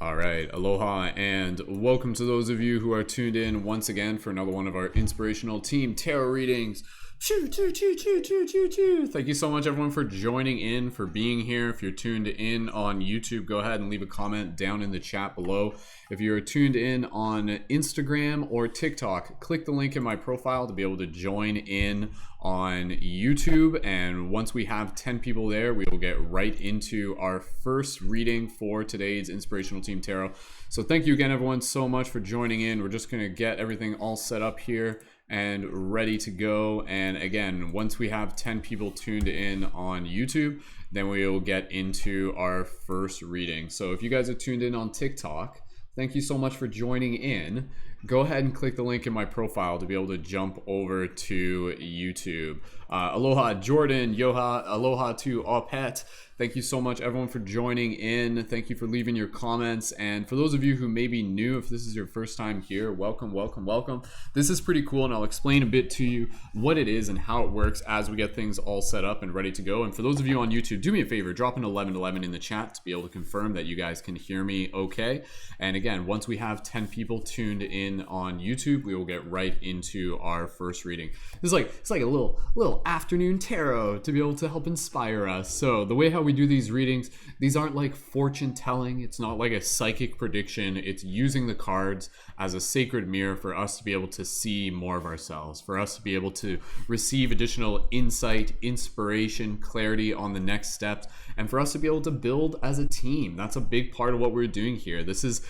All right, aloha and welcome to those of you who are tuned in once again for another one of our inspirational team tarot readings. Choo, choo, choo, choo, choo, choo, choo. Thank you so much, everyone, for joining in, for being here. If you're tuned in on YouTube, go ahead and leave a comment down in the chat below. If you're tuned in on Instagram or TikTok, click the link in my profile to be able to join in on YouTube. And once we have 10 people there, we will get right into our first reading for today's Inspirational Team Tarot. So thank you again, everyone, so much for joining in. We're just going to get everything all set up here and ready to go. And again, once we have 10 people tuned in on YouTube, then we will get into our first reading. So if you guys are tuned in on TikTok, thank you so much for joining in. Go ahead and click the link in my profile to be able to jump over to YouTube. Aloha Jordan, Yoha, aloha to Opet. Thank you so much, everyone, for joining in. Thank you for leaving your comments. And for those of you who may be new, if this is your first time here, welcome, welcome, welcome. This is pretty cool, and I'll explain a bit to you what it is and how it works as we get things all set up and ready to go. And for those of you on YouTube, do me a favor, drop an 1111 in the chat to be able to confirm that you guys can hear me okay. And again, once we have 10 people tuned in on YouTube, we will get right into our first reading. It's like a little afternoon tarot to be able to help inspire us. So the way how we do these readings, these aren't like fortune telling. It's not like a psychic prediction. It's using the cards as a sacred mirror for us to be able to see more of ourselves, for us to be able to receive additional insight, inspiration, clarity on the next steps, and for us to be able to build as a team. That's a big part of what we're doing here. This is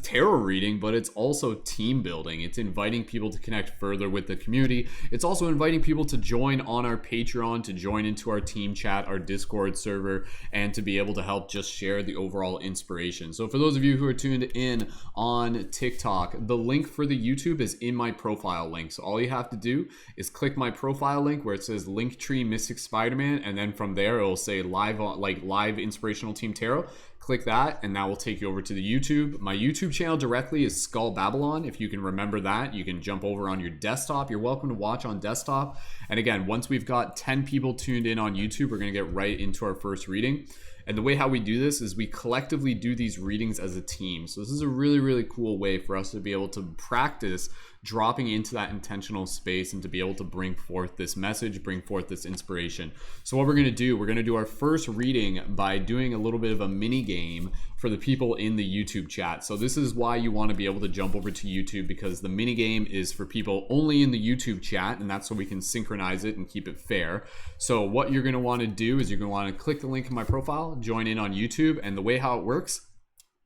tarot reading, but it's also team building. It's inviting people to connect further with the community. It's also inviting people to join on our Patreon, to join into our team chat, our Discord server, and to be able to help just share the overall inspiration. So for those of you who are tuned in on TikTok, the link for the YouTube is in my profile link. So all you have to do is click my profile link where it says Linktree Mystic Spider-Man, and then from there it will say live Inspirational Team Tarot. Click that and that will take you over to the YouTube. My YouTube channel directly is Skull Babylon. If you can remember that, you can jump over on your desktop. You're welcome to watch on desktop. And again, once we've got 10 people tuned in on YouTube, we're going to get right into our first reading. And the way how we do this is we collectively do these readings as a team. So this is a really, really cool way for us to be able to practice dropping into that intentional space and to be able to bring forth this message, bring forth this inspiration. So what we're going to do our first reading by doing a little bit of a mini game for the people in the YouTube chat. So this is why you want to be able to jump over to YouTube, because the mini game is for people only in the YouTube chat, and that's so we can synchronize it and keep it fair. So what you're going to want to do is you're going to want to click the link in my profile, join in on YouTube, and the way how it works,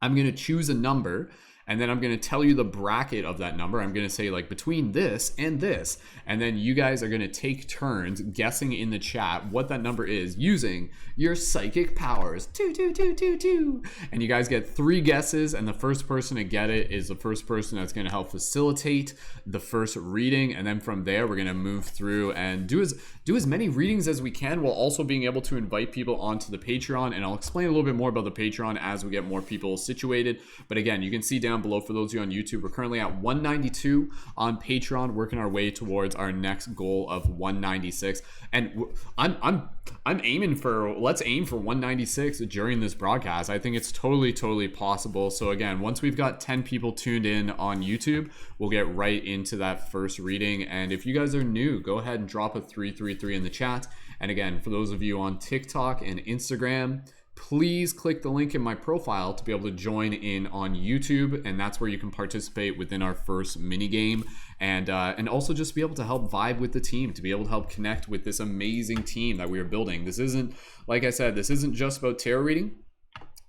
I'm going to choose a number, and then I'm going to tell you the bracket of that number. I'm going to say like between this, and then you guys are going to take turns guessing in the chat what that number is using your psychic powers. And you guys get 3 guesses, and the first person to get it is the first person that's going to help facilitate the first reading. And then from there, we're going to move through and do as many readings as we can, while also being able to invite people onto the Patreon. And I'll explain a little bit more about the Patreon as we get more people situated. But again, you can see down below for those of you on YouTube, we're currently at 192 on Patreon, working our way towards our next goal of 196. And I'm aiming for, let's aim for 196 during this broadcast. I think it's totally possible. So again, once we've got 10 people tuned in on YouTube, we'll get right into that first reading. And if you guys are new, go ahead and drop a 333 in the chat. And again, for those of you on TikTok and Instagram, please click the link in my profile to be able to join in on YouTube, and that's where you can participate within our first mini game, and also just be able to help vibe with the team, to be able to help connect with this amazing team that we are building. This isn't, like I said, this isn't just about tarot reading.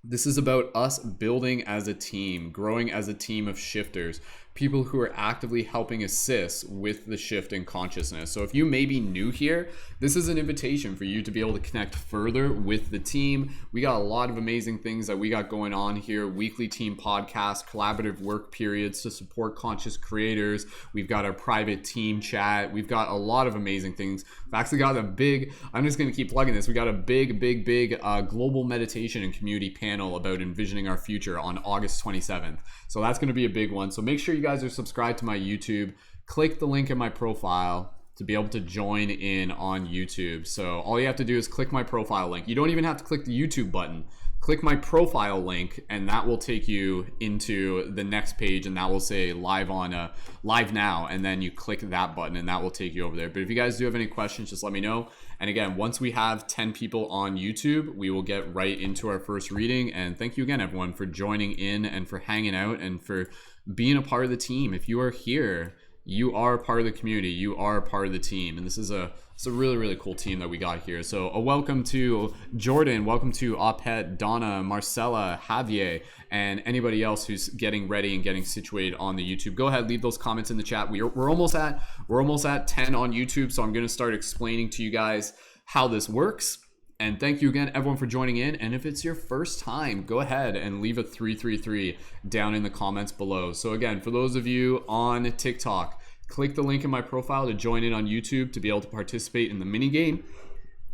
This is about us building as a team, growing as a team of shifters, people who are actively helping assist with the shift in consciousness. So if you may be new here, this is an invitation for you to be able to connect further with the team. We got a lot of amazing things that we got going on here: weekly team podcasts, collaborative work periods to support conscious creators. We've got our private team chat. We've got a lot of amazing things. We've actually got a big, I'm just going to keep plugging this, we got a big global meditation and community panel about envisioning our future on August 27th. So that's going to be a big one. So make sure you guys are subscribed to my YouTube. Click the link in my profile to be able to join in on YouTube. So all you have to do is click my profile link. You don't even have to click the YouTube button. click my profile link, and that will take you into the next page, and that will say live now, and then you click that button and that will take you over there. But if you guys do have any questions, just let me know. And again, once we have 10 people on YouTube, we will get right into our first reading. And thank you again, everyone, for joining in and for hanging out and for being a part of the team. If you are here, you are a part of the community, you are a part of the team, and this is it's a really, really cool team that we got here. So a welcome to Jordan, welcome to Opet, Donna, Marcella, Javier, and anybody else who's getting ready and getting situated on the YouTube. Go ahead, leave those comments in the chat. We're almost at 10 on YouTube, so I'm going to start explaining to you guys how this works. And thank you again, everyone, for joining in. And if it's your first time, go ahead and leave a 333 down in the comments below. So again, for those of you on TikTok, click the link in my profile to join in on YouTube to be able to participate in the mini game.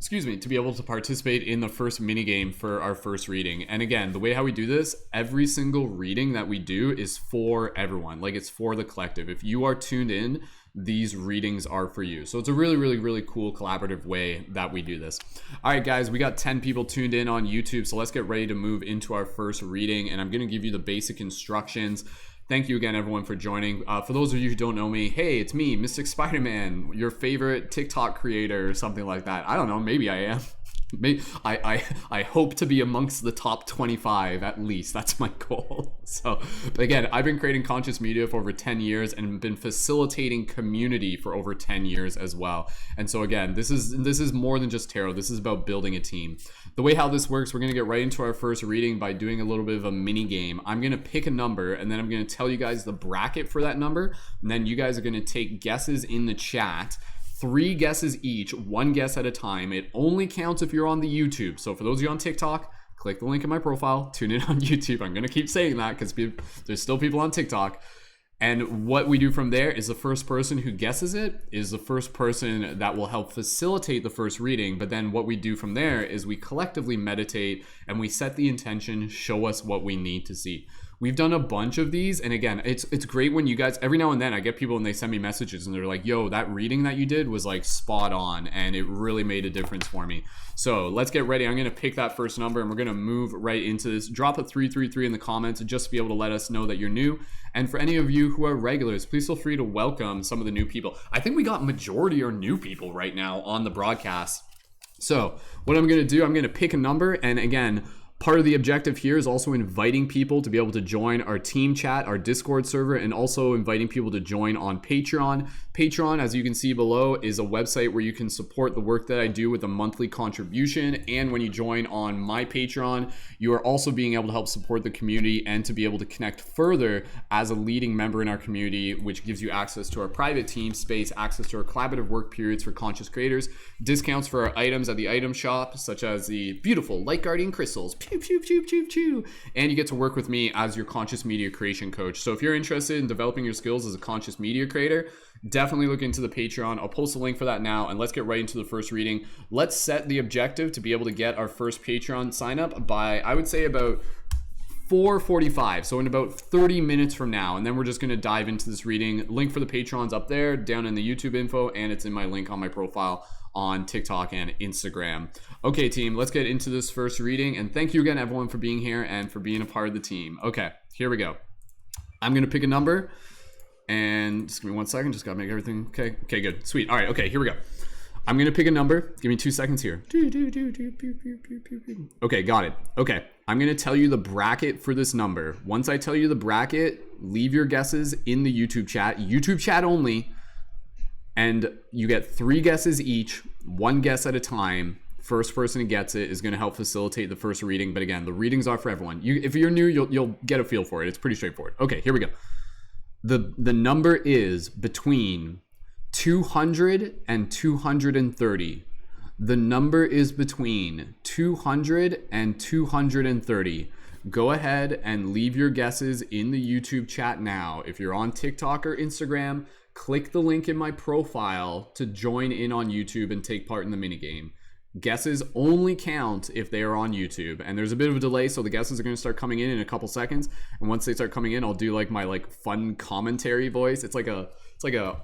To be able to participate in the first mini game for our first reading. And again, the way how we do this, every single reading that we do is for everyone. Like, it's for the collective. If you are tuned in, these readings are for you. So it's a really, really, really cool collaborative way that we do this. All right, guys, we got 10 people tuned in on YouTube. So let's get ready to move into our first reading. And I'm going to give you the basic instructions. Thank you again, everyone, for joining. For those of you who don't know me, hey, it's me, Mystic Spider-Man, your favorite TikTok creator or something like that. I don't know, maybe I am. Maybe I hope to be amongst the top 25 at least. That's my goal. So, but again, I've been creating conscious media for over 10 years and been facilitating community for over 10 years as well. And so again, this is more than just tarot. This is about building a team. The way how this works, we're going to get right into our first reading by doing a little bit of a mini game. I'm going to pick a number, and then I'm going to tell you guys the bracket for that number, and then you guys are going to take guesses in the chat. 3 guesses each, 1 guess at a time. It only counts if you're on the YouTube. So for those of you on TikTok, click the link in my profile, tune in on YouTube. I'm going to keep saying that because there's still people on TikTok. And what we do from there is the first person who guesses it is the first person that will help facilitate the first reading. But then what we do from there is we collectively meditate and we set the intention, show us what we need to see. We've done a bunch of these, and again, it's great when you guys, every now and then I get people and they send me messages and they're like, yo, that reading that you did was like spot on and it really made a difference for me. So let's get ready. I'm gonna pick that first number and we're gonna move right into this. Drop a 333 in the comments just to be able to let us know that you're new. And for any of you who are regulars, please feel free to welcome some of the new people. I think we got majority are new people right now on the broadcast. So what I'm gonna do, I'm gonna pick a number, and again, part of the objective here is also inviting people to be able to join our team chat, our Discord server, and also inviting people to join on Patreon. Patreon, as you can see below, is a website where you can support the work that I do with a monthly contribution. And when you join on my Patreon, you are also being able to help support the community and to be able to connect further as a leading member in our community, which gives you access to our private team space, access to our collaborative work periods for conscious creators, discounts for our items at the item shop, such as the beautiful Light Guardian crystals, pew, pew, pew, pew, pew. And you get to work with me as your conscious media creation coach. So if you're interested in developing your skills as a conscious media creator, definitely look into the Patreon. I'll post a link for that now, and let's get right into the first reading. Let's set the objective to be able to get our first Patreon sign up by, I would say, about 4:45, so in about 30 minutes from now, and then we're just going to dive into this reading. Link for the Patreon's up there down in the YouTube info, and it's in my link on my profile on TikTok and Instagram. Okay, team, let's get into this first reading, and thank you again, everyone, for being here and for being a part of the team. Okay, here we go. I'm going to pick a number, and just give me 1 second. Just got to make everything okay. Okay, good. Sweet. All right, okay, here we go. I'm going to pick a number. Give me 2 seconds here. Okay, got it. Okay, I'm going to tell you the bracket for this number. Once I tell you the bracket, leave your guesses in the YouTube chat only, and you get 3 guesses each, 1 guess at a time. First person who gets it is going to help facilitate the first reading. But again, the readings are for everyone. If you're new, you'll get a feel for it. It's pretty straightforward. Okay, here we go. The number is between 200 and 230. The number is between 200 and 230. Go ahead and leave your guesses in the YouTube chat now. If you're on TikTok or Instagram, click the link in my profile to join in on YouTube and take part in the minigame. Guesses only count if they are on YouTube, and there's a bit of a delay, so the guesses are going to start coming in a couple seconds. And once they start coming in, I'll do like my like fun commentary voice. It's like a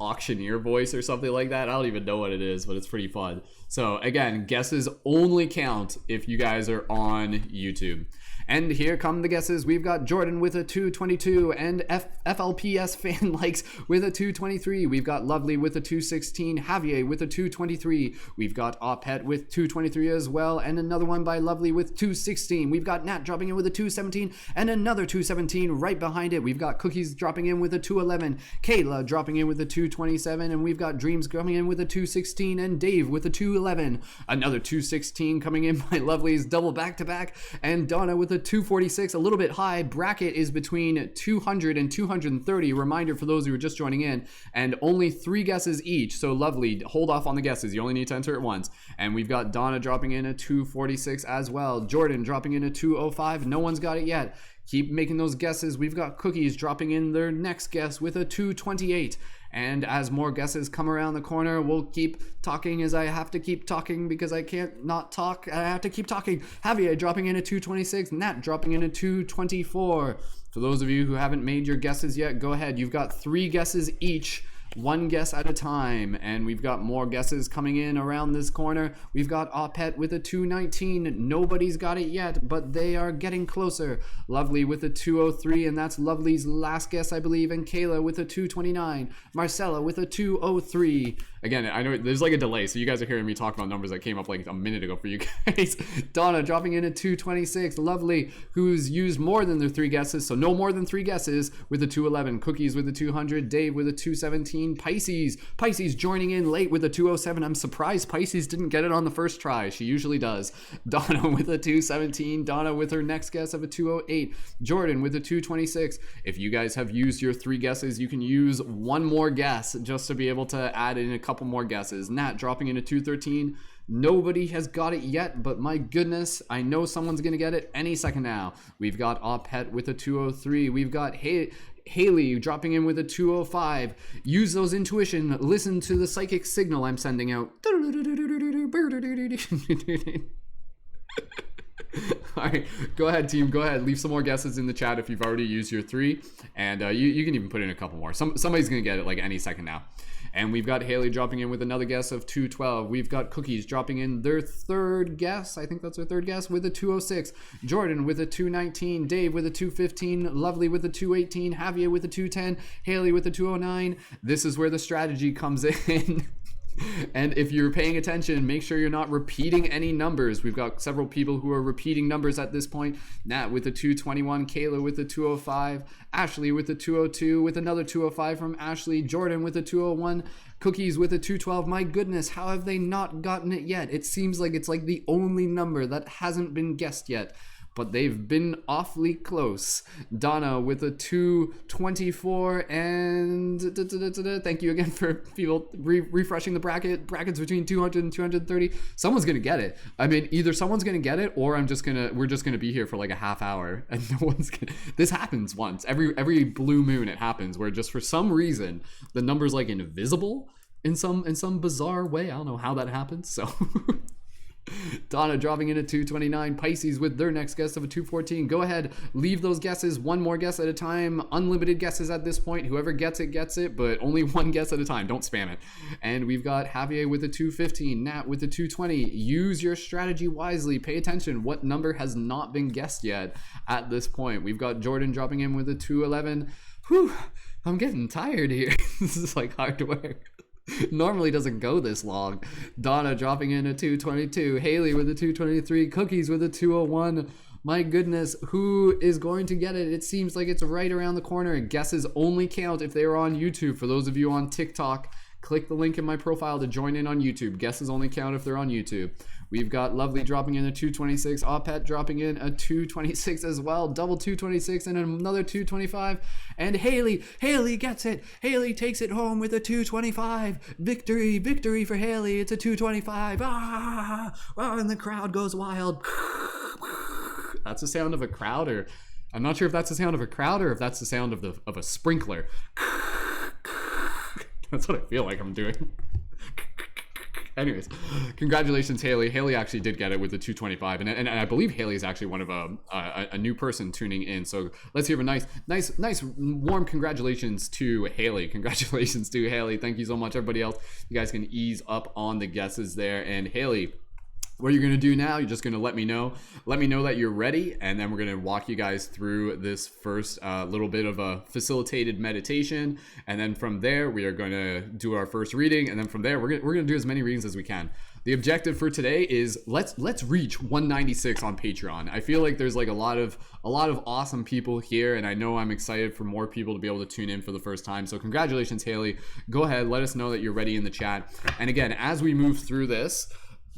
auctioneer voice or something like that. I don't even know what it is, but it's pretty fun. So again, guesses only count if you guys are on YouTube. And here come the guesses. We've got Jordan with a 222 and FLPS fan likes with a 223. We've got Lovely with a 216, Javier with a 223. We've got Opet with 223 as well, and another one by Lovely with 216. We've got Nat dropping in with a 217 and another 217 right behind it. We've got Cookies dropping in with a 211, Kayla dropping in with a 227, and we've got Dreams coming in with a 216 and Dave with a 211. Another 216 coming in by Lovely's double back-to-back, and Donna with a 246, a little bit high. Bracket is between 200 and 230. Reminder for those who are just joining in, and only 3 guesses each. So Lovely, hold off on the guesses. You only need to enter it once. And we've got Donna dropping in a 246 as well. Jordan dropping in a 205. No one's got it yet. Keep making those guesses. We've got Cookies dropping in their next guess with a 228. And as more guesses come around the corner, we'll keep talking as I have to keep talking because I can't not talk. I have to keep talking. Javier dropping in a 226. Nat dropping in a 224. For those of you who haven't made your guesses yet, go ahead. You've got 3 guesses each. 1 guess at a time, and we've got more guesses coming in around this corner. We've got Opet with a 219. Nobody's got it yet, but they are getting closer. Lovely with a 203, and that's Lovely's last guess, I believe, and Kayla with a 229. Marcella with a 203. Again, I know there's like a delay, so you guys are hearing me talk about numbers that came up like a minute ago for you guys. Donna dropping in at 226. Lovely, who's used more than their 3 guesses, so no more than 3 guesses, with a 211. Cookies with a 200. Dave with a 217. Pisces joining in late with a 207. I'm surprised Pisces didn't get it on the first try. She usually does. Donna with a 217. Donna with her next guess of a 208. Jordan with a 226. If you guys have used your 3 guesses, you can use 1 more guess just to be able to add in a couple more guesses. Nat dropping in a 213. Nobody has got it yet, but my goodness, I know someone's gonna get it any second now. We've got Opet with a 203. We've got Haley dropping in with a 205. Use those intuition. Listen to the psychic signal I'm sending out. All right, go ahead, team. Go ahead. Leave some more guesses in the chat if you've already used your 3, and you can even put in a couple more. Somebody's gonna get it like any second now. And we've got Haley dropping in with another guess of 212. We've got Cookies dropping in their 3rd guess. I think that's their 3rd guess with a 206. Jordan with a 219. Dave with a 215. Lovely with a 218. Javier with a 210. Haley with a 209. This is where the strategy comes in. And if you're paying attention, make sure you're not repeating any numbers. We've got several people who are repeating numbers at this point. Nat with a 221, Kayla with a 205, Ashley with a 202, with another 205 from Ashley, Jordan with a 201, Cookies with a 212. My goodness, how have they not gotten it yet? It seems like it's like the only number that hasn't been guessed yet, but they've been awfully close. Donna with a 224, and thank you again for people refreshing the brackets between 200 and 230. Someone's gonna get it. I mean, either someone's gonna get it, or we're just gonna be here for like a half hour, and no one's gonna. This happens once every blue moon. It happens where just for some reason the number's like invisible in some bizarre way. I don't know how that happens. So. Donna dropping in at 229. Pisces with their next guess of a 214. Go ahead, leave those guesses, 1 more guess at a time. Unlimited guesses at this point. Whoever gets it, but only 1 guess at a time. Don't spam it. And we've got Javier with a 215. Nat with a 220. Use your strategy wisely. Pay attention. What number has not been guessed yet at this point? We've got Jordan dropping in with a 211. Whew, I'm getting tired here. This is like hard work. Normally doesn't go this long. Donna dropping in a 222. Haley with a 223. Cookies with a 201. My goodness, who is going to get it? It seems like it's right around the corner. Guesses only count if they are on YouTube. For those of you on TikTok, click the link in my profile to join in on YouTube. Guesses only count if they're on YouTube. We've got Lovely dropping in a 226. Opet dropping in a 226 as well. Double 226 and another 225. And Haley gets it. Haley takes it home with a 225. Victory for Haley. It's a 225. And the crowd goes wild. That's the sound of a crowd, or I'm not sure if that's the sound of a crowd or if that's the sound of a sprinkler. That's what I feel like I'm doing. Anyways, congratulations, Haley. Haley actually did get it with the 225, and I believe Haley is actually one of a new person tuning in. So let's hear a nice warm congratulations to Haley. Congratulations to Haley. Thank you so much, everybody else. You guys can ease up on the guesses there. And Haley, what you're going to do now, you're just going to let me know that you're ready, and then we're going to walk you guys through this first little bit of a facilitated meditation, and then from there we are going to do our first reading, and then from there we're going to do as many readings as we can. The objective for today is let's reach 196 on Patreon. I feel like there's like a lot of awesome people here, and I know I'm excited for more people to be able to tune in for the first time. So congratulations, Haley. Go ahead, let us know that you're ready in the chat. And again, as we move through this,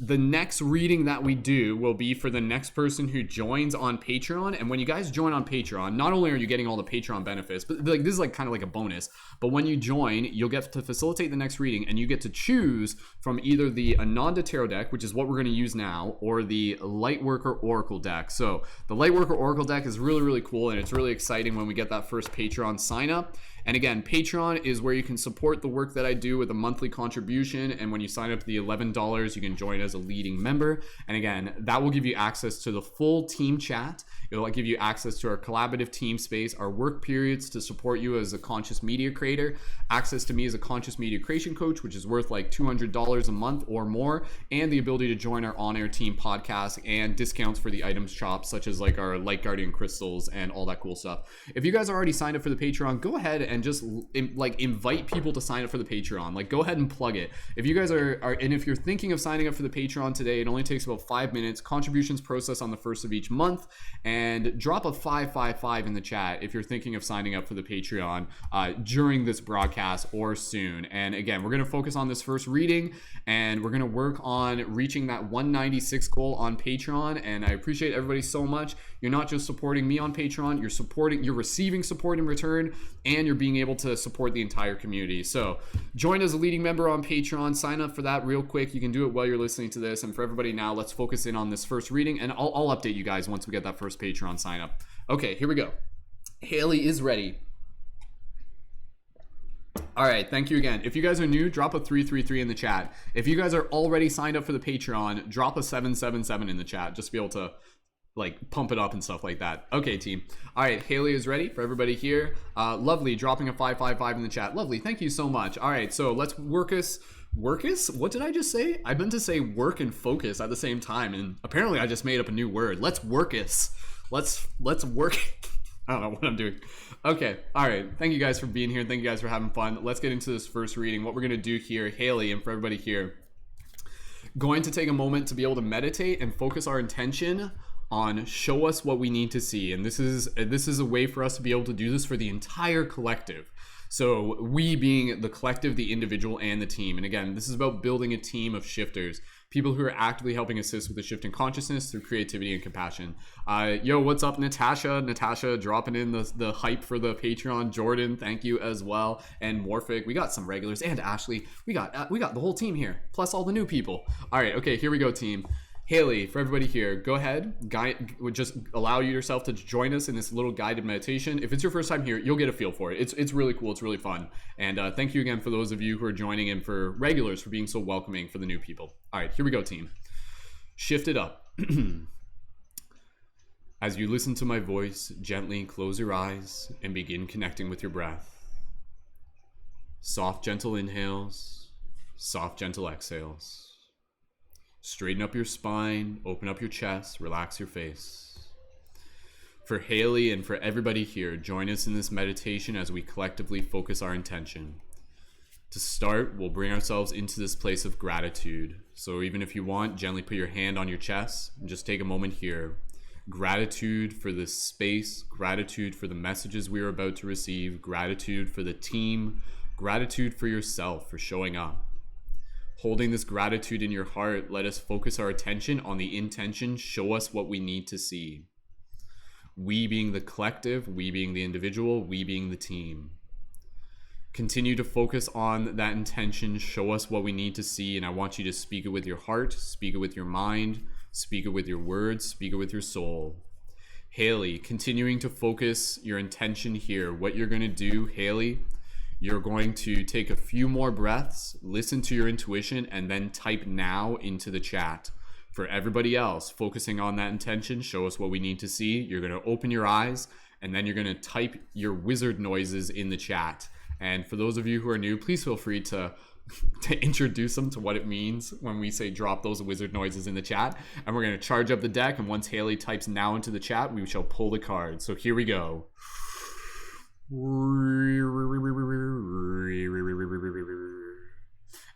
the next reading that we do will be for the next person who joins on Patreon. And when you guys join on Patreon, not only are you getting all the Patreon benefits, but like this is like kind of like a bonus. But when you join, you'll get to facilitate the next reading, and you get to choose from either the Ananda Tarot deck, which is what we're going to use now, or the Lightworker Oracle deck. So the Lightworker Oracle deck is really, really cool, and it's really exciting when we get that first Patreon sign up. And again, Patreon is where you can support the work that I do with a monthly contribution. And when you sign up to the $11, you can join as a leading member. And again, that will give you access to the full team chat. It'll give you access to our collaborative team space, our work periods to support you as a conscious media creator, access to me as a conscious media creation coach, which is worth like $200 a month or more, and the ability to join our on-air team podcast and discounts for the items shop, such as like our Light Guardian crystals and all that cool stuff. If you guys are already signed up for the Patreon, go ahead and just like invite people to sign up for the Patreon. Like go ahead and plug it. If you guys are and if you're thinking of signing up for the Patreon today, it only takes about 5 minutes. Contributions process on the first of each month, and drop a 555 in the chat if you're thinking of signing up for the Patreon during this broadcast or soon. And again, we're going to focus on this first reading, and we're going to work on reaching that 196 goal on Patreon. And I appreciate everybody so much. You're not just supporting me on Patreon, you're receiving support in return, and you're being able to support the entire community. So join as a leading member on Patreon. Sign up for that real quick. You can do it while you're listening to this. And for everybody now, let's focus in on this first reading, and I'll update you guys once we get that first Patreon sign up. Okay, here we go. Haley is ready. All right, thank you again. If you guys are new, drop a 333 in the chat. If you guys are already signed up for the Patreon, drop a 777 in the chat, just to be able to like pump it up and stuff like that. Okay, team. All right, Haley is ready for everybody here. Lovely, dropping a 555 in the chat. Lovely, thank you so much. All right, so let's workus. What did I just say? I meant to say work and focus at the same time, and apparently I just made up a new word. Let's workus. Let's work. I don't know what I'm doing. Okay, all right. Thank you guys for being here. Thank you guys for having fun. Let's get into this first reading. What we're gonna do here, Haley, and for everybody here, going to take a moment to be able to meditate and focus our intention on show us what we need to see. And this is a way for us to be able to do this for the entire collective. So we being the collective, the individual, and the team. And again, this is about building a team of shifters, people who are actively helping assist with the shift in consciousness through creativity and compassion. Yo, what's up, Natasha? Natasha dropping in the hype for the Patreon. Jordan, thank you as well. And Morphic, we got some regulars, and Ashley. We got the whole team here, plus all the new people. All right, okay, here we go, team. Haley, for everybody here, go ahead, just allow yourself to join us in this little guided meditation. If it's your first time here, you'll get a feel for it. It's really cool. It's really fun. And thank you again for those of you who are joining, and for regulars for being so welcoming for the new people. All right, here we go, team. Shift it up. As you listen to my voice, gently close your eyes and begin connecting with your breath. Soft, gentle inhales, soft, gentle exhales. Straighten up your spine, open up your chest, relax your face. For Haley and for everybody here, join us in this meditation as we collectively focus our intention. To start, we'll bring ourselves into this place of gratitude. So even if you want, gently put your hand on your chest and just take a moment here. Gratitude for this space, gratitude for the messages we are about to receive, gratitude for the team, gratitude for yourself for showing up. Holding this gratitude in your heart, let us focus our attention on the intention, show us what we need to see. We being the collective, we being the individual, we being the team. Continue to focus on that intention, show us what we need to see, and I want you to speak it with your heart, speak it with your mind, speak it with your words, speak it with your soul. Haley, continuing to focus your intention here. What you're going to do, Haley, You're going to take a few more breaths, listen to your intuition, and then type now into the chat. For everybody else, focusing on that intention, show us what we need to see. You're going to open your eyes, and then you're going to type your wizard noises in the chat. And for those of you who are new, please feel free to introduce them to what it means when we say drop those wizard noises in the chat. And we're going to charge up the deck, and once Haley types now into the chat, we shall pull the card. So here we go.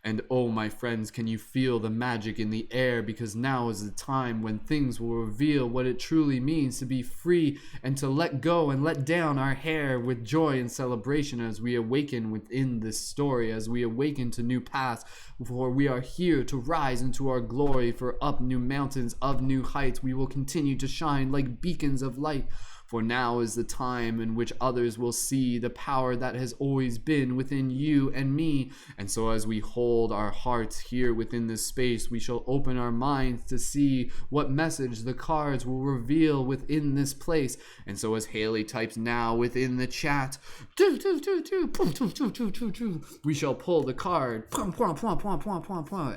And oh, my friends, can you feel the magic in the air? Because now is the time when things will reveal what it truly means to be free and to let go and let down our hair with joy and celebration as we awaken within this story, as we awaken to new paths. For we are here to rise into our glory, for up new mountains of new heights we will continue to shine like beacons of light. For now is the time in which others will see the power that has always been within you and me. And so as we hold our hearts here within this space, we shall open our minds to see what message the cards will reveal within this place. And so as Haley types now within the chat, we shall pull the card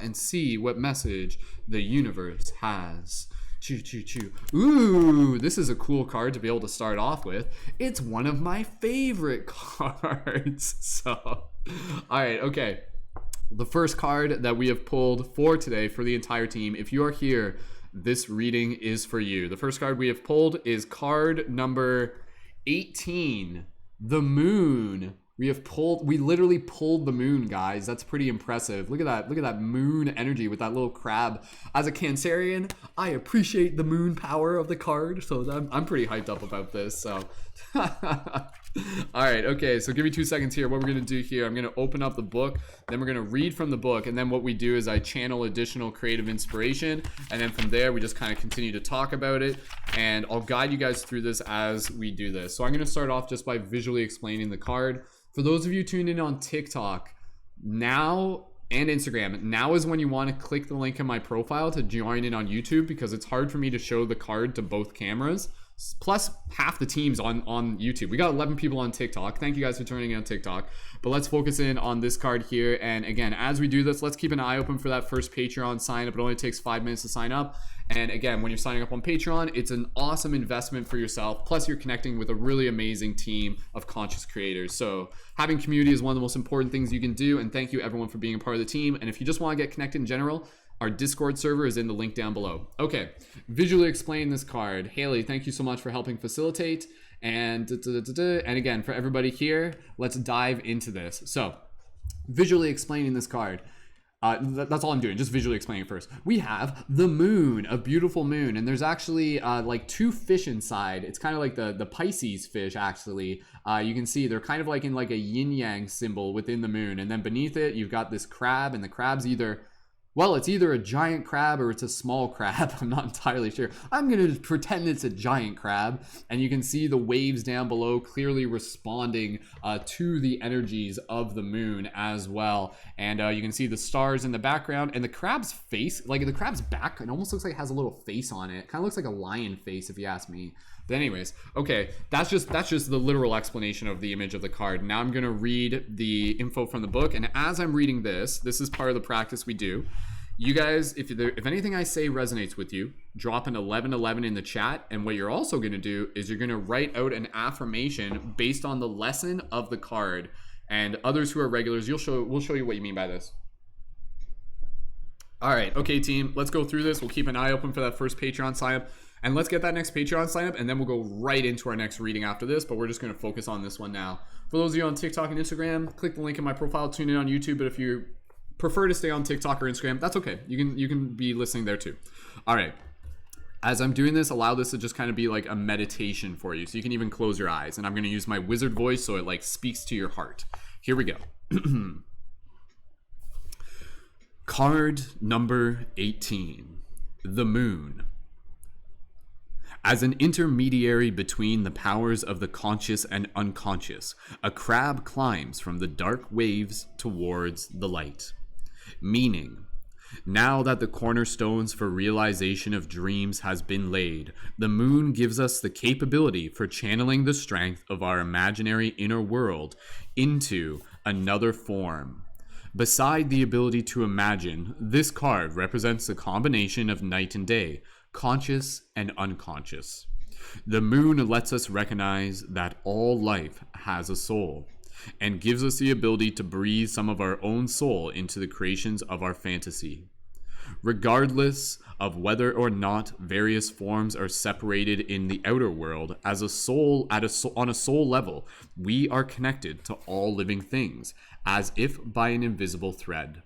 and see what message the universe has. Choo, choo, choo. Ooh, this is a cool card to be able to start off with. It's one of my favorite cards. So, all right, okay. The first card that we have pulled for today for the entire team, if you are here, this reading is for you. The first card we have pulled is card number 18, the Moon. We literally pulled the moon, guys. That's pretty impressive. Look at that moon energy with that little crab. As a Cancerian, I appreciate the moon power of the card, so I'm pretty hyped up about this. So, all right, okay. So give me 2 seconds here. What we're gonna do here, I'm gonna open up the book, then we're gonna read from the book, and then what we do is I channel additional creative inspiration, and then from there we just kind of continue to talk about it, and I'll guide you guys through this as we do this. So I'm gonna start off just by visually explaining the card. For those of you tuned in on TikTok now and Instagram, now is when you want to click the link in my profile to join in on YouTube, because it's hard for me to show the card to both cameras. Plus half the team's on YouTube. We got 11 people on TikTok. Thank you guys for turning in on TikTok. But let's focus in on this card here. And again, as we do this, let's keep an eye open for that first Patreon sign up. It only takes 5 minutes to sign up. And again, when you're signing up on Patreon, it's an awesome investment for yourself. Plus you're connecting with a really amazing team of conscious creators. So having community is one of the most important things you can do. And thank you everyone for being a part of the team. And if you just want to get connected in general, our Discord server is in the link down below. Okay, visually explain this card. Haley, thank you so much for helping facilitate. And again, for everybody here, let's dive into this. So, visually explaining this card. That's all I'm doing, just visually explaining it first. We have the moon, a beautiful moon, and there's actually like two fish inside. It's kind of like the Pisces fish, actually. You can see they're kind of like in like a yin-yang symbol within the moon, and then beneath it, you've got this crab, and the crab's either... well, it's either a giant crab or it's a small crab. I'm not entirely sure. I'm going to pretend it's a giant crab. And you can see the waves down below clearly responding to the energies of the moon as well. And you can see the stars in the background. And the crab's face, like the crab's back, it almost looks like it has a little face on it. It kind of looks like a lion face if you ask me. But anyways, okay, that's just the literal explanation of the image of the card. Now I'm gonna read the info from the book, and as I'm reading this is part of the practice we do. You guys, if anything I say resonates with you, drop an 1111 in the chat, and what you're also gonna do is you're gonna write out an affirmation based on the lesson of the card. And others who are regulars, we'll show you what you mean by this. All right, okay, team, let's go through this. We'll keep an eye open for that first Patreon sign up. And let's get that next Patreon sign up, and then we'll go right into our next reading after this, but we're just going to focus on this one now. For those of you on TikTok and Instagram, click the link in my profile, tune in on YouTube, but if you prefer to stay on TikTok or Instagram, that's okay. You can be listening there too. All right. As I'm doing this, allow this to just kind of be like a meditation for you, so you can even close your eyes, and I'm going to use my wizard voice so it like speaks to your heart. Here we go. Card number 18, the Moon. As an intermediary between the powers of the conscious and unconscious, a crab climbs from the dark waves towards the light. Meaning, now that the cornerstones for realization of dreams has been laid, the moon gives us the capability for channeling the strength of our imaginary inner world into another form. Beside the ability to imagine, this card represents the combination of night and day, conscious and unconscious. The moon lets us recognize that all life has a soul, and gives us the ability to breathe some of our own soul into the creations of our fantasy. Regardless of whether or not various forms are separated in the outer world, as a soul on a soul level, we are connected to all living things, as if by an invisible thread.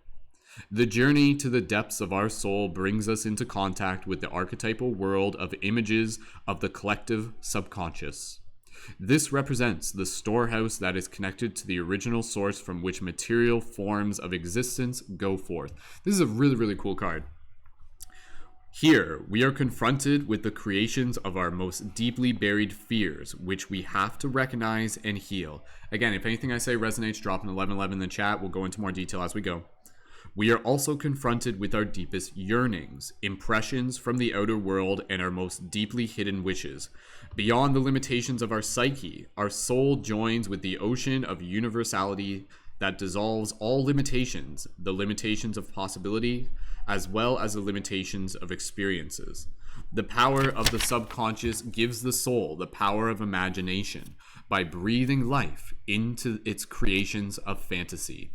The journey to the depths of our soul brings us into contact with the archetypal world of images of the collective subconscious. This represents the storehouse that is connected to the original source from which material forms of existence go forth. This is a really, really cool card. Here, we are confronted with the creations of our most deeply buried fears, which we have to recognize and heal. Again, if anything I say resonates, drop an 1111 in the chat. We'll go into more detail as we go. We are also confronted with our deepest yearnings, impressions from the outer world, and our most deeply hidden wishes. Beyond the limitations of our psyche, our soul joins with the ocean of universality that dissolves all limitations, the limitations of possibility, as well as the limitations of experiences. The power of the subconscious gives the soul the power of imagination by breathing life into its creations of fantasy.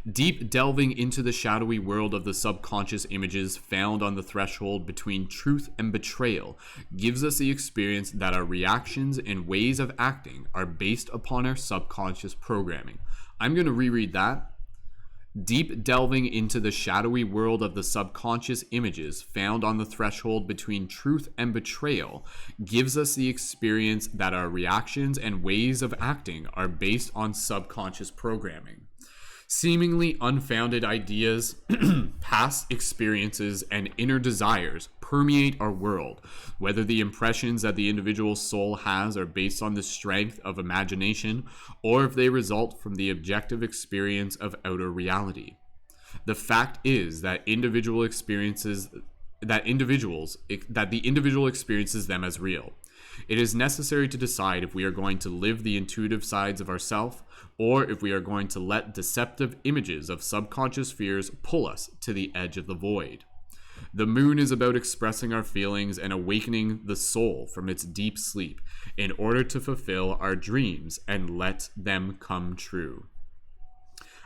Deep delving into the shadowy world of the subconscious images found on the threshold between truth and betrayal gives us the experience that our reactions and ways of acting are based upon our subconscious programming. I'm going to reread that. Deep delving into the shadowy world of the subconscious images found on the threshold between truth and betrayal gives us the experience that our reactions and ways of acting are based on subconscious programming. Seemingly unfounded ideas, past experiences, and inner desires permeate our world, whether the impressions that the individual soul has are based on the strength of imagination, or if they result from the objective experience of outer reality. The fact is that the individual experiences them as real. It is necessary to decide if we are going to live the intuitive sides of ourself, or if we are going to let deceptive images of subconscious fears pull us to the edge of the void. The moon is about expressing our feelings and awakening the soul from its deep sleep in order to fulfill our dreams and let them come true.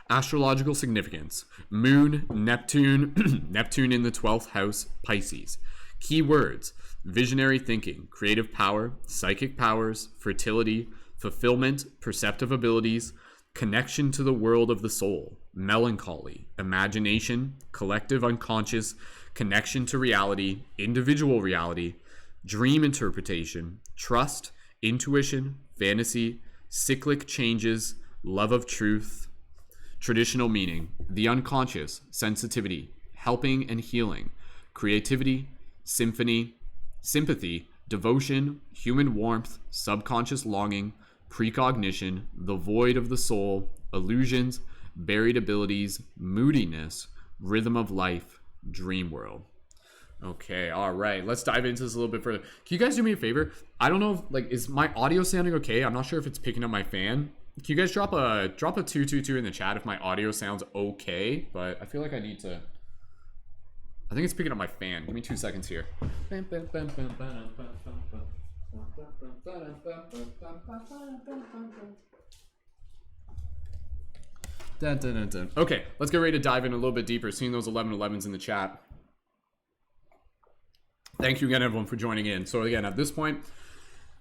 Astrological significance: Moon, Neptune, Neptune in the 12th house, Pisces. Key words: visionary thinking, creative power, psychic powers, fertility, fulfillment, perceptive abilities, connection to the world of the soul, melancholy, imagination, collective unconscious, connection to reality, individual reality, dream interpretation, trust, intuition, fantasy, cyclic changes, love of truth. Traditional meaning: the unconscious, sensitivity, helping and healing, creativity, symphony, sympathy, devotion, human warmth, subconscious longing, precognition, the void of the soul, illusions, buried abilities, moodiness, rhythm of life, dream world. Okay, all right, let's dive into this a little bit further. Can you guys do me a favor? I don't know if, is my audio sounding okay? I'm not sure if it's picking up my fan. Can you guys drop a 222 in the chat if my audio sounds okay? But I feel like I need to. I think it's picking up my fan. Give me 2 seconds here. Dun, dun, dun, dun. Okay, let's get ready to dive in a little bit deeper. Seeing those 1111s in the chat. Thank you again, everyone, for joining in. So again, at this point,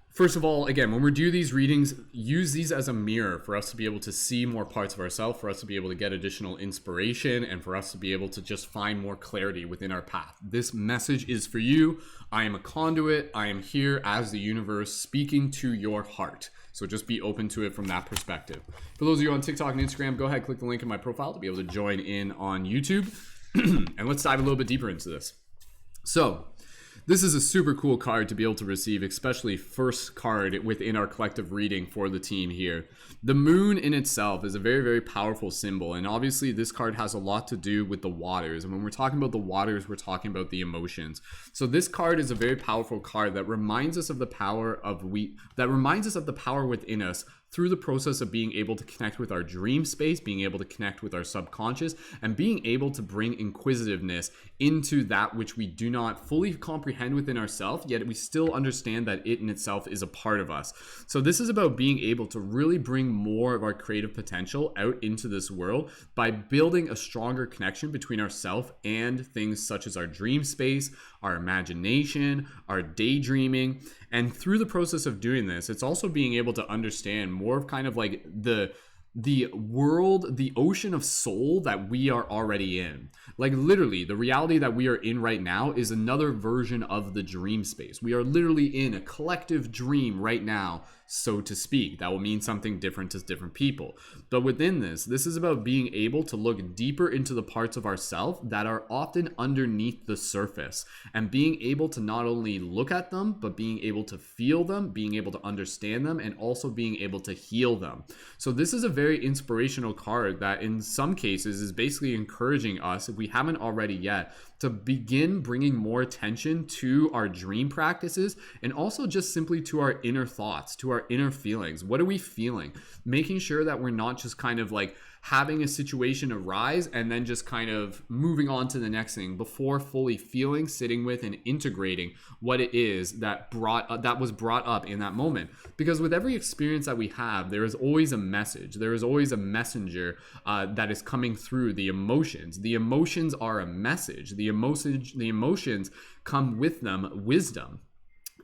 first of all, again, when we do these readings, use these as a mirror for us to be able to see more parts of ourselves, for us to be able to get additional inspiration, and for us to be able to just find more clarity within our path. This message is for you. I am a conduit. I am here as the universe speaking to your heart. So just be open to it from that perspective. For those of you on TikTok and Instagram, go ahead, click the link in my profile to be able to join in on YouTube. And let's dive a little bit deeper into this. So this is a super cool card to be able to receive, especially first card within our collective reading for the team here. The moon in itself is a very, very powerful symbol. And obviously this card has a lot to do with the waters. And when we're talking about the waters, we're talking about the emotions. So this card is a very powerful card that reminds us of the power within us through the process of being able to connect with our dream space, being able to connect with our subconscious, and being able to bring inquisitiveness into that which we do not fully comprehend within ourselves, yet we still understand that it in itself is a part of us. So this is about being able to really bring more of our creative potential out into this world by building a stronger connection between ourselves and things such as our dream space, our imagination, our daydreaming. And through the process of doing this, it's also being able to understand more of kind of like the world, the ocean of soul that we are already in. Like literally, the reality that we are in right now is another version of the dream space. We are literally in a collective dream right now, so to speak. That will mean something different to different people. But within this is about being able to look deeper into the parts of ourself that are often underneath the surface, and being able to not only look at them, but being able to feel them, being able to understand them, and also being able to heal them. So this is a very inspirational card that in some cases is basically encouraging us, if we haven't already yet, to begin bringing more attention to our dream practices, and also just simply to our inner thoughts, to our inner feelings. What are we feeling? Making sure that we're not just kind of like having a situation arise and then just kind of moving on to the next thing before fully feeling, sitting with, and integrating what it is that was brought up in that moment. Because with every experience that we have, there is always a message. There is always a messenger that is coming through the emotions. The emotions are a message. The emotions come with them wisdom.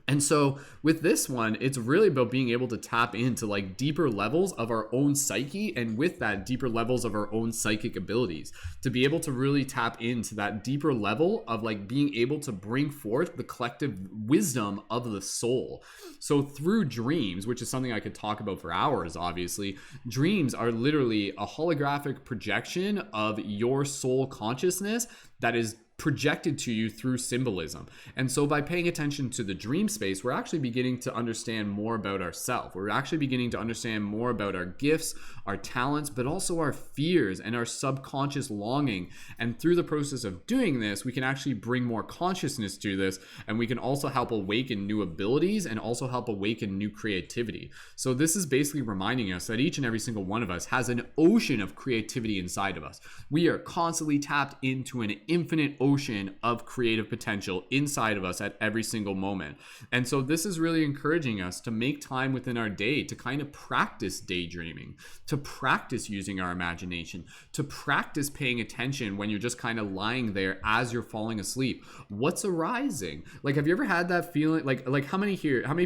And so with this one, it's really about being able to tap into like deeper levels of our own psyche, and with that deeper levels of our own psychic abilities, to be able to really tap into that deeper level of like being able to bring forth the collective wisdom of the soul. So through dreams, which is something I could talk about for hours, obviously, dreams are literally a holographic projection of your soul consciousness that is projected to you through symbolism. And so by paying attention to the dream space, we're actually beginning to understand more about ourselves. We're actually beginning to understand more about our gifts, our talents, but also our fears and our subconscious longing. And through the process of doing this, we can actually bring more consciousness to this, and we can also help awaken new abilities and also help awaken new creativity. So this is basically reminding us that each and every single one of us has an ocean of creativity inside of us. We are constantly tapped into an infinite ocean of creative potential inside of us at every single moment. And so this is really encouraging us to make time within our day to kind of practice daydreaming, to practice using our imagination, to practice paying attention when you're just kind of lying there as you're falling asleep. What's arising? Like, have you ever had that feeling? Like how many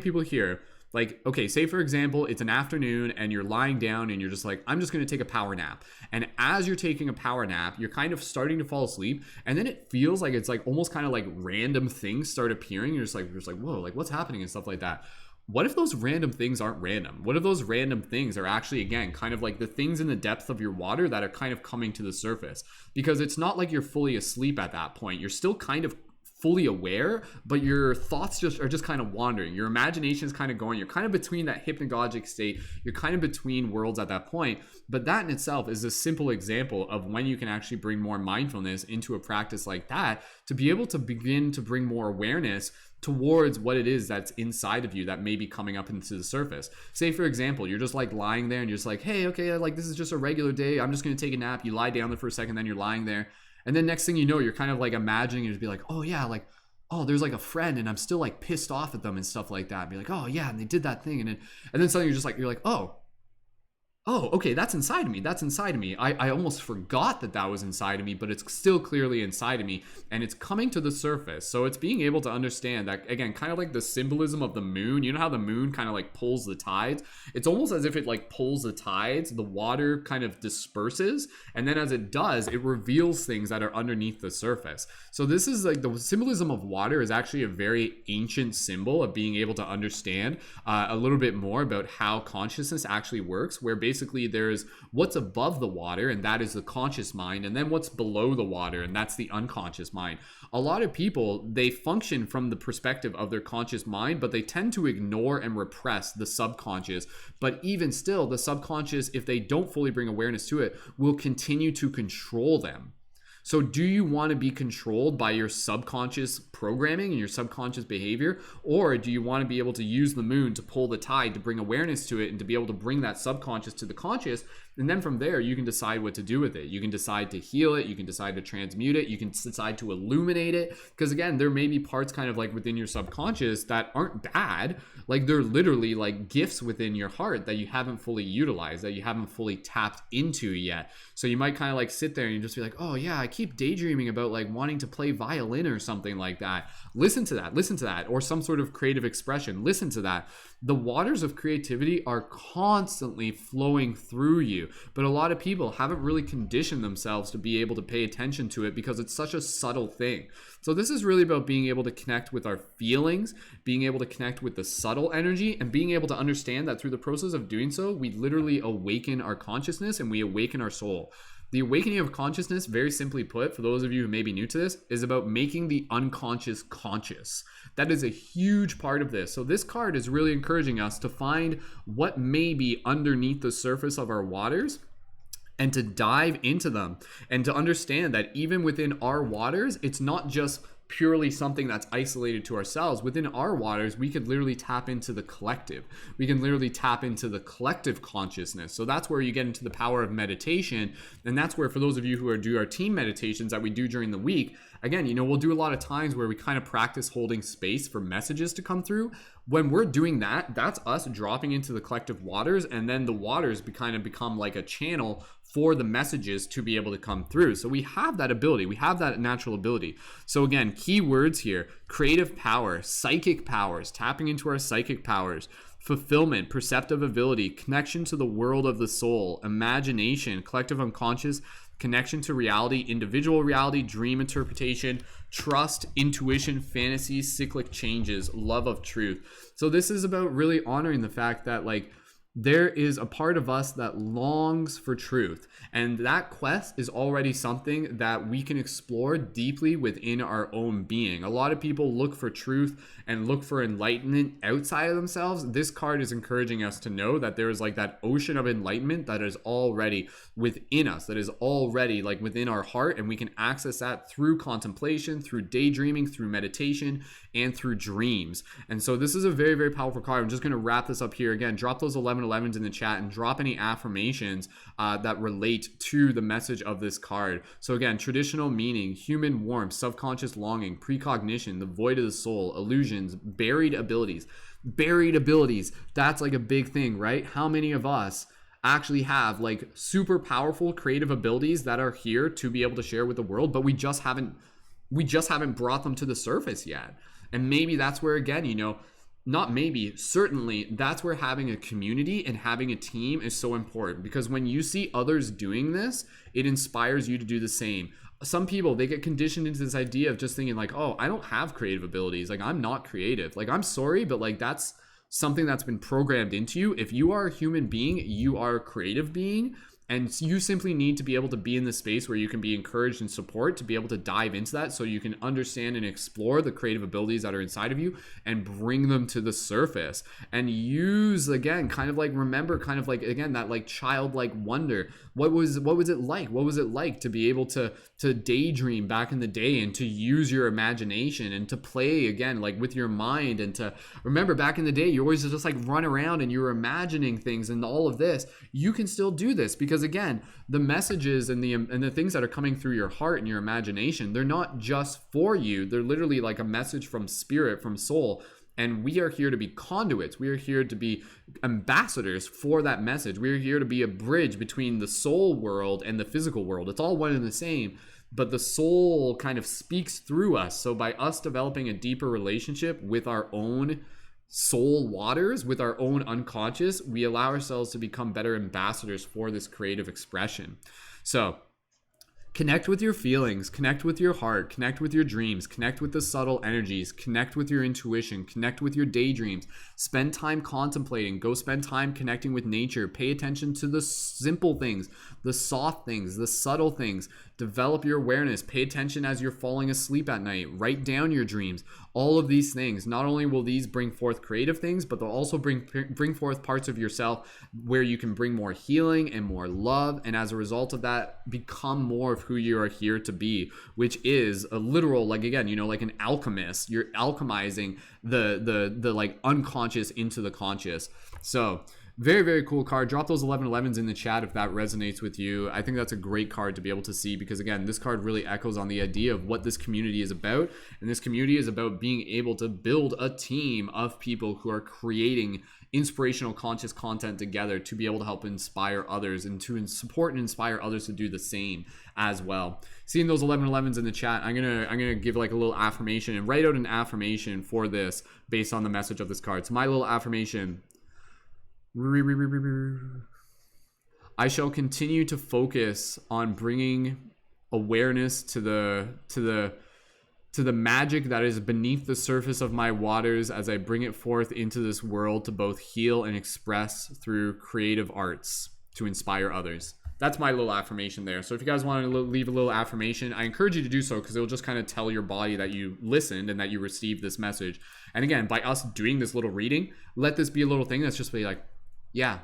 people here, like, okay, say for example, it's an afternoon and you're lying down and you're just like, I'm just going to take a power nap. And as you're taking a power nap, you're kind of starting to fall asleep. And then it feels like it's like almost kind of like random things start appearing. You're just like, whoa, like what's happening and stuff like that. What if those random things aren't random? What if those random things are actually, again, kind of like the things in the depth of your water that are kind of coming to the surface? Because it's not like you're fully asleep at that point. You're still kind of fully aware, but your thoughts are just kind of wandering. Your imagination is kind of going. You're kind of between that hypnagogic state. You're kind of between worlds at that point. But that in itself is a simple example of when you can actually bring more mindfulness into a practice like that, to be able to begin to bring more awareness towards what it is that's inside of you that may be coming up into the surface. Say for example, you're just like lying there and you're just like, hey, okay, like this is just a regular day. I'm just going to take a nap. You lie down there for a second, then you're lying there. And then next thing you know, you're kind of like imagining it to be like, oh yeah, like, oh, there's like a friend and I'm still like pissed off at them and stuff like that. And be like, oh yeah, and they did that thing. And then suddenly you're just like, you're like, oh, okay, that's inside of me. That's inside of me. I almost forgot that was inside of me, but it's still clearly inside of me and it's coming to the surface. So it's being able to understand that, again, kind of like the symbolism of the moon. You know how the moon kind of like pulls the tides? It's almost as if it like pulls the tides, the water kind of disperses. And then as it does, it reveals things that are underneath the surface. So this is like the symbolism of water is actually a very ancient symbol of being able to understand a little bit more about how consciousness actually works, where basically there's what's above the water, and that is the conscious mind, and then what's below the water, and that's the unconscious mind. A lot of people, they function from the perspective of their conscious mind, but they tend to ignore and repress the subconscious. But even still, the subconscious, if they don't fully bring awareness to it, will continue to control them. So do you want to be controlled by your subconscious programming and your subconscious behavior? Or do you want to be able to use the moon to pull the tide, to bring awareness to it, and to be able to bring that subconscious to the conscious? And then from there, you can decide what to do with it. You can decide to heal it. You can decide to transmute it. You can decide to illuminate it. Because again, there may be parts kind of like within your subconscious that aren't bad. Like they're literally like gifts within your heart that you haven't fully utilized, that you haven't fully tapped into yet. So you might kind of like sit there and you just be like, oh yeah, I keep daydreaming about like wanting to play violin or something like that. Listen to that, or some sort of creative expression. Listen to that. The waters of creativity are constantly flowing through you, but a lot of people haven't really conditioned themselves to be able to pay attention to it because it's such a subtle thing. So this is really about being able to connect with our feelings, being able to connect with the subtle energy, and being able to understand that through the process of doing so, we literally awaken our consciousness and we awaken our soul. The awakening of consciousness, very simply put, for those of you who may be new to this, is about making the unconscious conscious. That is a huge part of this. So this card is really encouraging us to find what may be underneath the surface of our waters and to dive into them and to understand that even within our waters, it's not just purely something that's isolated to ourselves. Within our waters, we could literally tap into the collective. We can literally tap into the collective consciousness. So that's where you get into the power of meditation. And that's where, for those of you who do our team meditations that we do during the week, again, we'll do a lot of times where we kind of practice holding space for messages to come through. When we're doing that, that's us dropping into the collective waters, and then the waters kind of become like a channel for the messages to be able to come through. So we have that ability. We have that natural ability. So again, key words here: creative power, psychic powers, tapping into our psychic powers, fulfillment, perceptive ability, connection to the world of the soul, imagination, collective unconscious, connection to reality, individual reality, dream interpretation, trust, intuition, fantasy, cyclic changes, love of truth. So this is about really honoring the fact that there is a part of us that longs for truth, and that quest is already something that we can explore deeply within our own being. A lot of people look for truth and look for enlightenment outside of themselves. This card is encouraging us to know that there is that ocean of enlightenment that is already within us, that is already within our heart, and we can access that through contemplation, through daydreaming, through meditation, and through dreams. And so this is a very, very powerful card. I'm just going to wrap this up here. Again, drop those 1111s in the chat and drop any affirmations that relate to the message of this card. So again, traditional meaning: human warmth, subconscious longing, precognition, the void of the soul, illusions, buried abilities. Buried abilities, that's a big thing, right? How many of us actually have super powerful creative abilities that are here to be able to share with the world, but we just haven't brought them to the surface yet? And maybe that's where, again, not maybe, certainly, that's where having a community and having a team is so important, because when you see others doing this, it inspires you to do the same. Some people, they get conditioned into this idea of just thinking oh, I don't have creative abilities. I'm not creative. I'm sorry, but that's something that's been programmed into you. If you are a human being, you are a creative being. And you simply need to be able to be in the space where you can be encouraged and support to be able to dive into that, so you can understand and explore the creative abilities that are inside of you and bring them to the surface. And use, again, remember again, that childlike wonder. What was it like? What was it like to be able to daydream back in the day, and to use your imagination and to play again, with your mind, and to remember back in the day, you always just run around and you were imagining things and all of this. You can still do this, because again, the messages and the things that are coming through your heart and your imagination, they're not just for you. They're literally a message from spirit, from soul. And we are here to be conduits. We are here to be ambassadors for that message. We are here to be a bridge between the soul world and the physical world. It's all one and the same, but the soul kind of speaks through us. So by us developing a deeper relationship with our own soul waters, with our own unconscious, we allow ourselves to become better ambassadors for this creative expression. So connect with your feelings, connect with your heart, connect with your dreams, connect with the subtle energies, connect with your intuition, connect with your daydreams. Spend time contemplating, go spend time connecting with nature. Pay attention to the simple things, the soft things, the subtle things. Develop your awareness. Pay attention as you're falling asleep at night. Write down your dreams. All of these things, not only will these bring forth creative things, but they'll also bring forth parts of yourself where you can bring more healing and more love, and as a result of that, become more of who you are here to be, which is a literal, like, again, you know, like an alchemist. You're alchemizing the like unconscious into the conscious. So very, very cool card. Drop those 1111s in the chat if that resonates with you. I think that's a great card to be able to see, because again, this card really echoes on the idea of what this community is about. And this community is about being able to build a team of people who are creating inspirational conscious content together to be able to help inspire others and to support and inspire others to do the same as well. Seeing those 1111s in the chat, I'm gonna give like a little affirmation and write out an affirmation for this based on the message of this card. So my little affirmation: I shall continue to focus on bringing awareness to the magic that is beneath the surface of my waters as I bring it forth into this world to both heal and express through creative arts to inspire others. That's my little affirmation there. So if you guys want to leave a little affirmation, I encourage you to do so, because it'll just kind of tell your body that you listened and that you received this message. And again, by us doing this little reading, let this be a little thing that's just be like, yeah,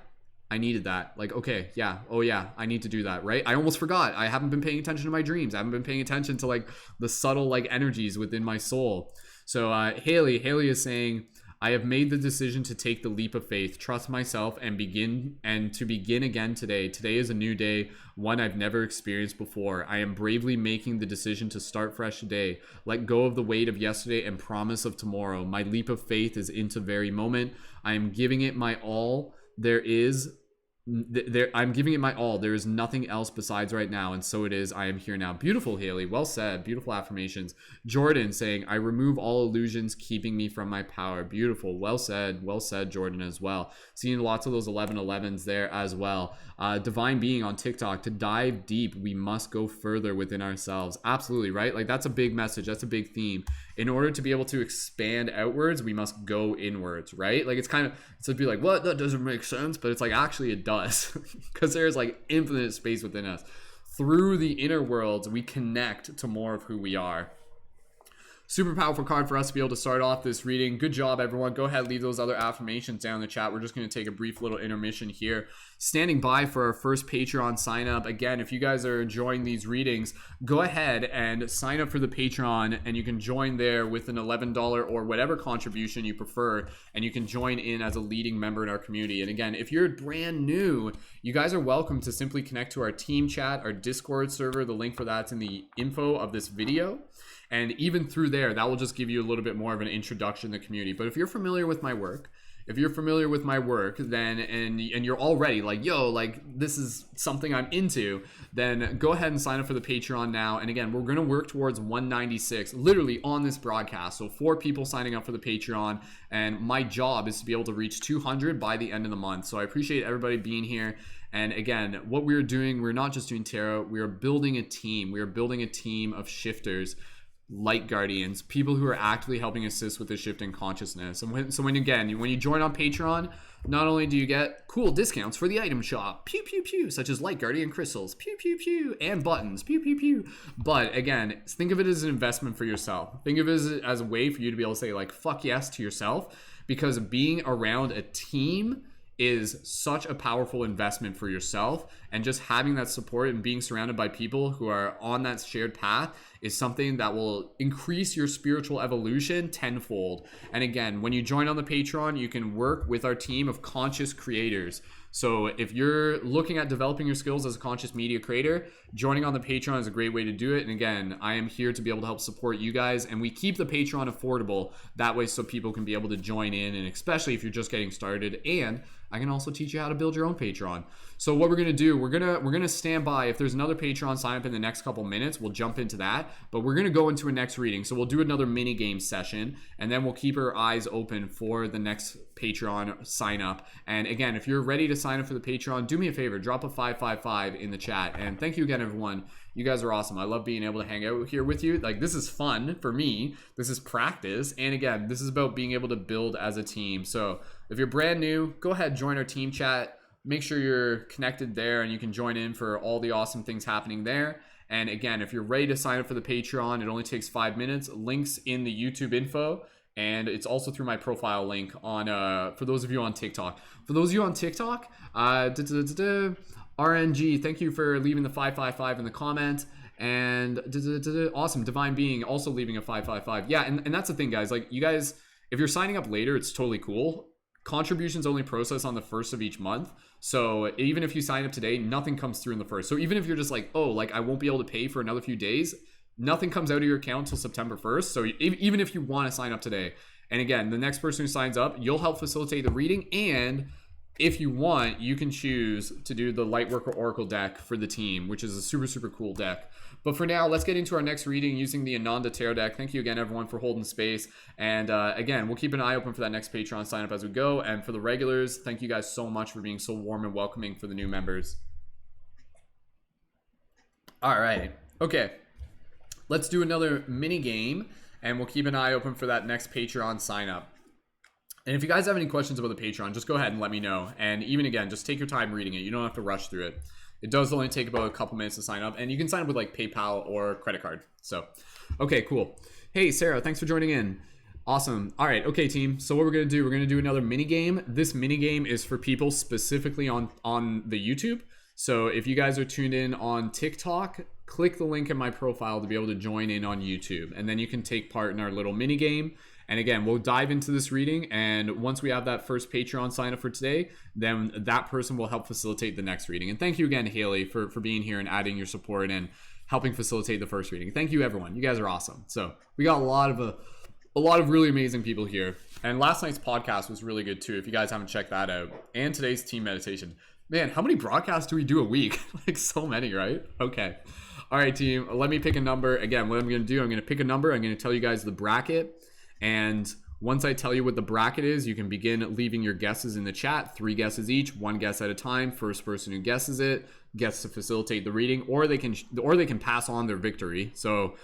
I needed that. Like, okay, yeah, oh yeah, I need to do that, right? I almost forgot. I haven't been paying attention to my dreams. I haven't been paying attention to like the subtle like energies within my soul. So Haley is saying, I have made the decision to take the leap of faith, trust myself, and begin again today. Today is a new day, one I've never experienced before. I am bravely making the decision to start fresh today. Let go of the weight of yesterday and promise of tomorrow. My leap of faith is into very moment. I am giving it my all. I'm giving it my all. There is nothing else besides right now, and so it is. I am here now. Beautiful, Haley. Well said. Beautiful affirmations. Jordan saying, I remove all illusions keeping me from my power. Beautiful. Well said. Well said, Jordan, as well. Seeing lots of those 1111s there as well. Divine Being on TikTok: to dive deep, we must go further within ourselves. Absolutely, right? Like, that's a big message. That's a big theme. In order to be able to expand outwards, we must go inwards, right? Like, it's kind of, so it'd be like, what? That doesn't make sense. But it's like, actually it does, because there's like infinite space within us. Through the inner worlds, we connect to more of who we are. Super powerful card for us to be able to start off this reading. Good job, everyone. Go ahead, leave those other affirmations down in the chat. We're just going to take a brief little intermission here. Standing by for our first Patreon sign up. Again, if you guys are enjoying these readings, go ahead and sign up for the Patreon, and you can join there with an $11 or whatever contribution you prefer, and you can join in as a leading member in our community. And again, if you're brand new, you guys are welcome to simply connect to our team chat, our Discord server. The link for that's in the info of this video. And even through there, that will just give you a little bit more of an introduction to the community. But if you're familiar with my work, then and you're already like, yo, like this is something I'm into, then go ahead and sign up for the Patreon now. And again, we're going to work towards 196 literally on this broadcast. So 4 people signing up for the Patreon, and my job is to be able to reach 200 by the end of the month. So I appreciate everybody being here. And again, what we're doing, we're not just doing tarot, we are building a team. We are building a team of shifters, light guardians, people who are actively helping assist with the shift in consciousness. And when you join on Patreon, not only do you get cool discounts for the item shop, pew pew pew, such as light guardian crystals, pew pew pew, and buttons, pew pew pew, but again, think of it as an investment for yourself. Think of it as a way for you to be able to say like fuck yes to yourself, because being around a team is such a powerful investment for yourself, and just having that support and being surrounded by people who are on that shared path is something that will increase your spiritual evolution tenfold. And again, when you join on the Patreon, you can work with our team of conscious creators. So if you're looking at developing your skills as a conscious media creator, joining on the Patreon is a great way to do it. And again, I am here to be able to help support you guys, and we keep the Patreon affordable that way so people can be able to join in, and especially if you're just getting started. And I can also teach you how to build your own Patreon. So what we're gonna do, we're gonna stand by. If there's another Patreon sign up in the next couple minutes, we'll jump into that. But we're gonna go into a next reading. So we'll do another mini game session, and then we'll keep our eyes open for the next Patreon sign up. And again, if you're ready to sign up for the Patreon, do me a favor, drop a 555 in the chat. And thank you again, everyone. You guys are awesome. I love being able to hang out here with you. Like, this is fun for me. This is practice. And again, this is about being able to build as a team. So if you're brand new, go ahead, join our team chat. Make sure you're connected there, and you can join in for all the awesome things happening there. And again, if you're ready to sign up for the Patreon, it only takes 5 minutes. Links in the YouTube info, and it's also through my profile link on for those of you on TikTok. For those of you on TikTok, RNG, thank you for leaving the 555 in the comment. And awesome, Divine Being also leaving a 555. Yeah, and that's the thing, guys. Like, you guys, if you're signing up later, it's totally cool. Contributions only process on the first of each month. So even if you sign up today, nothing comes through in the first. So even if you're just like, oh, like I won't be able to pay for another few days, nothing comes out of your account until September 1st. So even if you want to sign up today, and again, the next person who signs up, you'll help facilitate the reading. And if you want, you can choose to do the Lightworker Oracle deck for the team, which is a super, super cool deck. But for now, let's get into our next reading using the Ananda Tarot deck. Thank you again, everyone, for holding space. And again, we'll keep an eye open for that next Patreon sign up as we go. And for the regulars, thank you guys so much for being so warm and welcoming for the new members. All right. Okay. Let's do another mini game, and we'll keep an eye open for that next Patreon sign up. And if you guys have any questions about the Patreon, just go ahead and let me know. And even again, just take your time reading it. You don't have to rush through it. It does only take about a couple minutes to sign up, and you can sign up with like PayPal or credit card. So, okay, cool. Hey, Sarah, thanks for joining in. Awesome. All right, okay, team. So what we're going to do another mini game. This mini game is for people specifically on the YouTube. So if you guys are tuned in on TikTok, click the link in my profile to be able to join in on YouTube, and then you can take part in our little mini game. And again, we'll dive into this reading, and once we have that first Patreon sign up for today, then that person will help facilitate the next reading. And thank you again, Haley, for being here and adding your support and helping facilitate the first reading. Thank you, everyone. You guys are awesome. So we got a lot of really amazing people here. And last night's podcast was really good too, if you guys haven't checked that out. And today's team meditation. Man, how many broadcasts do we do a week? Like so many, right? Okay. All right, team, let me pick a number. Again, what I'm going to do, I'm going to pick a number. I'm going to tell you guys the bracket. And once I tell you what the bracket is, you can begin leaving your guesses in the chat. 3 guesses each, 1 guess at a time. First person who guesses it gets to facilitate the reading, or they can pass on their victory. So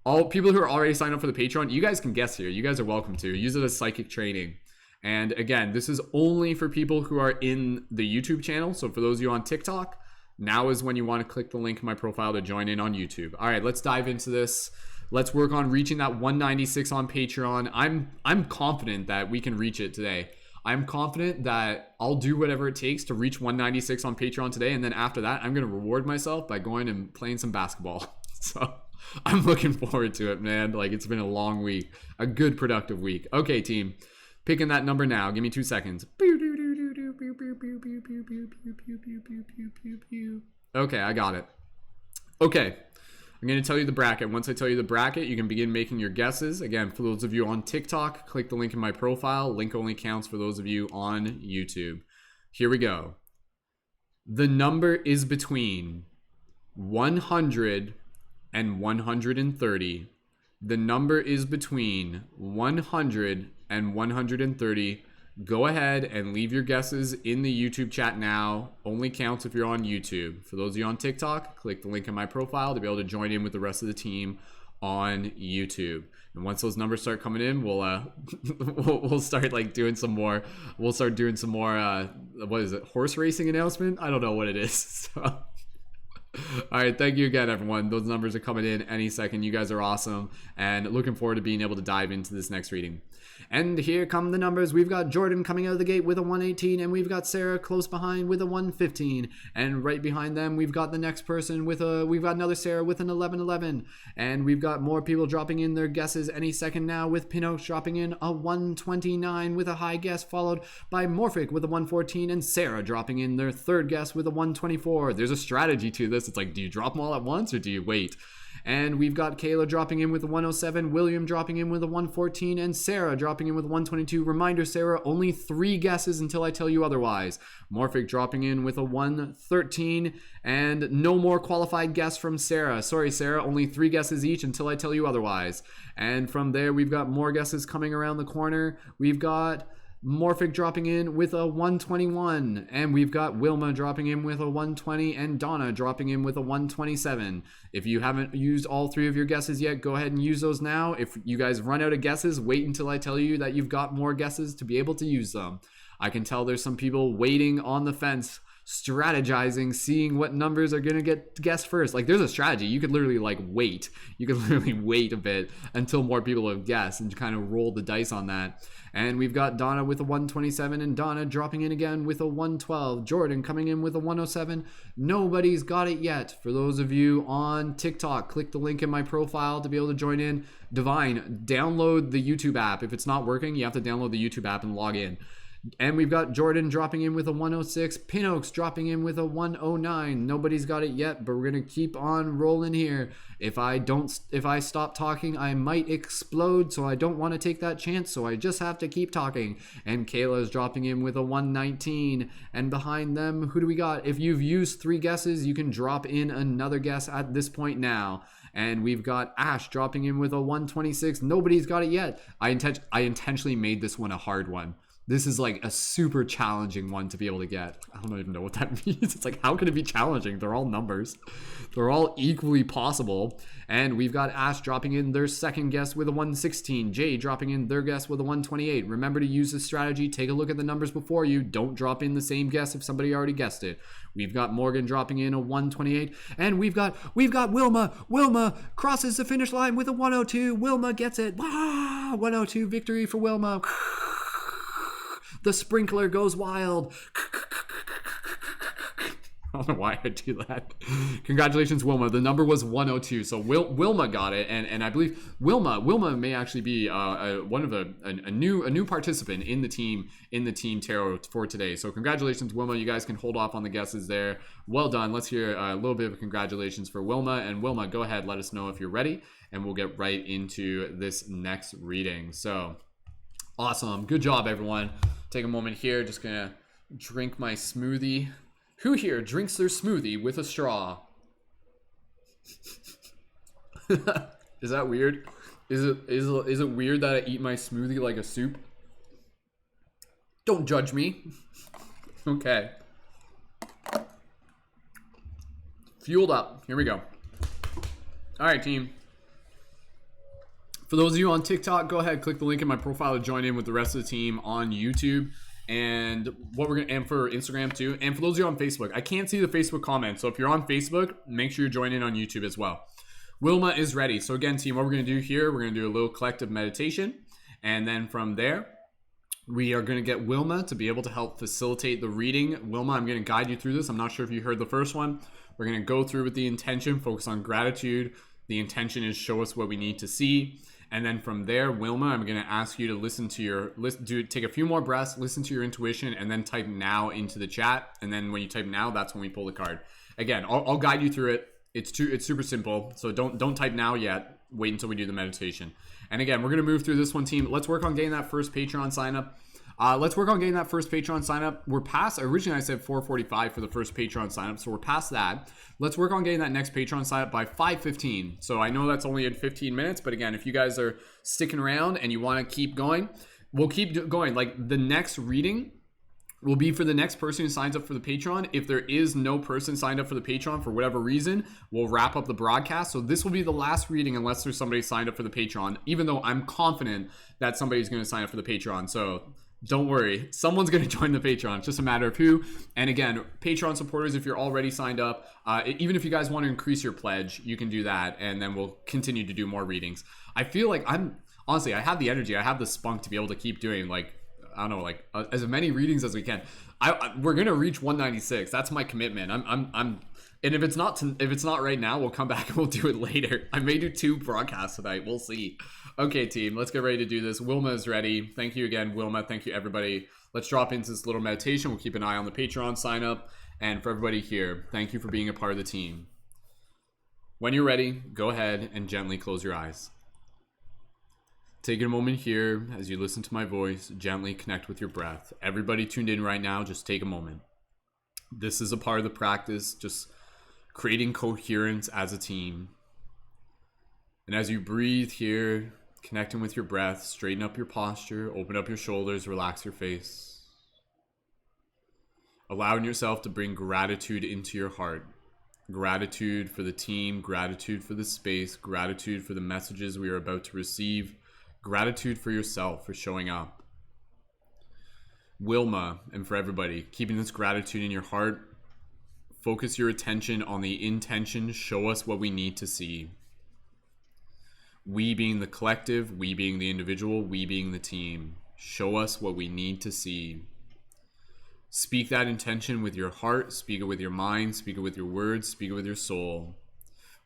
all people who are already signed up for the Patreon, you guys can guess here. You guys are welcome to use it as psychic training. And again, this is only for people who are in the YouTube channel. So for those of you on TikTok, now is when you want to click the link in my profile to join in on YouTube. All right, let's dive into this. Let's work on reaching that 196 on Patreon. I'm confident that we can reach it today. I'm confident that I'll do whatever it takes to reach 196 on Patreon today. And then after that, I'm going to reward myself by going and playing some basketball. So I'm looking forward to it, man. Like, it's been a long week, a good productive week. Okay, team, picking that number now. Give me 2 seconds. Okay, I got it. Okay. I'm going to tell you the bracket. Once I tell you the bracket, you can begin making your guesses. Again, for those of you on TikTok, click the link in my profile. Link only counts for those of you on YouTube. Here we go. The number is between 100 and 130. The number is between 100 and 130. Go ahead and leave your guesses in the YouTube chat now. Only counts if you're on YouTube. For those of you on TikTok, click the link in my profile to be able to join in with the rest of the team on YouTube. And once those numbers start coming in, we'll start like doing some more. We'll start doing some more. What is it? Horse racing announcement? I don't know what it is. So. All right, thank you again, everyone. Those numbers are coming in any second. You guys are awesome, and looking forward to being able to dive into this next reading. And here come the numbers. We've got Jordan coming out of the gate with a 118, and we've got Sarah close behind with a 115, and right behind them we've got the next person with we've got another Sarah with an 1111, and we've got more people dropping in their guesses any second now, with Pinocchio dropping in a 129 with a high guess, followed by Morphic with a 114, and Sarah dropping in their third guess with a 124. There's a strategy to this. It's like, do you drop them all at once or do you wait? And we've got Kayla dropping in with a 107, William dropping in with a 114, and Sarah dropping in with 122. Reminder, Sarah, only 3 guesses until I tell you otherwise. Morphic dropping in with a 113, and no more qualified guess from Sarah. Sorry, Sarah, only 3 guesses each until I tell you otherwise. And from there, we've got more guesses coming around the corner. We've got Morphic dropping in with a 121, and we've got Wilma dropping in with a 120, and Donna dropping in with a 127. If you haven't used all 3 of your guesses yet, go ahead and use those now. If you guys run out of guesses, wait until I tell you that you've got more guesses to be able to use them. I can tell there's some people waiting on the fence strategizing, seeing what numbers are going to get guessed first. Like, there's a strategy. You could literally wait. You could literally wait a bit until more people have guessed and kind of roll the dice on that. And we've got Donna with a 127 and Donna dropping in again with a 112. Jordan coming in with a 107. Nobody's got it yet. For those of you on TikTok, click the link in my profile to be able to join in. Divine, download the YouTube app. If it's not working, you have to download the YouTube app and log in. And we've got Jordan dropping in with a 106. Pinox dropping in with a 109. Nobody's got it yet, but we're going to keep on rolling here. If I stop talking, I might explode, so I don't want to take that chance, so I just have to keep talking. And Kayla's dropping in with a 119. And behind them, who do we got? If you've used 3 guesses, you can drop in another guess at this point now. And we've got Ash dropping in with a 126. Nobody's got it yet. I intentionally made this one a hard one. This is like a super challenging one to be able to get. I don't even know what that means. It's like, how can it be challenging? They're all numbers. They're all equally possible. And we've got Ash dropping in their second guess with a 116. Jay dropping in their guess with a 128. Remember to use this strategy. Take a look at the numbers before you. Don't drop in the same guess if somebody already guessed it. We've got Morgan dropping in a 128. And we've got Wilma. Wilma crosses the finish line with a 102. Wilma gets it. 102 victory for Wilma. The sprinkler goes wild. I don't know why I do that. Congratulations, Wilma. The number was 102. So Wilma got it, and I believe Wilma may actually be one of a new participant in the team tarot for today. So congratulations, Wilma. You guys can hold off on the guesses there. Well done. Let's hear a little bit of congratulations for Wilma. And Wilma, go ahead. Let us know if you're ready, and we'll get right into this next reading. So awesome. Good job, everyone. Take a moment here. Just gonna drink my smoothie. Who here drinks their smoothie with a straw? Is that weird? Is it weird that I eat my smoothie like a soup? Don't judge me. Okay. Fueled up. Here we go. All right, team. For those of you on TikTok, go ahead, click the link in my profile to join in with the rest of the team on YouTube. And and for Instagram too. And for those of you on Facebook, I can't see the Facebook comments. So if you're on Facebook, make sure you join in on YouTube as well. Wilma is ready. So again, team, what we're going to do here, we're going to do a little collective meditation. And then from there, we are going to get Wilma to be able to help facilitate the reading. Wilma, I'm going to guide you through this. I'm not sure if you heard the first one. We're going to go through with the intention, focus on gratitude. The intention is show us what we need to see. And then from there, Wilma, I'm going to ask you to listen to take a few more breaths, listen to your intuition, and then type now into the chat. And then when you type now, that's when we pull the card. Again, I'll guide you through it. It's super simple. So don't type now yet. Wait until we do the meditation. And again, we're going to move through this one, team. Let's work on getting that first Patreon sign up. We're past, originally I said 4:45 for the first Patreon sign up, so we're past that. Let's work on getting that next Patreon sign up by 5:15. So I know that's only in 15 minutes, but again, if you guys are sticking around and you want to keep going, we'll keep going. Like, the next reading will be for the next person who signs up for the Patreon. If there is no person signed up for the Patreon for whatever reason, we'll wrap up the broadcast. So this will be the last reading unless there's somebody signed up for the Patreon, even though I'm confident that somebody's going to sign up for the Patreon. So don't worry, someone's going to join the Patreon. It's just a matter of who. And again, Patreon supporters, if you're already signed up, even if you guys want to increase your pledge, you can do that. And then we'll continue to do more readings. I feel like honestly, I have the energy, I have the spunk to be able to keep doing, like, I don't know, as many readings as we can. We're going to reach 196. That's my commitment. And if it's not right now, we'll come back and we'll do it later. I may do 2 broadcasts tonight. We'll see. Okay, team, let's get ready to do this. Wilma is ready. Thank you again, Wilma. Thank you, everybody. Let's drop into this little meditation. We'll keep an eye on the Patreon sign up. And for everybody here, thank you for being a part of the team. When you're ready, go ahead and gently close your eyes. Take a moment here as you listen to my voice. Gently connect with your breath. Everybody tuned in right now, just take a moment. This is a part of the practice, just creating coherence as a team. And as you breathe here, connecting with your breath, straighten up your posture, open up your shoulders, relax your face. Allowing yourself to bring gratitude into your heart. Gratitude for the team, gratitude for the space, gratitude for the messages we are about to receive, gratitude for yourself for showing up. Wilma, and for everybody, keeping this gratitude in your heart, Focus your attention on the intention. Show us what we need to see. We being the collective, we being the individual, we being the team. Show us what we need to see. Speak that intention with your heart, speak it with your mind, speak it with your words, speak it with your soul.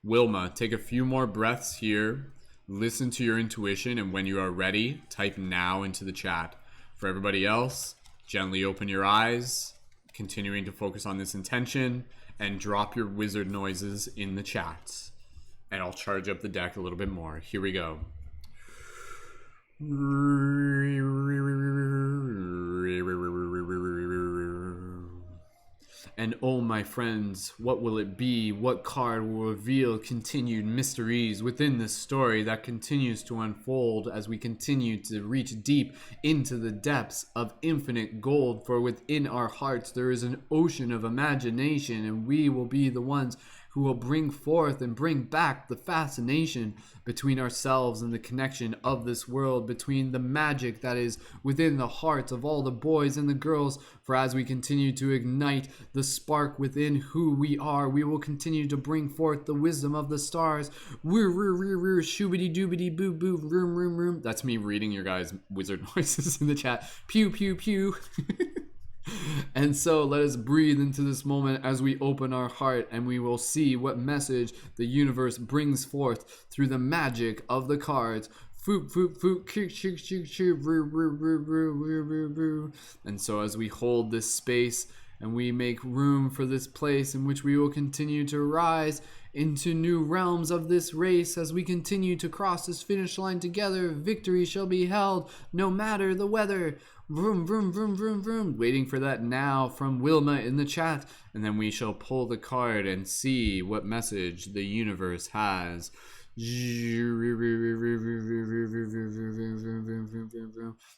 Wilma, take a few more breaths here. Listen to your intuition, and when you are ready, type now into the chat. For everybody else, gently open your eyes, continuing to focus on this intention, and drop your wizard noises in the chat. And I'll charge up the deck a little bit more. Here we go. And oh, my friends, what will it be? What card will reveal continued mysteries within this story that continues to unfold as we continue to reach deep into the depths of infinite gold? For within our hearts there is an ocean of imagination, and we will be the ones who will bring forth and bring back the fascination between ourselves and the connection of this world, between the magic that is within the hearts of all the boys and the girls. For as we continue to ignite the spark within who we are, we will continue to bring forth the wisdom of the stars. Shoobity doobity boo boo room room room. That's me reading your guys' wizard noises in the chat. Pew pew pew. And so let us breathe into this moment as we open our heart, and we will see what message the universe brings forth through the magic of the cards. Foop, foop, foop, kick, shik, shik, shik, roo, roo, roo, roo, roo, roo, roo. And so as we hold this space and we make room for this place in which we will continue to rise into new realms of this race, as we continue to cross this finish line together, victory shall be held no matter the weather. Vroom, vroom, vroom, vroom, vroom. Waiting for that now from Wilma in the chat. And then we shall pull the card and see what message the universe has.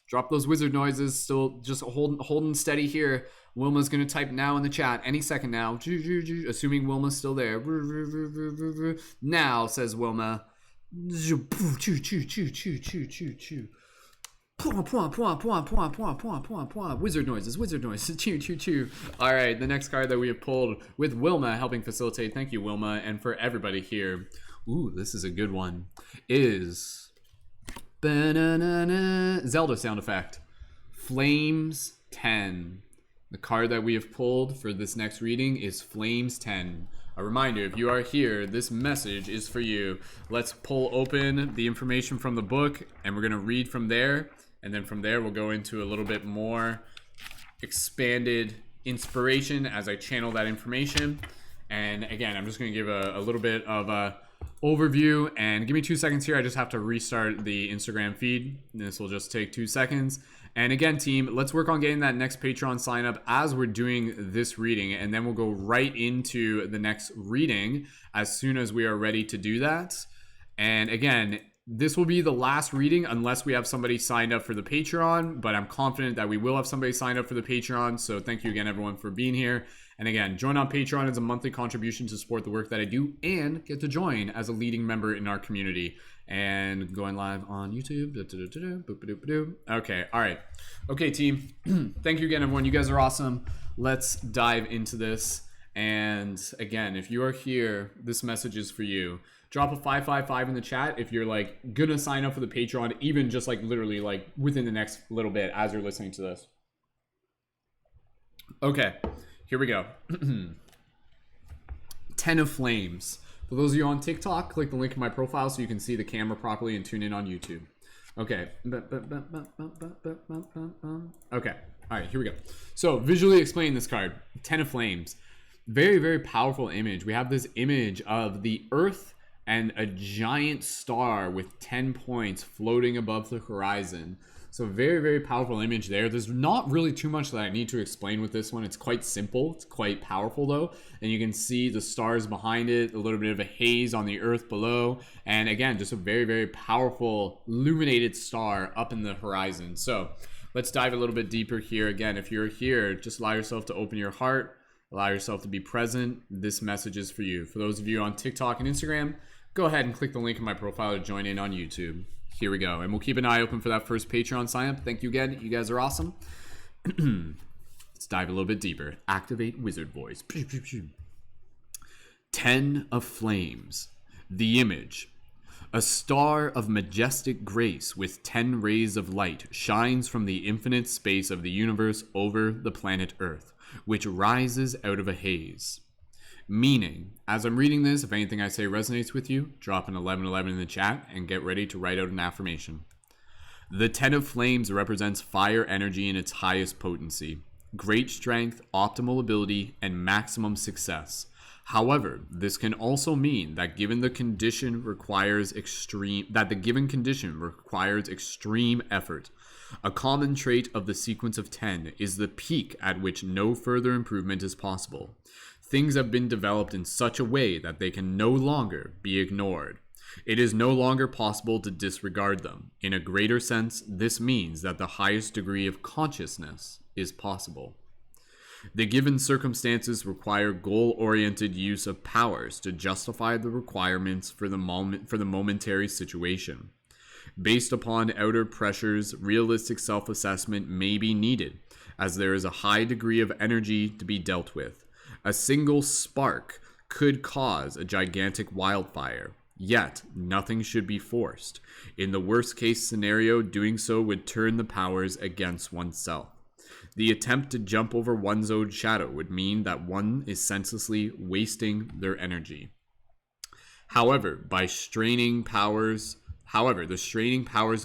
Drop those wizard noises. Still just holding steady here. Wilma's going to type now in the chat any second now. Assuming Wilma's still there. Now, says Wilma. Wizard noises, wizard noises. Choo, choo, choo. All right, the next card that we have pulled with Wilma helping facilitate. Thank you, Wilma, and for everybody here. Ooh, this is a good one. Is Zelda sound effect. Flames 10. The card that we have pulled for this next reading is Flames 10. A reminder, if you are here, this message is for you. Let's pull open the information from the book, and we're going to read from there. And then from there, we'll go into a little bit more expanded inspiration as I channel that information. And again, I'm just going to give a little bit of a overview. And give me 2 seconds here. I just have to restart the Instagram feed. This will just take 2 seconds. And again, team, let's work on getting that next Patreon sign up as we're doing this reading. And then we'll go right into the next reading as soon as we are ready to do that. And again, this will be the last reading unless we have somebody signed up for the Patreon, but I'm confident that we will have somebody signed up for the Patreon. So thank you again, everyone, for being here. And again, join on Patreon as a monthly contribution to support the work that I do and get to join as a leading member in our community and going live on YouTube. Okay. All right. Okay, team. Thank you again, everyone. You guys are awesome. Let's dive into this. And again, if you are here, this message is for you. Drop a 555 in the chat if you're like gonna sign up for the Patreon, even just like literally like within the next little bit as you're listening to this. Okay, here we go. 10 of Flames. For those of you on TikTok, click the link in my profile so you can see the camera properly and tune in on YouTube. Okay. Okay. All right, here we go. So visually explain this card. 10 of Flames. Very, very powerful image. We have this image of the Earth and a giant star with 10 points floating above the horizon. So very, very powerful image there. There's not really too much that I need to explain with this one. It's quite simple. It's quite powerful though. And you can see the stars behind it, a little bit of a haze on the earth below. And again, just a very, very powerful illuminated star up in the horizon. So let's dive a little bit deeper here. Again, if you're here, just allow yourself to open your heart. Allow yourself to be present. This message is for you. For those of you on TikTok and Instagram, go ahead and click the link in my profile to join in on YouTube. Here we go. And we'll keep an eye open for that first Patreon sign up. Thank you again. You guys are awesome. Let's dive a little bit deeper. Activate wizard voice. 10 of Flames. The image. A star of majestic grace with 10 rays of light shines from the infinite space of the universe over the planet Earth, which rises out of a haze. Meaning, as I'm reading this, if anything I say resonates with you, drop an 1111 in the chat and get ready to write out an affirmation. The 10 of Flames represents fire energy in its highest potency, great strength, optimal ability, and maximum success. However, this can also mean that the given condition requires extreme effort. A common trait of the sequence of 10 is the peak at which no further improvement is possible. Things have been developed in such a way that they can no longer be ignored. It is no longer possible to disregard them. In a greater sense, this means that the highest degree of consciousness is possible. The given circumstances require goal-oriented use of powers to justify the requirements for the momentary situation. Based upon outer pressures, realistic self-assessment may be needed, as there is a high degree of energy to be dealt with. A single spark could cause a gigantic wildfire, yet nothing should be forced. In the worst-case scenario, doing so would turn the powers against oneself. The attempt to jump over one's own shadow would mean that one is senselessly wasting their energy. However, the straining powers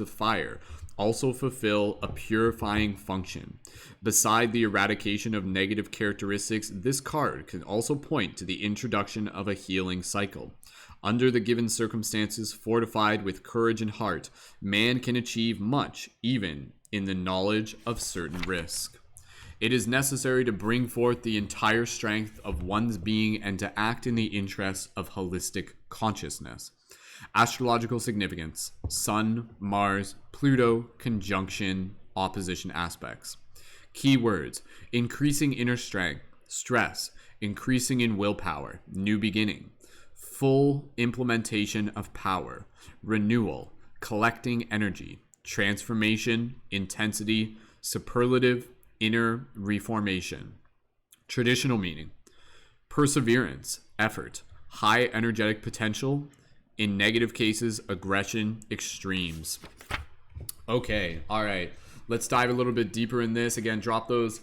of fire also fulfill a purifying function. Beside the eradication of negative characteristics, this card can also point to the introduction of a healing cycle. Under the given circumstances, fortified with courage and heart, man can achieve much, even in the knowledge of certain risk. It is necessary to bring forth the entire strength of one's being and to act in the interests of holistic consciousness. Astrological significance: Sun, Mars, Pluto, conjunction, opposition aspects. Keywords: increasing inner strength, stress, increasing in willpower, new beginning, full implementation of power, renewal, collecting energy, transformation, intensity, superlative, inner reformation. Traditional meaning: perseverance, effort, high energetic potential, in negative cases, aggression, extremes. Okay, all right. Let's dive a little bit deeper in this. Again, drop those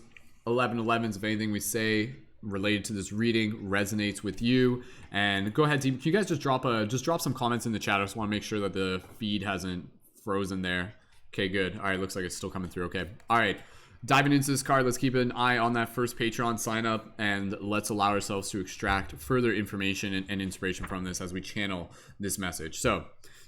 1111s if anything we say related to this reading resonates with you. And go ahead, team. Can you guys just drop some comments in the chat? I just want to make sure that the feed hasn't frozen there. Okay, good. All right, looks like it's still coming through. Okay. All right. Diving into this card, let's keep an eye on that first Patreon sign up, and let's allow ourselves to extract further information and inspiration from this as we channel this message. So,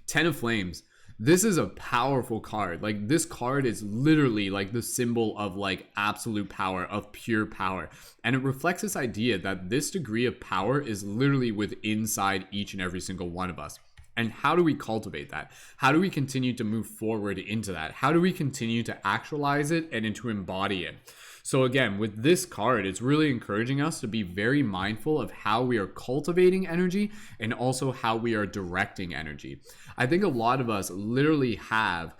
10 of Flames. This is a powerful card. Like, this card is literally like the symbol of like absolute power, of pure power. And it reflects this idea that this degree of power is literally within inside each and every single one of us. And how do we cultivate that? How do we continue to move forward into that? How do we continue to actualize it and to embody it? So again, with this card, it's really encouraging us to be very mindful of how we are cultivating energy and also how we are directing energy. I think a lot of us literally have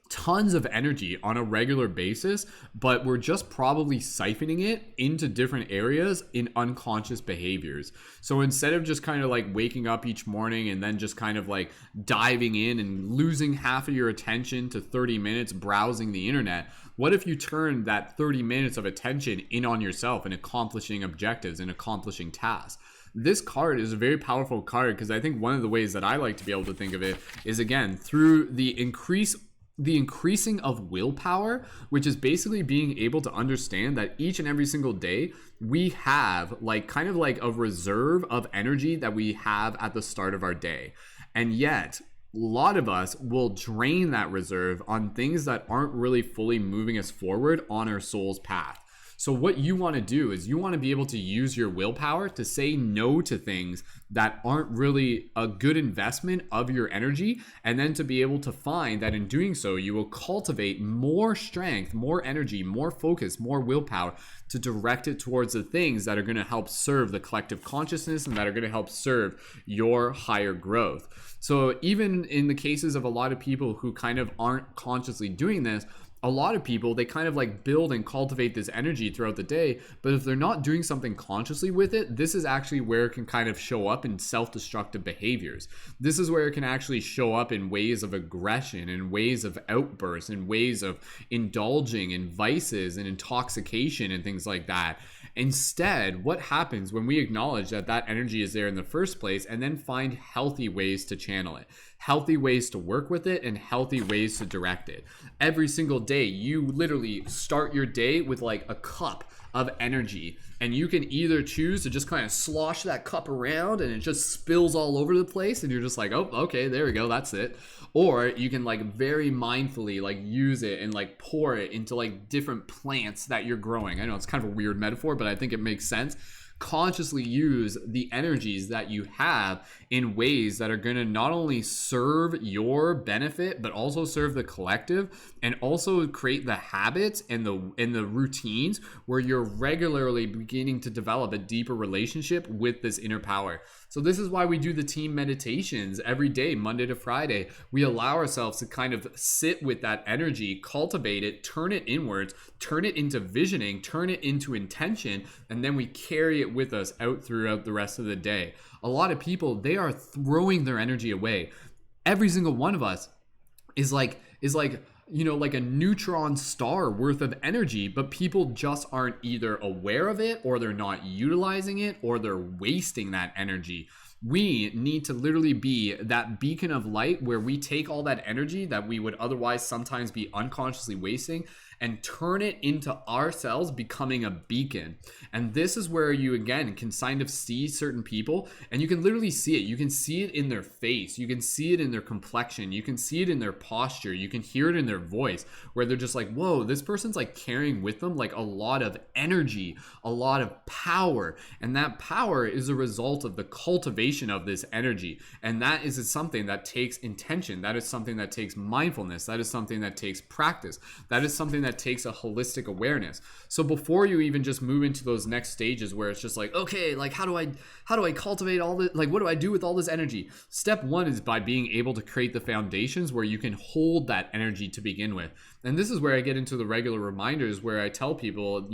tons of energy on a regular basis, but we're just probably siphoning it into different areas in unconscious behaviors. So instead of just kind of like waking up each morning and then just kind of like diving in and losing half of your attention to 30 minutes browsing the internet, what if you turn that 30 minutes of attention in on yourself and accomplishing objectives and accomplishing tasks? This card is a very powerful card because I think one of the ways that I like to be able to think of it is, again, through the increasing of willpower, which is basically being able to understand that each and every single day we have like kind of like a reserve of energy that we have at the start of our day. And yet a lot of us will drain that reserve on things that aren't really fully moving us forward on our soul's path. So what you want to do is you want to be able to use your willpower to say no to things that aren't really a good investment of your energy, and then to be able to find that in doing so, you will cultivate more strength, more energy, more focus, more willpower to direct it towards the things that are going to help serve the collective consciousness and that are going to help serve your higher growth. So even in the cases of a lot of people who kind of aren't consciously doing this, a lot of people, they kind of like build and cultivate this energy throughout the day, but if they're not doing something consciously with it, this is actually where it can kind of show up in self-destructive behaviors. This is where it can actually show up in ways of aggression, in ways of outbursts, in ways of indulging in vices and intoxication and things like that. Instead, what happens when we acknowledge that that energy is there in the first place and then find healthy ways to channel it, healthy ways to work with it, and healthy ways to direct it? Every single day, you literally start your day with like a cup of energy, and you can either choose to just kind of slosh that cup around and it just spills all over the place and you're just like, oh, okay, there we go, that's it. Or you can like very mindfully like use it and like pour it into like different plants that you're growing. I know it's kind of a weird metaphor, but I think it makes sense. Consciously use the energies that you have in ways that are going to not only serve your benefit but also serve the collective, and also create the habits and the routines where you're regularly beginning to develop a deeper relationship with this inner power. So this is why we do the team meditations every day, Monday to Friday. We allow ourselves to kind of sit with that energy, cultivate it, turn it inwards, turn it into visioning, turn it into intention, and then we carry it with us out throughout the rest of the day. A lot of people, they are throwing their energy away. Every single one of us is like like a neutron star worth of energy, but people just aren't either aware of it, or they're not utilizing it, or they're wasting that energy. We need to literally be that beacon of light where we take all that energy that we would otherwise sometimes be unconsciously wasting and turn it into ourselves becoming a beacon. And this is where you again can kind of see certain people, and you can literally see it. You can see it in their face, you can see it in their complexion, you can see it in their posture, you can hear it in their voice, where they're just like, whoa, this person's like carrying with them like a lot of energy, a lot of power. And that power is a result of the cultivation of this energy. And that is something that takes intention, that is something that takes mindfulness, that is something that takes practice, that is something that takes a holistic awareness. So before you even just move into those next stages where it's just like, okay, like how do I cultivate all this, like what do I do with all this energy? Step one is by being able to create the foundations where you can hold that energy to begin with. And this is where I get into the regular reminders where I tell people,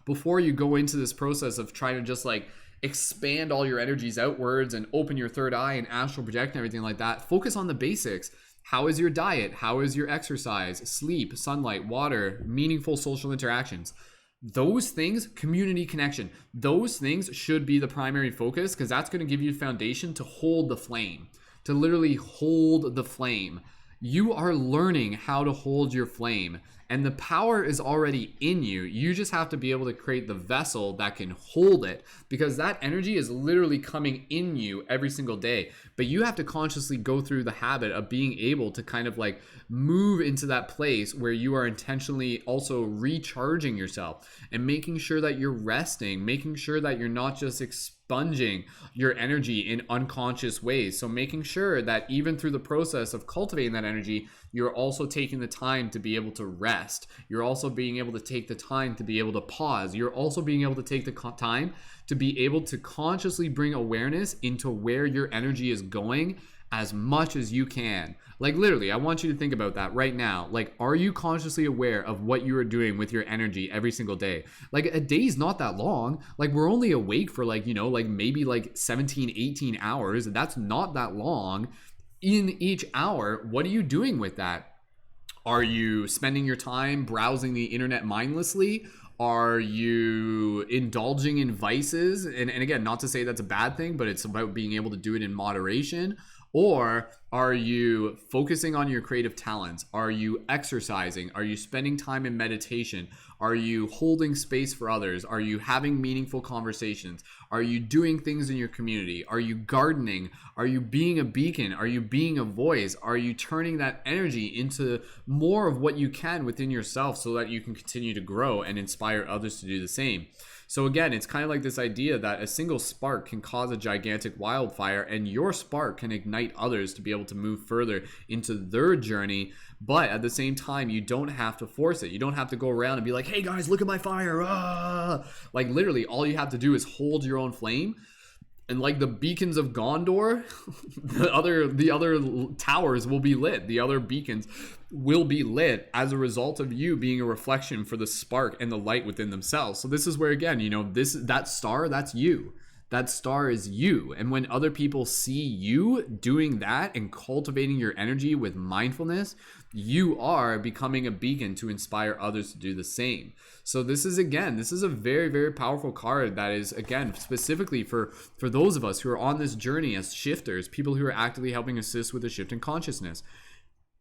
before you go into this process of trying to just like expand all your energies outwards and open your third eye and astral project and everything like that, focus on the basics. How is your diet? How is your exercise, sleep, sunlight, water, meaningful social interactions? Those things, community connection, those things should be the primary focus, because that's going to give you a foundation to hold the flame, to literally hold the flame. You are learning how to hold your flame, and the power is already in you. You just have to be able to create the vessel that can hold it, because that energy is literally coming in you every single day. But you have to consciously go through the habit of being able to kind of like move into that place where you are intentionally also recharging yourself and making sure that you're resting, making sure that you're not just expunging your energy in unconscious ways. So making sure that even through the process of cultivating that energy, you're also taking the time to be able to rest. You're also being able to take the time to be able to pause. You're also being able to take the time to be able to consciously bring awareness into where your energy is going as much as you can. Like literally, I want you to think about that right now. Like, are you consciously aware of what you are doing with your energy every single day? Like a day's not that long. Like we're only awake for like, like maybe like 17, 18 hours. That's not that long. In each hour, what are you doing with that? Are you spending your time browsing the internet mindlessly? Are you indulging in vices? And again, not to say that's a bad thing, but it's about being able to do it in moderation. Or are you focusing on your creative talents? Are you exercising? Are you spending time in meditation? Are you holding space for others? Are you having meaningful conversations? Are you doing things in your community? Are you gardening? Are you being a beacon? Are you being a voice? Are you turning that energy into more of what you can within yourself so that you can continue to grow and inspire others to do the same? So again, it's kind of like this idea that a single spark can cause a gigantic wildfire, and your spark can ignite others to be able to move further into their journey. But at the same time, you don't have to force it. You don't have to go around and be like, hey guys, look at my fire. Ah! Like literally all you have to do is hold your own flame, And like the beacons of Gondor, the other towers will be lit. The other beacons will be lit as a result of you being a reflection for the spark and the light within themselves. So this is where, again, that star, that's you. That star is you. And when other people see you doing that and cultivating your energy with mindfulness, you are becoming a beacon to inspire others to do the same. So this is a very, very powerful card that is, again, specifically for those of us who are on this journey as shifters, people who are actively helping assist with the shift in consciousness.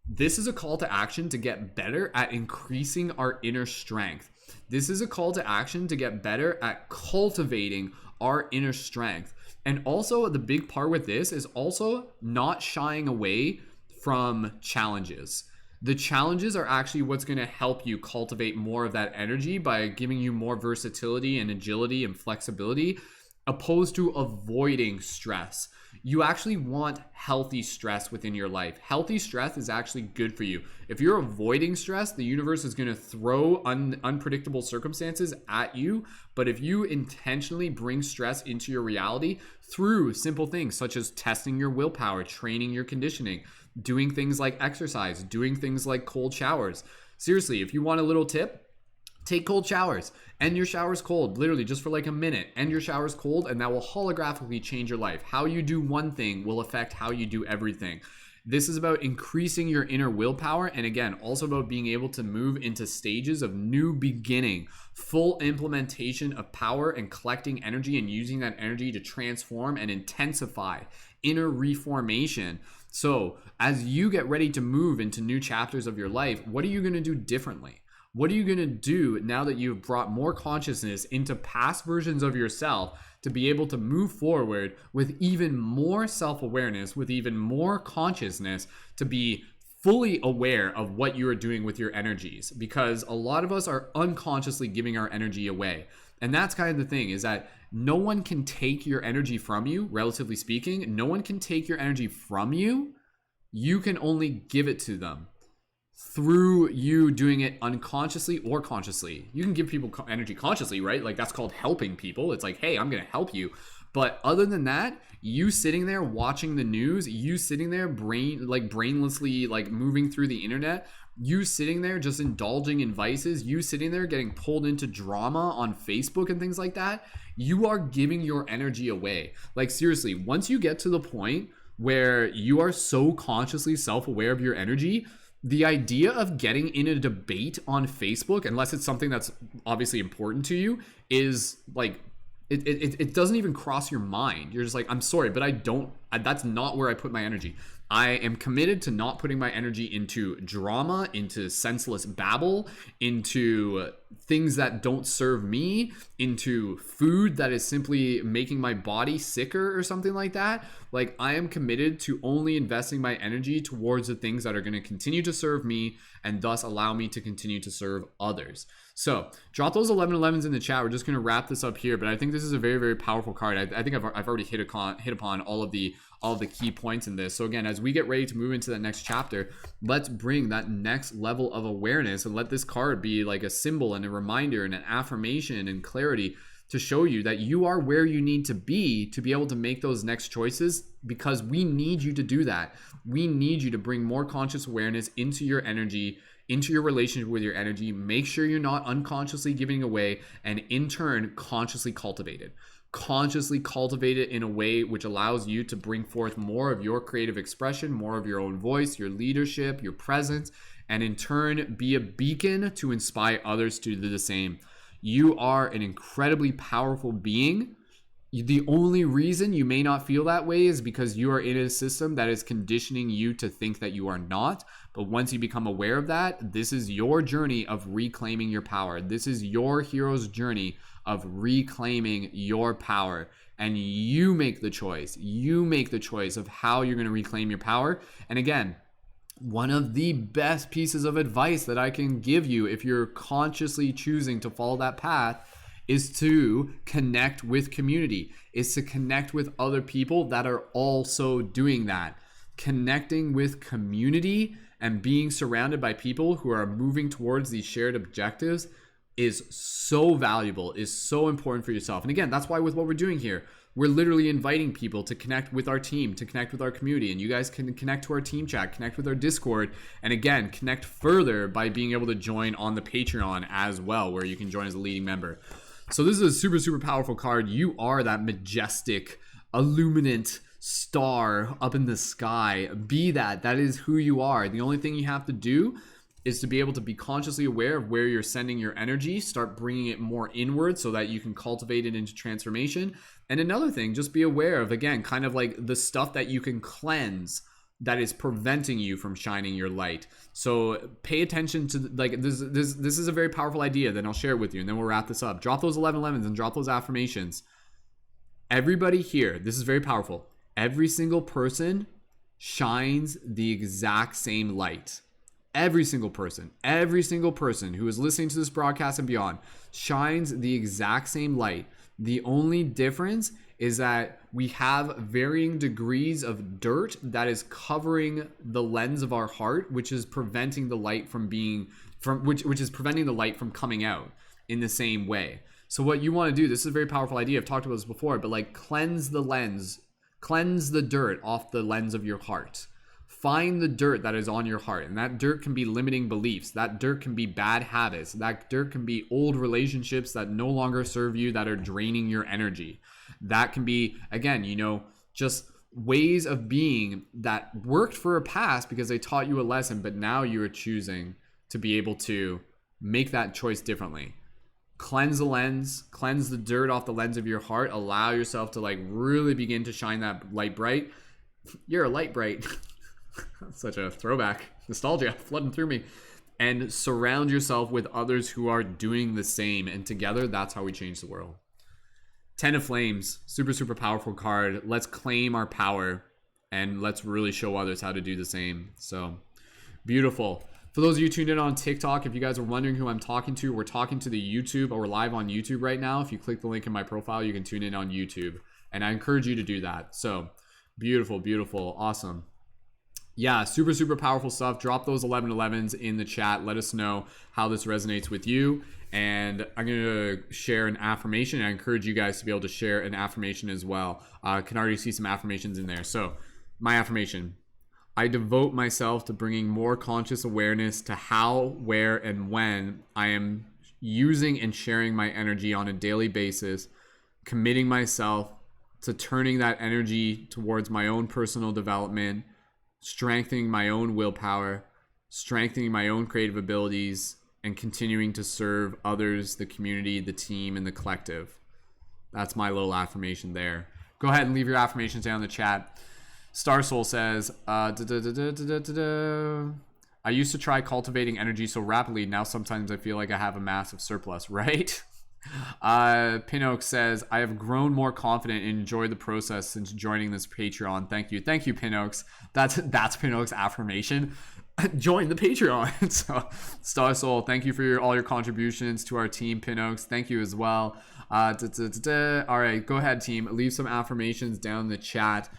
This is a call to action to get better at increasing our inner strength. This is a call to action to get better at cultivating our inner strength. And also the big part with this is also not shying away from challenges. The challenges are actually what's going to help you cultivate more of that energy by giving you more versatility and agility and flexibility, opposed to avoiding stress. You actually want healthy stress within your life. Healthy stress is actually good for you. If you're avoiding stress, the universe is going to throw unpredictable circumstances at you. But if you intentionally bring stress into your reality through simple things such as testing your willpower, training your conditioning, doing things like exercise, doing things like cold showers. Seriously, if you want a little tip, take cold showers. End your showers cold, literally just for like a minute. End your showers cold, and that will holographically change your life. How you do one thing will affect how you do everything. This is about increasing your inner willpower, and again, also about being able to move into stages of new beginning, full implementation of power and collecting energy and using that energy to transform and intensify inner reformation. So as you get ready to move into new chapters of your life, what are you going to do differently? What are you going to do now that you've brought more consciousness into past versions of yourself to be able to move forward with even more self-awareness, with even more consciousness, to be fully aware of what you are doing with your energies? Because a lot of us are unconsciously giving our energy away. And that's kind of the thing, is that no one can take your energy from you, relatively speaking. No one can take your energy from you. You can only give it to them through you doing it unconsciously or consciously. You can give people energy consciously, right? Like that's called helping people. It's like, hey, I'm going to help you. But other than that, you sitting there watching the news, you sitting there brainlessly like moving through the internet, you sitting there just indulging in vices, you sitting there getting pulled into drama on Facebook and things like that, you are giving your energy away. Like seriously, once you get to the point where you are so consciously self-aware of your energy, the idea of getting in a debate on Facebook, unless it's something that's obviously important to you, is like, it doesn't even cross your mind. You're just like, I'm sorry, but that's not where I put my energy. I am committed to not putting my energy into drama, into senseless babble, into things that don't serve me, into food that is simply making my body sicker or something like that. Like, I am committed to only investing my energy towards the things that are going to continue to serve me and thus allow me to continue to serve others. So drop those 1111s in the chat. We're just going to wrap this up here, but I think this is a very, very powerful card. I think I've already hit upon all of the key points in this. So again, as we get ready to move into the next chapter, let's bring that next level of awareness and let this card be like a symbol and a reminder and an affirmation and clarity to show you that you are where you need to be able to make those next choices, because we need you to do that. We need you to bring more conscious awareness into your energy, into your relationship with your energy. Make sure you're not unconsciously giving away, and in turn, consciously cultivate it. Consciously cultivate it in a way which allows you to bring forth more of your creative expression, more of your own voice, your leadership, your presence, and in turn, be a beacon to inspire others to do the same. You are an incredibly powerful being. The only reason you may not feel that way is because you are in a system that is conditioning you to think that you are not. But once you become aware of that, this is your journey of reclaiming your power. This is your hero's journey of reclaiming your power. And you make the choice. You make the choice of how you're going to reclaim your power. And again, one of the best pieces of advice that I can give you if you're consciously choosing to follow that path is to connect with community, is to connect with other people that are also doing that. Connecting with community and being surrounded by people who are moving towards these shared objectives is so valuable, is so important for yourself. And again, that's why with what we're doing here, we're literally inviting people to connect with our team, to connect with our community, and you guys can connect to our team chat, connect with our Discord, and again, connect further by being able to join on the Patreon as well, where you can join as a leading member. So this is a super, super powerful card. You are that majestic, illuminant star up in the sky. Be that. That is who you are. The only thing you have to do is to be able to be consciously aware of where you're sending your energy, start bringing it more inward so that you can cultivate it into transformation. And another thing, just be aware of, again, kind of like the stuff that you can cleanse that is preventing you from shining your light. So pay attention to, like, this is a very powerful idea. Then I'll share it with you, and then we'll wrap this up. Drop those 1111s and drop those affirmations. Everybody here, this is very powerful. Every single person shines the exact same light. Every single person who is listening to this broadcast and beyond shines the exact same light. The only difference is that we have varying degrees of dirt that is covering the lens of our heart, which is preventing the light from which is preventing the light from coming out in the same way. So what you want to do, this is a very powerful idea. I've talked about this before, but like cleanse the lens, cleanse the dirt off the lens of your heart. Find the dirt that is on your heart, and that dirt can be limiting beliefs. That dirt can be bad habits. That dirt can be old relationships that no longer serve you, that are draining your energy. That can be, again, just ways of being that worked for a past because they taught you a lesson, but now you are choosing to be able to make that choice differently. Cleanse the lens, cleanse the dirt off the lens of your heart. Allow yourself to like really begin to shine that light bright. You're a light bright. Such a throwback, nostalgia flooding through me. And surround yourself with others who are doing the same, and together that's how we change the world. 10 of Flames, super, super powerful card. Let's claim our power and let's really show others how to do the same. So beautiful. For those of you tuned in on TikTok, if you guys are wondering who I'm talking to, we're talking to the YouTube, or we're live on YouTube right now. If you click the link in my profile, you can tune in on YouTube, and I encourage you to do that. So beautiful, beautiful, awesome. Yeah, super, super powerful stuff. Drop those 1111s in the chat. Let us know how this resonates with you. And I'm going to share an affirmation. I encourage you guys to be able to share an affirmation as well. Can already see some affirmations in there. So my affirmation: I devote myself to bringing more conscious awareness to how, where, and when I am using and sharing my energy on a daily basis, committing myself to turning that energy towards my own personal development, strengthening my own willpower, strengthening my own creative abilities, and continuing to serve others, the community, the team, and the collective. That's my little affirmation there. Go ahead and leave your affirmations down in the chat. Star Soul says, I used to try cultivating energy so rapidly, now sometimes I feel like I have a massive surplus, right? Pinoak says, I have grown more confident and enjoyed the process since joining this Patreon. Thank you, Pinoaks. That's Pinoak's affirmation. Join the Patreon. So, Star Soul, thank you for all your contributions to our team, Pinoaks. Thank you as well. All right, go ahead, team. Leave some affirmations down in the chat.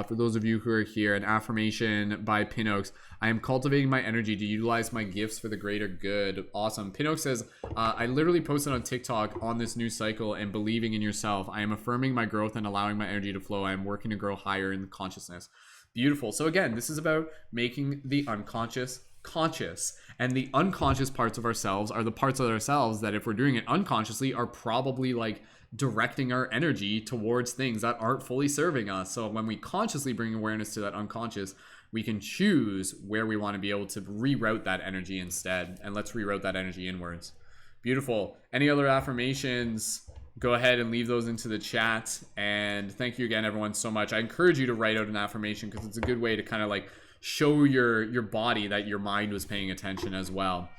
For those of you who are here, an affirmation by Pinoaks: I am cultivating my energy to utilize my gifts for the greater good. Awesome. Pinoak says, I literally posted on TikTok on this new cycle and believing in yourself. I am affirming my growth and allowing my energy to flow. I am working to grow higher in the consciousness. Beautiful. So again, this is about making the unconscious conscious. And the unconscious parts of ourselves are the parts of ourselves that, if we're doing it unconsciously, are probably like directing our energy towards things that aren't fully serving us. So when we consciously bring awareness to that unconscious, we can choose where we want to be able to reroute that energy instead. And let's reroute that energy inwards. Beautiful. Any other affirmations? Go ahead and leave those into the chat. And thank you again, everyone, so much. I encourage you to write out an affirmation because it's a good way to kind of like show your body that your mind was paying attention as well.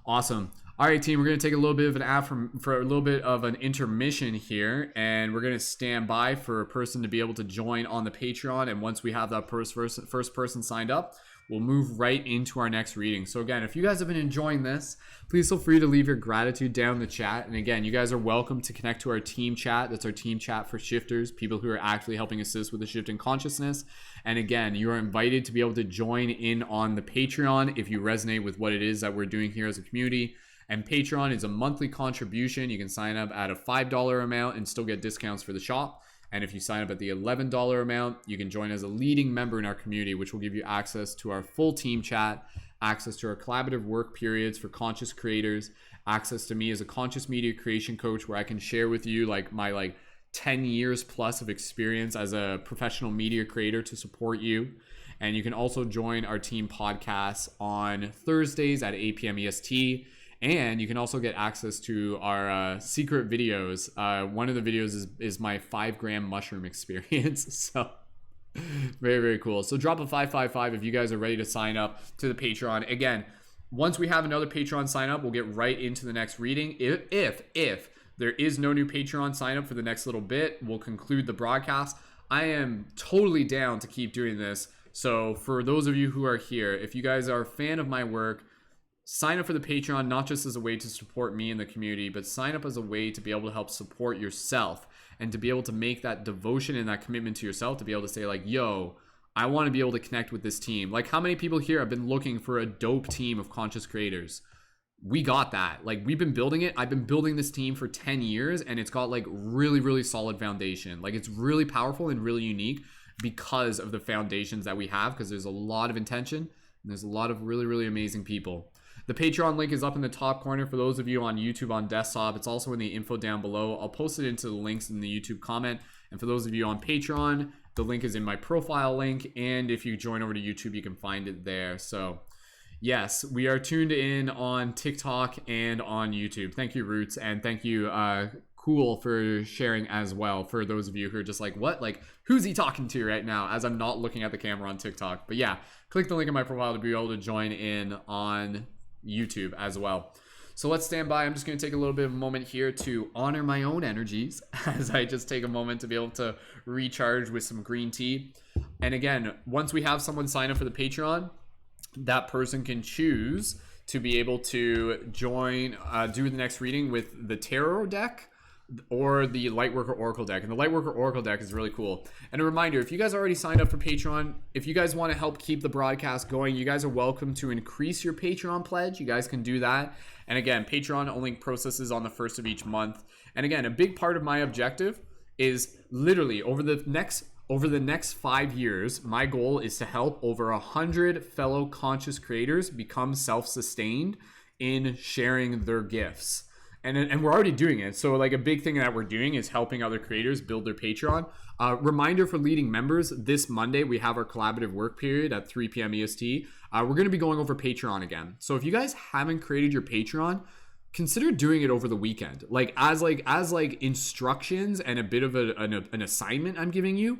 Awesome. All right, team, we're going to take a little bit of an intermission here, and we're going to stand by for a person to be able to join on the Patreon. And once we have that first person signed up, we'll move right into our next reading. So again, if you guys have been enjoying this, please feel free to leave your gratitude down in the chat. And again, you guys are welcome to connect to our team chat. That's our team chat for shifters, people who are actually helping assist with the shift in consciousness. And again, you are invited to be able to join in on the Patreon if you resonate with what it is that we're doing here as a community. And Patreon is a monthly contribution. You can sign up at a $5 amount and still get discounts for the shop. And if you sign up at the $11 amount, you can join as a leading member in our community, which will give you access to our full team chat, access to our collaborative work periods for conscious creators, access to me as a conscious media creation coach, where I can share with you like my 10 years plus of experience as a professional media creator to support you. And you can also join our team podcasts on Thursdays at 8 p.m. EST. And you can also get access to our secret videos. One of the videos is my 5-gram mushroom experience. So very, very cool. So drop a 555 if you guys are ready to sign up to the Patreon. Again, once we have another Patreon sign up, we'll get right into the next reading. If there is no new Patreon sign up for the next little bit, we'll conclude the broadcast. I am totally down to keep doing this. So for those of you who are here, if you guys are a fan of my work, sign up for the Patreon, not just as a way to support me in the community, but sign up as a way to be able to help support yourself and to be able to make that devotion and that commitment to yourself, to be able to say like, yo, I want to be able to connect with this team. Like, how many people here have been looking for a dope team of conscious creators? We got that. Like, we've been building it. I've been building this team for 10 years and it's got like really, really solid foundation. Like, it's really powerful and really unique because of the foundations that we have, because there's a lot of intention and there's a lot of really, really amazing people. The Patreon link is up in the top corner for those of you on YouTube on desktop. It's also in the info down below. I'll post it into the links in the YouTube comment. And for those of you on Patreon, the link is in my profile link. And if you join over to YouTube, you can find it there. So yes, we are tuned in on TikTok and on YouTube. Thank you, Roots. And thank you, Cool, for sharing as well. For those of you who are just like, what? Like, who's he talking to right now? As I'm not looking at the camera on TikTok. But yeah, click the link in my profile to be able to join in on YouTube as well. So let's stand by. I'm just going to take a little bit of a moment here to honor my own energies as I just take a moment to be able to recharge with some green tea. And again, once we have someone sign up for the Patreon, that person can choose to be able to join, do the next reading with the tarot deck or the Lightworker Oracle deck. And the Lightworker Oracle deck is really cool. And a reminder, if you guys already signed up for Patreon, if you guys want to help keep the broadcast going, you guys are welcome to increase your Patreon pledge. You guys can do that. And again, Patreon only processes on the first of each month. And again, a big part of my objective is literally over the next 5 years, my goal is to help over 100 fellow conscious creators become self-sustained in sharing their gifts. And we're already doing it. So like a big thing that we're doing is helping other creators build their Patreon. Reminder for leading members, this Monday, we have our collaborative work period at 3 p.m. EST. We're going to be going over Patreon again. So if you guys haven't created your Patreon, consider doing it over the weekend. Like as instructions and a bit of an assignment I'm giving you.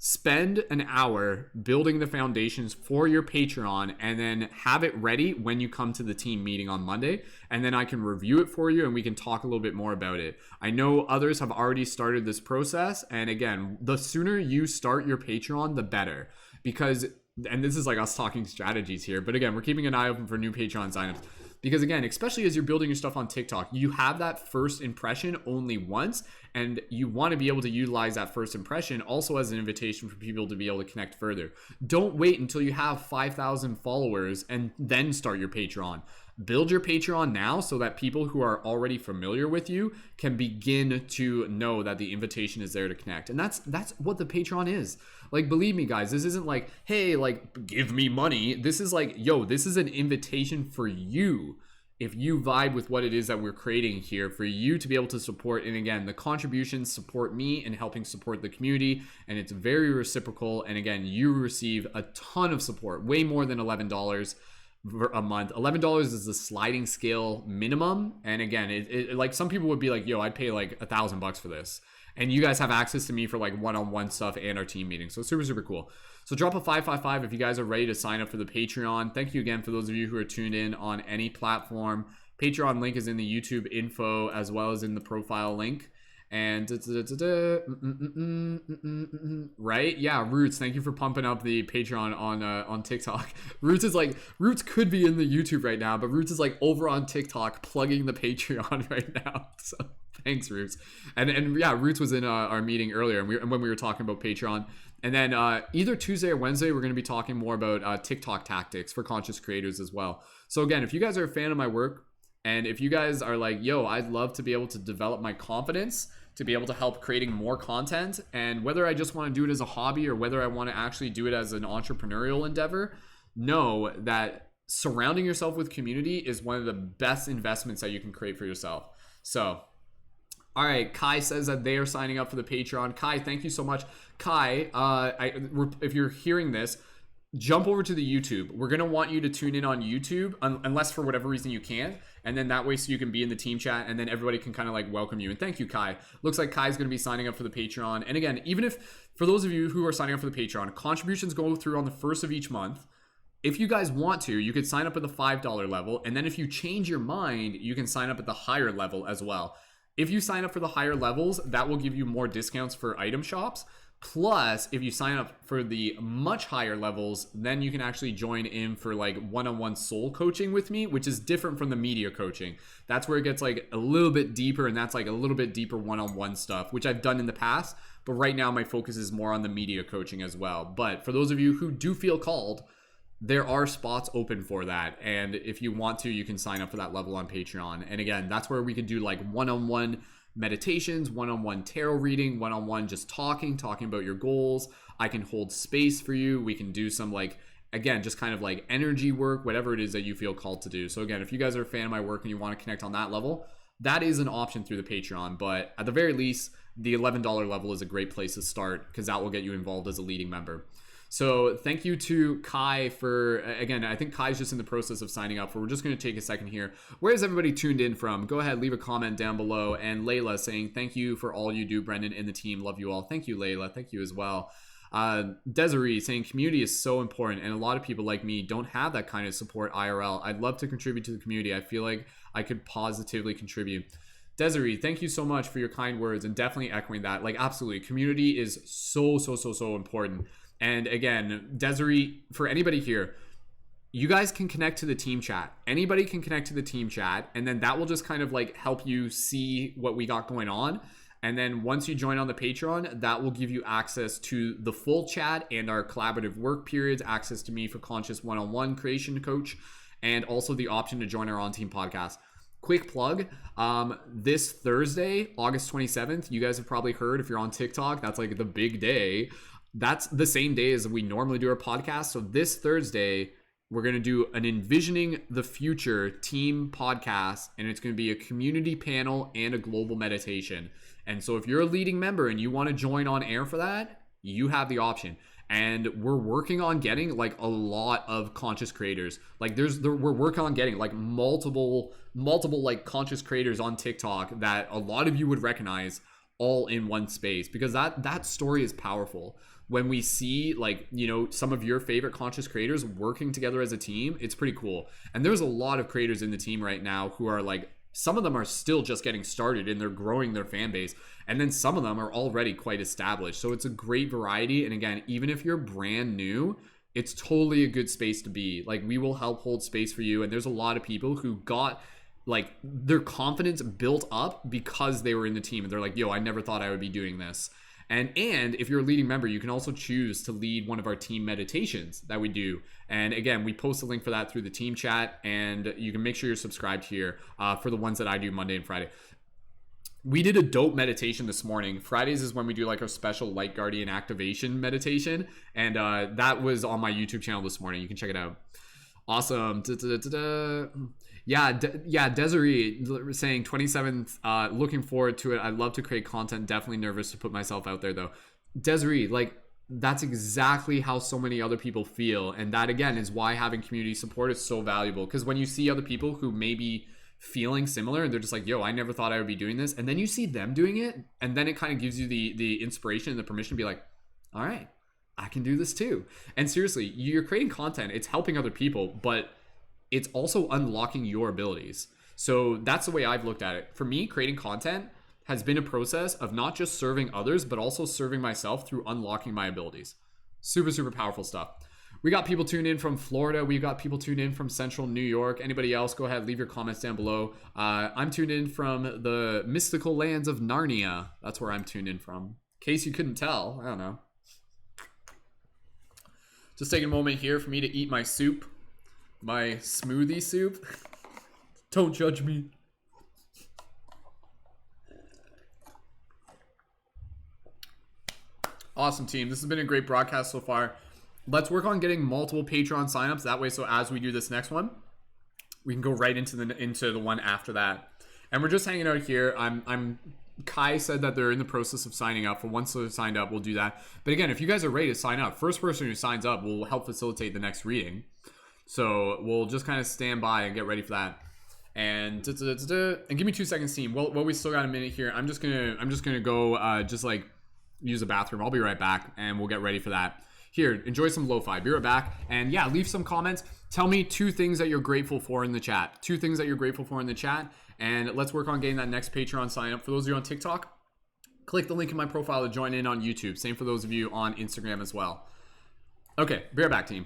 Spend an hour building the foundations for your Patreon and then have it ready when you come to the team meeting on Monday. And then I can review it for you and we can talk a little bit more about it. I know others have already started this process. And again, the sooner you start your Patreon, the better. Because, and this is like us talking strategies here, but again, we're keeping an eye open for new Patreon signups. Because again, especially as you're building your stuff on TikTok, you have that first impression only once, and you want to be able to utilize that first impression also as an invitation for people to be able to connect further. Don't wait until you have 5,000 followers and then start your Patreon. Build your Patreon now so that people who are already familiar with you can begin to know that the invitation is there to connect. And that's what the Patreon is. Like, believe me, guys, this isn't like, hey, like, give me money. This is like, yo, this is an invitation for you. If you vibe with what it is that we're creating here, for you to be able to support. And again, the contributions support me in helping support the community, and it's very reciprocal. And again, you receive a ton of support, way more than $11 a month. $11 is the sliding scale minimum. And again, it like some people would be like, yo, I'd pay like $1,000 for this. And you guys have access to me for like one-on-one stuff and our team meetings. So super, super cool. So drop a 555 if you guys are ready to sign up for the Patreon. Thank you again for those of you who are tuned in on any platform. Patreon link is in the YouTube info as well as in the profile link. And right, yeah, Roots, thank you for pumping up the Patreon on TikTok. Roots could be in the YouTube right now, but Roots is like over on TikTok plugging the Patreon right now. So thanks, Roots. And yeah, Roots was in our meeting earlier, and when we were talking about Patreon. And then either Tuesday or Wednesday, we're going to be talking more about TikTok tactics for conscious creators as well. So again, if you guys are a fan of my work, And if you guys are like, yo, I'd love to be able to develop my confidence to be able to help creating more content, and whether I just want to do it as a hobby or whether I want to actually do it as an entrepreneurial endeavor, know that surrounding yourself with community is one of the best investments that you can create for yourself. So, all right, Kai says that they are signing up for the Patreon. Kai, thank you so much. Kai, if you're hearing this, jump over to the YouTube. We're going to want you to tune in on YouTube, unless for whatever reason you can't. And then that way so you can be in the team chat and then everybody can kind of like welcome you. And thank you, Kai. Looks like Kai's going to be signing up for the Patreon. And again, even if, for those of you who are signing up for the Patreon, contributions go through on the first of each month. If you guys want to, you could sign up at the $5 level. And then if you change your mind, you can sign up at the higher level as well. If you sign up for the higher levels, that will give you more discounts for item shops. Plus, if you sign up for the much higher levels, then you can actually join in for like one-on-one soul coaching with me, which is different from the media coaching. That's where it gets like a little bit deeper, and that's like a little bit deeper one-on-one stuff, which I've done in the past. But right now my focus is more on the media coaching as well. But for those of you who do feel called, there are spots open for that. And if you want to, you can sign up for that level on Patreon. And again, that's where we can do like one-on-one meditations, one-on-one tarot reading, one-on-one just talking about your goals. I can hold space for you. We can do some like, again, just kind of like energy work, whatever it is that you feel called to do. So again, if you guys are a fan of my work and you want to connect on that level, that is an option through the Patreon. But at the very least, the $11 level is a great place to start because that will get you involved as a leading member. So thank you to Kai for, again, I think Kai's just in the process of signing up. We're just going to take a second here. Where is everybody tuned in from? Go ahead, leave a comment down below. And Layla saying, thank you for all you do, Brendan and the team. Love you all. Thank you, Layla. Thank you as well. Desiree saying community is so important, and a lot of people like me don't have that kind of support IRL. I'd love to contribute to the community. I feel like I could positively contribute. Desiree, thank you so much for your kind words, and definitely echoing that. Like, absolutely, community is so important. And again, Desiree, for anybody here, you guys can connect to the team chat. Anybody can connect to the team chat, and then that will just kind of like help you see what we got going on. And then once you join on the Patreon, that will give you access to the full chat and our collaborative work periods, access to me for Conscious One-on-One Creation Coach, and also the option to join our on-team podcast. Quick plug, this Thursday, August 27th, you guys have probably heard, if you're on TikTok, that's like the big day. That's the same day as we normally do our podcast. So this Thursday, we're going to do an Envisioning the Future team podcast, and it's going to be a community panel and a global meditation. And so if you're a leading member and you want to join on air for that, you have the option. And we're working on getting like a lot of conscious creators. Like we're working on getting like multiple like conscious creators on TikTok that a lot of you would recognize all in one space, because that story is powerful. When we see like, you know, some of your favorite conscious creators working together as a team, it's pretty cool. And there's a lot of creators in the team right now who are like, some of them are still just getting started and they're growing their fan base. And then some of them are already quite established. So it's a great variety. And again, even if you're brand new, it's totally a good space to be. Like, we will help hold space for you. And there's a lot of people who got like their confidence built up because they were in the team. And they're like, yo, I never thought I would be doing this. And if you're a leading member, you can also choose to lead one of our team meditations that we do. And again, we post a link for that through the team chat, and you can make sure you're subscribed here for the ones that I do Monday and Friday. We did a dope meditation this morning. Fridays is when we do like our special Light Guardian activation meditation. And that was on my YouTube channel this morning. You can check it out. Awesome. Yeah, Desiree saying 27th, looking forward to it. I'd love to create content. Definitely nervous to put myself out there though. Desiree, like, that's exactly how so many other people feel. And that again is why having community support is so valuable. Because when you see other people who may be feeling similar and they're just like, yo, I never thought I would be doing this. And then you see them doing it. And then it kind of gives you the inspiration and the permission to be like, all right, I can do this too. And seriously, you're creating content. It's helping other people, but it's also unlocking your abilities. So that's the way I've looked at it. For me, creating content has been a process of not just serving others, but also serving myself through unlocking my abilities. Super powerful stuff. We got people tuned in from Florida. We've got people tuned in from Central New York. Anybody else, go ahead, leave your comments down below. I'm tuned in from the mystical lands of Narnia. That's where I'm tuned in from. In case you couldn't tell, I don't know. Just taking a moment here for me to eat my soup. My smoothie soup. Don't judge me. Awesome, team. This has been a great broadcast so far. Let's work on getting multiple Patreon signups. That way, so as we do this next one, we can go right into the one after that. And we're just hanging out here. Kai said that they're in the process of signing up. For once they're signed up, we'll do that. But again, if you guys are ready to sign up, first person who signs up will help facilitate the next reading. So we'll just kind of stand by and get ready for that. And give me 2 seconds, team. Well, we still got a minute here. I'm just gonna go just like use the bathroom. I'll be right back, and we'll get ready for that. Here, enjoy some lo-fi. Be right back. And yeah, leave some comments. Tell me 2 things that you're grateful for in the chat. 2 things that you're grateful for in the chat. And let's work on getting that next Patreon sign up. For those of you on TikTok, click the link in my profile to join in on YouTube. Same for those of you on Instagram as well. Okay, be right back, team.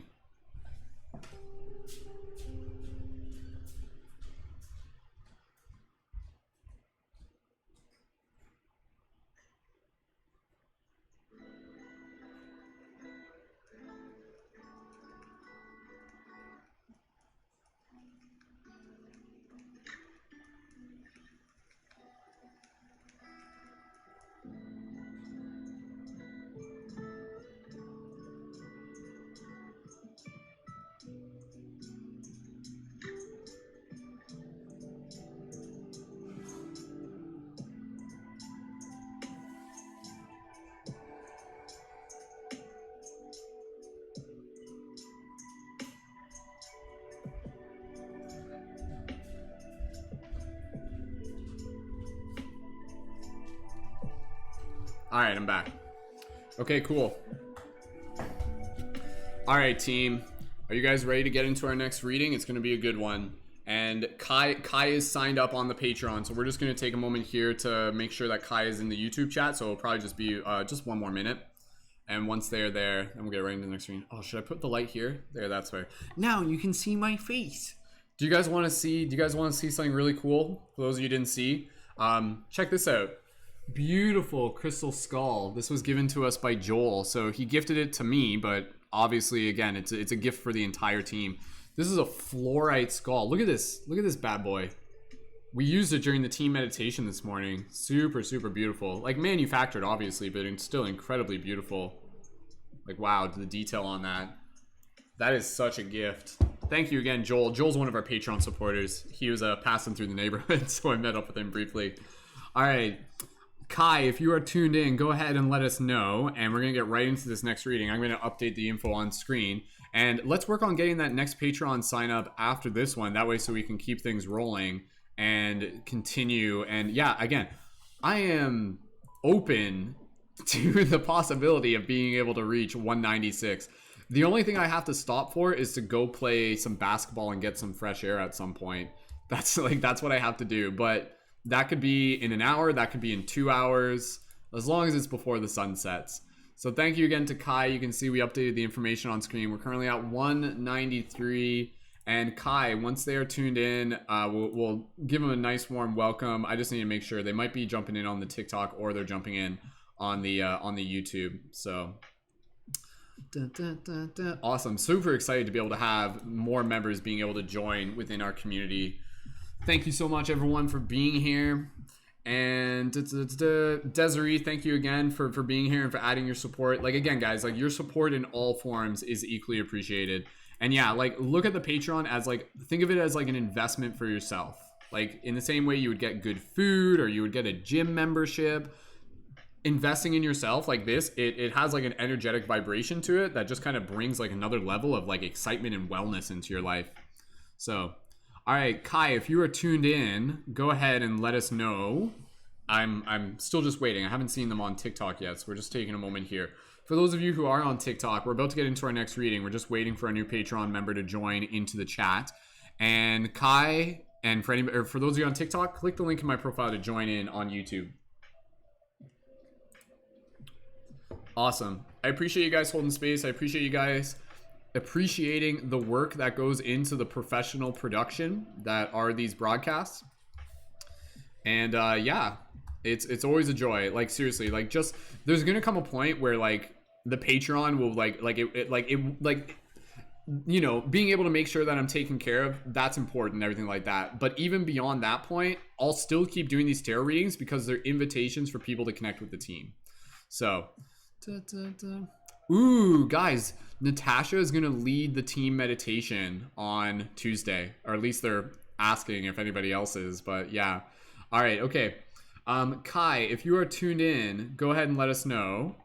All right, I'm back. Okay, cool. All right, team. Are you guys ready to get into our next reading? It's going to be a good one. And Kai is signed up on the Patreon, so we're just going to take a moment here to make sure that Kai is in the YouTube chat. So it'll probably just be just 1 more minute. And once they're there, then we'll get right into the next reading. Oh, should I put the light here? There, that's fair. Now you can see my face. Do you guys want to see? Do you guys want to see something really cool? For those of you who didn't see, check this out. Beautiful crystal skull. This was given to us by Joel, so he gifted it to me, but obviously again it's a gift for the entire team. This is a fluorite skull. Look at this bad boy. We used it during the team meditation this morning. Super beautiful, like manufactured obviously, but it's still incredibly beautiful. Like wow, the detail on that is such a gift. Thank you again, Joel. Joel's one of our Patreon supporters. He was passing through the neighborhood, so I met up with him briefly. All right, Kai, if you are tuned in, go ahead and let us know, and we're going to get right into this next reading. I'm going to update the info on screen, and let's work on getting that next Patreon sign up after this one. That way so we can keep things rolling and continue. And yeah, again, I am open to the possibility of being able to reach 196. The only thing I have to stop for is to go play some basketball and get some fresh air at some point. That's what I have to do, but that could be in an hour, that could be in 2 hours, as long as it's before the sun sets. So thank you again to Kai. You can see we updated the information on screen. We're currently at 193. And Kai, once they are tuned in, we'll give them a nice warm welcome. I just need to make sure. They might be jumping in on the TikTok, or they're jumping in on the YouTube. So awesome. Super excited to be able to have more members being able to join within our community. Thank you so much, everyone, for being here. And Desiree, thank you again for being here and for adding your support. Like, again, guys, like, your support in all forms is equally appreciated. And yeah, like, look at the Patreon as like, think of it as like an investment for yourself. Like, in the same way you would get good food or you would get a gym membership. Investing in yourself like this, it has like an energetic vibration to it that just kind of brings like another level of like excitement and wellness into your life. So all right, Kai, if you are tuned in, go ahead and let us know. I'm still just waiting. I haven't seen them on TikTok yet, so we're just taking a moment here. For those of you who are on TikTok, we're about to get into our next reading. We're just waiting for a new Patreon member to join into the chat. And Kai, and for those of you on TikTok, click the link in my profile to join in on YouTube. Awesome. I appreciate you guys holding space. I appreciate you guys appreciating the work that goes into the professional production that are these broadcasts. And yeah, it's always a joy. Like, seriously, like, just there's gonna come a point where like the Patreon will like you know, being able to make sure that I'm taken care of, that's important and everything like that. But even beyond that point, I'll still keep doing these tarot readings because they're invitations for people to connect with the team. So, ooh, guys, Natasha is going to lead the team meditation on Tuesday, or at least they're asking if anybody else is, but yeah. All right, okay. Kai, if you are tuned in, go ahead and let us know.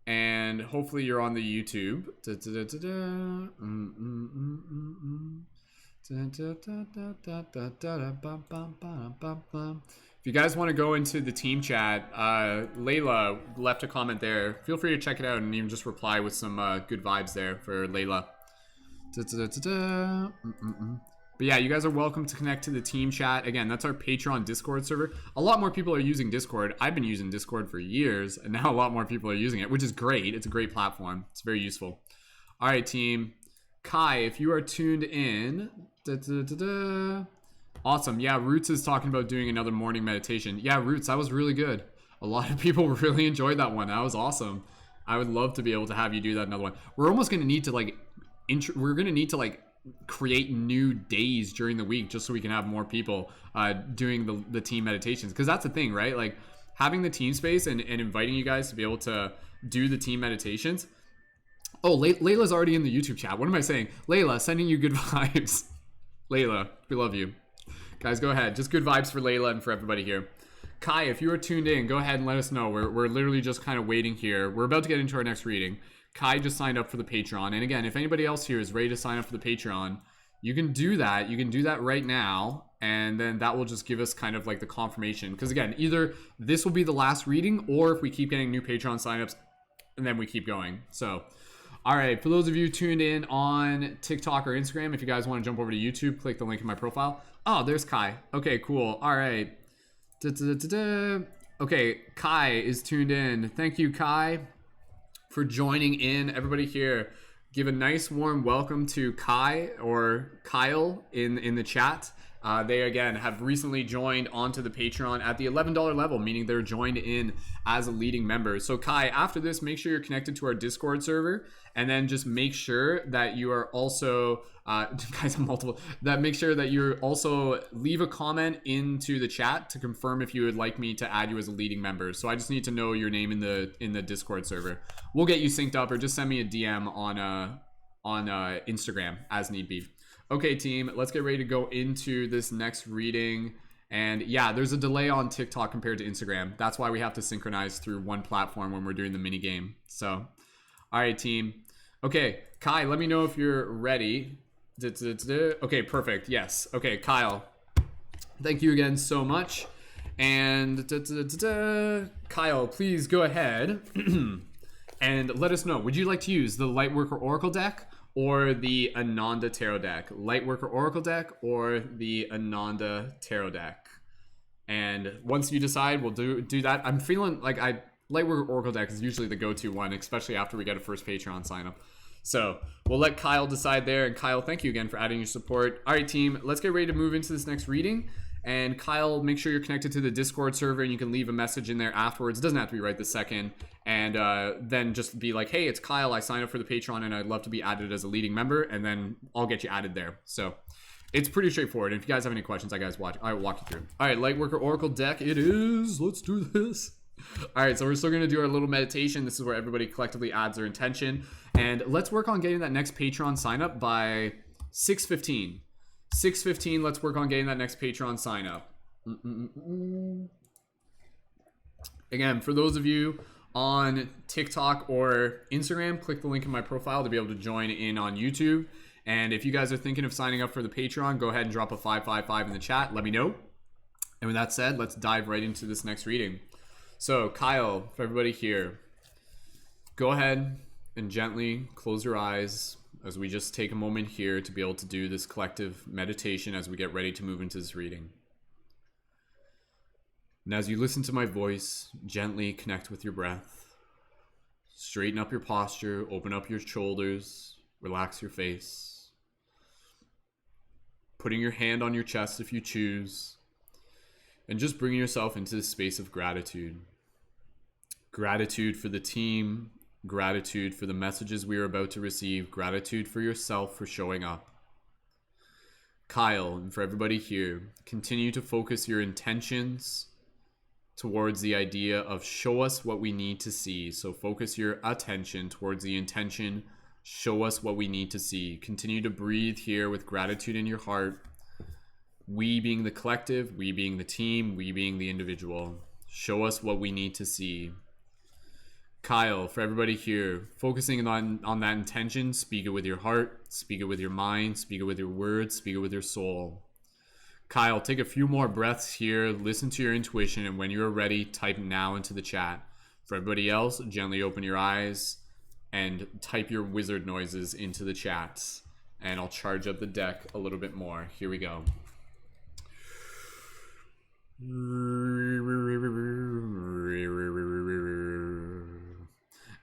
And hopefully you're on the YouTube. If you guys want to go into the team chat, Layla left a comment there. Feel free to check it out and even just reply with some good vibes there for Layla. But yeah, you guys are welcome to connect to the team chat. Again, that's our Patreon Discord server. A lot more people are using Discord. I've been using Discord for years, and now a lot more people are using it, which is great. It's a great platform. It's very useful. All right, team. Kai, if you are tuned in. Awesome. Yeah, Roots is talking about doing another morning meditation. Yeah, Roots, that was really good. A lot of people really enjoyed that one. That was awesome. I would love to be able to have you do that another one. We're almost going to need to create new days during the week just so we can have more people doing the team meditations, because that's the thing, right? Like having the team space and inviting you guys to be able to do the team meditations. Oh, Layla's already in the YouTube chat. What am I saying? Layla, sending you good vibes. Layla, we love you. Guys, go ahead. Just good vibes for Layla and for everybody here. Kai, if you are tuned in, go ahead and let us know. We're literally just kind of waiting here. We're about to get into our next reading. Kai just signed up for the Patreon. And again, if anybody else here is ready to sign up for the Patreon, you can do that. You can do that right now. And then that will just give us kind of like the confirmation. Because again, either this will be the last reading, or if we keep getting new Patreon signups, and then we keep going. So, all right. For those of you tuned in on TikTok or Instagram, if you guys want to jump over to YouTube, click the link in my profile. Oh, there's Kai. Okay, cool. All right. Okay, Kai is tuned in. Thank you, Kai, for joining in. Everybody here, give a nice warm welcome to Kai or Kyle in the chat. They again have recently joined onto the Patreon at the $11 level, meaning they're joined in as a leading member. So Kai, after this, make sure you're connected to our Discord server, and then just make sure that you are also guys, I'm multiple. That make sure that you also leave a comment into the chat to confirm if you would like me to add you as a leading member. So I just need to know your name in the Discord server. We'll get you synced up, or just send me a DM on Instagram as need be. Okay, team, let's get ready to go into this next reading. And yeah, there's a delay on TikTok compared to Instagram. That's why we have to synchronize through one platform when we're doing the mini game. So, all right, team. Okay, Kai, let me know if you're ready. Okay, perfect. Yes. Okay, Kyle, thank you again so much. And Kyle, please go ahead and let us know. Would you like to use the Lightworker Oracle deck or the Ananda Tarot deck? Lightworker Oracle deck or the Ananda Tarot deck? And once you decide, we'll do that. I'm feeling like Lightworker Oracle deck is usually the go-to one, especially after we get a first Patreon sign up. So we'll let Kyle decide there. And Kyle, thank you again for adding your support. All right, team, let's get ready to move into this next reading. And Kyle, make sure you're connected to the Discord server, and you can leave a message in there afterwards. It doesn't have to be right this second. And then just be like, hey, it's Kyle. I signed up for the Patreon, and I'd love to be added as a leading member. And then I'll get you added there. So it's pretty straightforward. And if you guys have any questions, I will walk you through. All right, Lightworker Oracle deck it is. Let's do this. All right, so we're still going to do our little meditation. This is where everybody collectively adds their intention. And let's work on getting that next Patreon sign up by 6:15. 6:15, let's work on getting that next Patreon sign up. Again, for those of you on TikTok or Instagram, click the link in my profile to be able to join in on YouTube. And if you guys are thinking of signing up for the Patreon, go ahead and drop a 555 in the chat. Let me know. And with that said, let's dive right into this next reading. So Kyle, for everybody here, go ahead and gently close your eyes as we just take a moment here to be able to do this collective meditation as we get ready to move into this reading. And as you listen to my voice, gently connect with your breath. Straighten up your posture, open up your shoulders, relax your face. Putting your hand on your chest if you choose, and just bringing yourself into this space of gratitude. Gratitude for the team, Gratitude for the messages we are about to receive. Gratitude for yourself for showing up. Kyle, and for everybody here, continue to focus your intentions towards the idea of show us what we need to see. So focus your attention towards the intention, show us what we need to see. Continue to breathe here with gratitude in your heart. We being the collective, we being the team, we being the individual. Show us what we need to see. Kyle, for everybody here, focusing on that intention, speak it with your heart, speak it with your mind, speak it with your words, speak it with your soul. Kyle, take a few more breaths here, listen to your intuition, and when you're ready, type now into the chat. For everybody else, gently open your eyes and type your wizard noises into the chats. And I'll charge up the deck a little bit more. Here we go.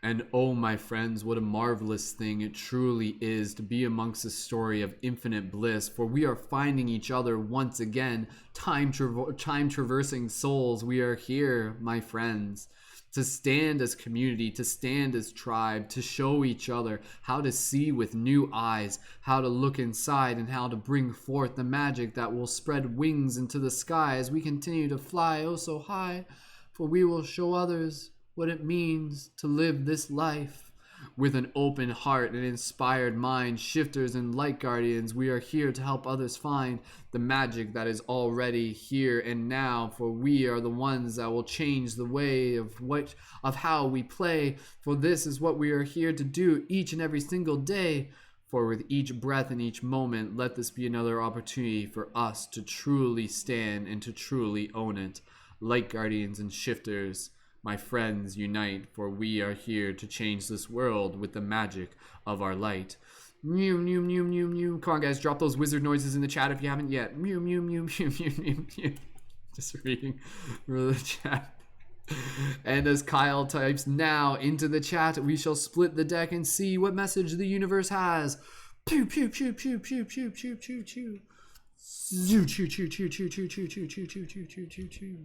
And oh, my friends, what a marvelous thing it truly is to be amongst a story of infinite bliss, for we are finding each other once again, time traversing souls. We are here, my friends, to stand as community, to stand as tribe, to show each other how to see with new eyes, how to look inside, and how to bring forth the magic that will spread wings into the sky as we continue to fly oh so high, for we will show others what it means to live this life with an open heart and inspired mind. Shifters and light guardians, we are here to help others find the magic that is already here and now, for we are the ones that will change the way of how we play, for this is what we are here to do each and every single day. For with each breath and each moment, let this be another opportunity for us to truly stand and to truly own it. Light guardians and shifters, my friends, unite, for we are here to change this world with the magic of our light. Mew, mew, mew, mew, mew. Come on, guys, drop those wizard noises in the chat if you haven't yet. Mew, mew, mew, mew, mew, mew, mew. Just reading the chat. And as Kyle types now into the chat, we shall split the deck and see what message the universe has. Pew, pew, pew, pew, pew, pew, pew, pew, pew. Choo, choo, choo, choo, choo, choo, choo, choo, choo, choo, choo, choo, choo, choo.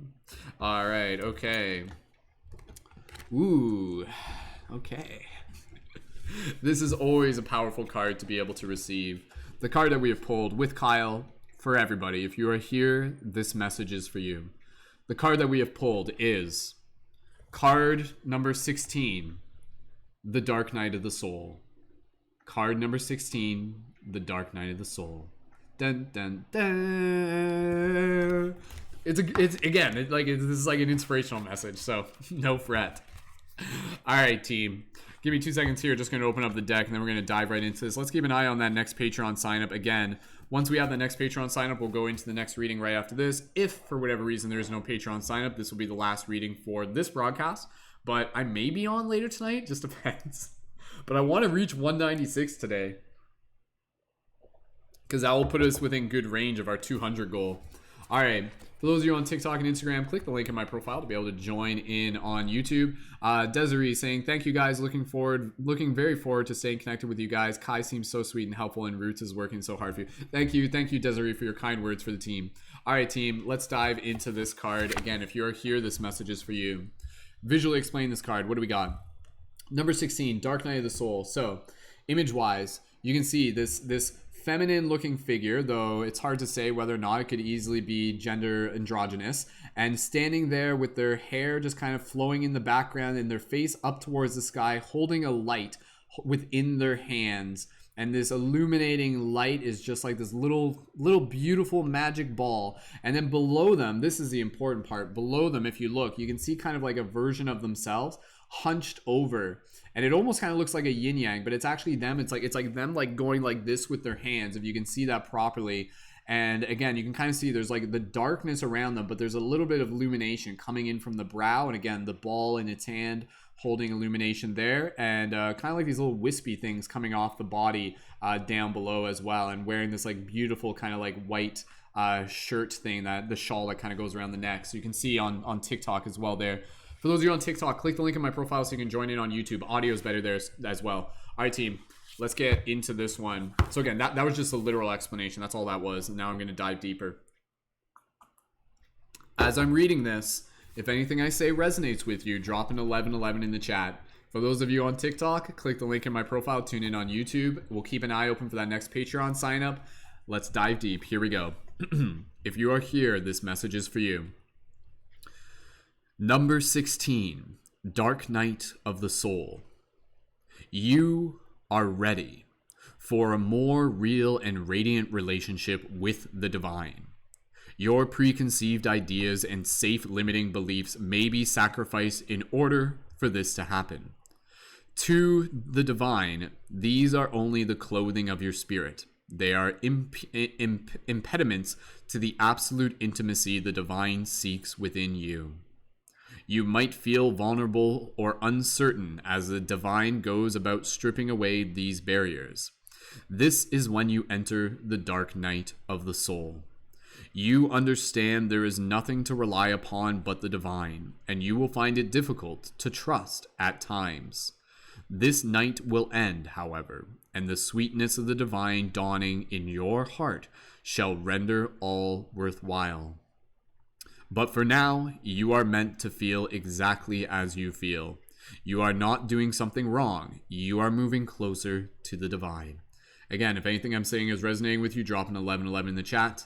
All right, okay. Ooh, okay. This is always a powerful card to be able to receive. The card that we have pulled with Kyle, for everybody, if you are here, this message is for you. The card that we have pulled is card number 16, the Dark Night of the Soul. Card number 16, the Dark Night of the Soul. Dun, dun, dun. This is like an inspirational message, so no fret. All right, team, give me 2 seconds here. Just going to open up the deck and then we're going to dive right into this. Let's keep an eye on that next Patreon sign up. Again, once we have the next Patreon sign up, we'll go into the next reading right after this. If for whatever reason there is no Patreon sign up, this will be the last reading for this broadcast, but I may be on later tonight, just depends. But I want to reach 196 today, because that will put us within good range of our 200 goal. All right, for those of you on TikTok and Instagram, click the link in my profile to be able to join in on YouTube. Desiree saying, thank you guys, looking very forward to staying connected with you guys. Kai seems so sweet and helpful, and Roots is working so hard for you. Thank you, Desiree, for your kind words for the team. All right, team, let's dive into this card. Again, if you're here, this message is for you. Visually explain this card. What do we got? Number 16, Dark Night of the Soul. So, image-wise, you can see this feminine looking figure, though it's hard to say whether or not it could easily be gender androgynous, and standing there with their hair just kind of flowing in the background and their face up towards the sky, holding a light within their hands. And this illuminating light is just like this little beautiful magic ball. And then below them, this is the important part, below them, if you look, you can see kind of like a version of themselves hunched over, and it almost kind of looks like a yin yang, but it's actually them. It's like them like going like this with their hands, if you can see that properly. And again, you can kind of see there's like the darkness around them, but there's a little bit of illumination coming in from the brow, and again, the ball in its hand holding illumination there, and kind of like these little wispy things coming off the body down below as well, and wearing this like beautiful kind of like white shirt thing, that the shawl that kind of goes around the neck. So you can see on TikTok as well there. For those of you on TikTok, click the link in my profile so you can join in on YouTube. Audio is better there as well. All right, team, let's get into this one. So again, that was just a literal explanation. That's all that was. And now I'm going to dive deeper. As I'm reading this, if anything I say resonates with you, drop an 1111 in the chat. For those of you on TikTok, click the link in my profile, tune in on YouTube. We'll keep an eye open for that next Patreon sign up. Let's dive deep. Here we go. If you are here, this message is for you. Number 16, Dark Night of the Soul. You are ready for a more real and radiant relationship with the divine. Your preconceived ideas and safe limiting beliefs may be sacrificed in order for this to happen. To the divine, these are only the clothing of your spirit. They are impediments to the absolute intimacy the divine seeks within you. You might feel vulnerable or uncertain as the divine goes about stripping away these barriers. This is when you enter the dark night of the soul. You understand there is nothing to rely upon but the divine, and you will find it difficult to trust at times. This night will end, however, and the sweetness of the divine dawning in your heart shall render all worthwhile. But for now, you are meant to feel exactly as you feel. You are not doing something wrong. You are moving closer to the divine. Again, if anything I'm saying is resonating with you, drop an 1111 in the chat.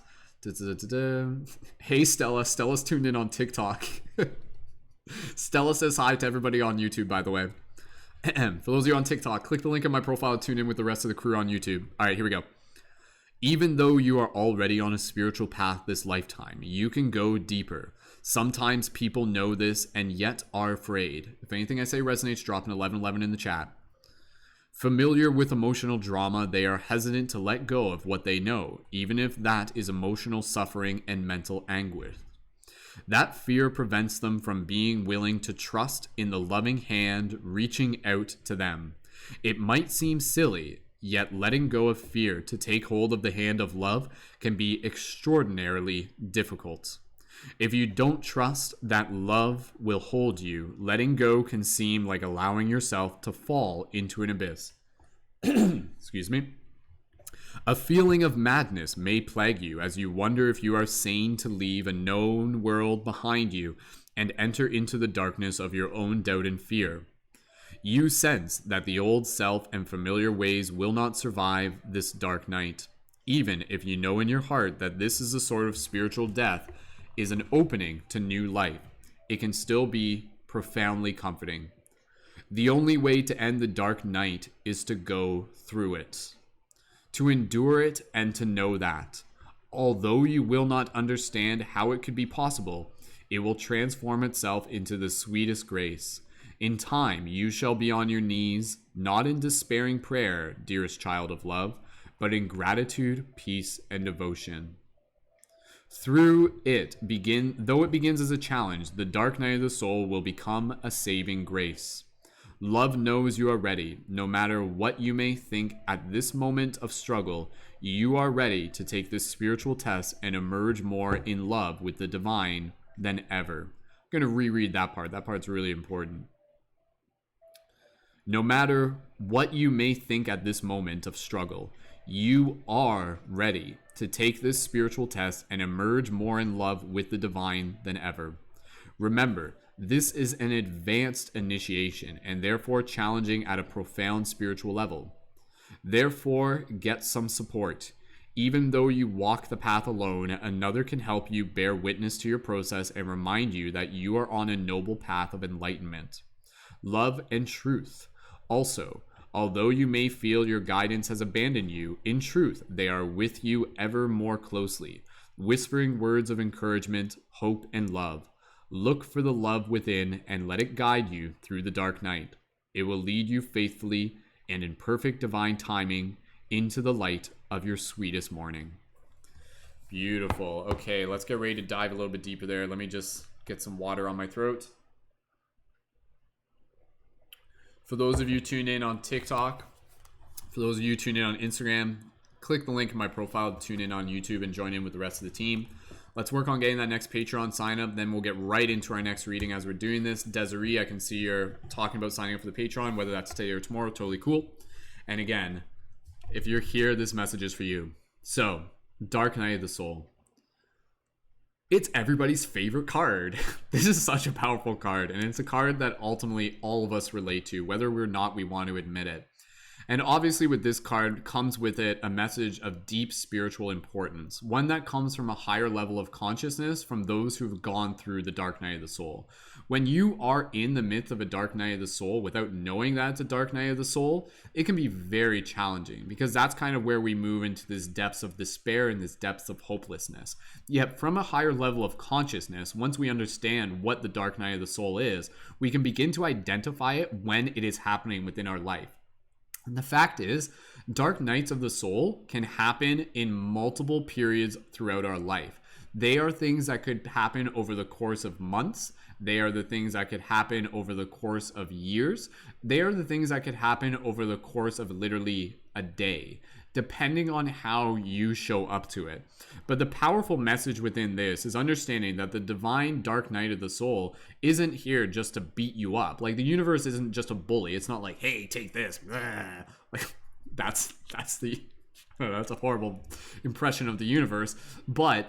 Hey, Stella. Stella's tuned in on TikTok. Stella says hi to everybody on YouTube, by the way. For those of you on TikTok, click the link in my profile to tune in with the rest of the crew on YouTube. All right, here we go. Even though you are already on a spiritual path this lifetime, you can go deeper. Sometimes people know this and yet are afraid. If anything I say resonates, drop an 1111 in the chat. Familiar with emotional drama, they are hesitant to let go of what they know, even if that is emotional suffering and mental anguish. That fear prevents them from being willing to trust in the loving hand reaching out to them. It might seem silly, yet letting go of fear to take hold of the hand of love can be extraordinarily difficult. If you don't trust that love will hold you, letting go can seem like allowing yourself to fall into an abyss. Excuse me. A feeling of madness may plague you as you wonder if you are sane to leave a known world behind you and enter into the darkness of your own doubt and fear. You sense that the old self and familiar ways will not survive this dark night. Even if you know in your heart that this is a sort of spiritual death, is an opening to new life, it can still be profoundly comforting. The only way to end the dark night is to go through it, to endure it, and to know that, although you will not understand how it could be possible, it will transform itself into the sweetest grace. In time, you shall be on your knees, not in despairing prayer, dearest child of love, but in gratitude, peace, and devotion. Through it, though it begins as a challenge, the dark night of the soul will become a saving grace. Love knows you are ready. No matter what you may think at this moment of struggle, you are ready to take this spiritual test and emerge more in love with the divine than ever. I'm going to reread that part. That part's really important. No matter what you may think at this moment of struggle, you are ready to take this spiritual test and emerge more in love with the divine than ever. Remember, this is an advanced initiation and therefore challenging at a profound spiritual level. Therefore, get some support. Even though you walk the path alone, another can help you bear witness to your process and remind you that you are on a noble path of enlightenment, love, and truth. Also, although you may feel your guidance has abandoned you, in truth, they are with you ever more closely, whispering words of encouragement, hope, and love. Look for the love within and let it guide you through the dark night. It will lead you faithfully and in perfect divine timing into the light of your sweetest morning. Beautiful. Okay, let's get ready to dive a little bit deeper there. Let me just get some water on my throat. For those of you tuned in on TikTok, for those of you tuned in on Instagram, click the link in my profile to tune in on YouTube and join in with the rest of the team. Let's work on getting that next Patreon sign up. Then we'll get right into our next reading as we're doing this. Desiree, I can see you're talking about signing up for the Patreon, whether that's today or tomorrow. Totally cool. And again, if you're here, this message is for you. So, Dark Night of the Soul. it's everybody's favorite card. This is such a powerful card, and it's a card that ultimately all of us relate to, whether or not we want to admit it. And obviously with this card comes with it a message of deep spiritual importance, one that comes from a higher level of consciousness from those who have gone through the dark night of the soul. When you are in the midst of a dark night of the soul without knowing that it's a dark night of the soul, it can be very challenging, because that's kind of where we move into this depths of despair and this depths of hopelessness. Yet from a higher level of consciousness, once we understand what the dark night of the soul is, we can begin to identify it when it is happening within our life. And the fact is, dark nights of the soul can happen in multiple periods throughout our life. They are things that could happen over the course of months. They are the things that could happen over the course of years. They are the things that could happen over the course of literally a day, depending on how you show up to it. But the powerful message within this is understanding that the divine dark night of the soul isn't here just to beat you up. Like, the universe isn't just a bully. It's not like, hey, take this. Like, that's a horrible impression of the universe. But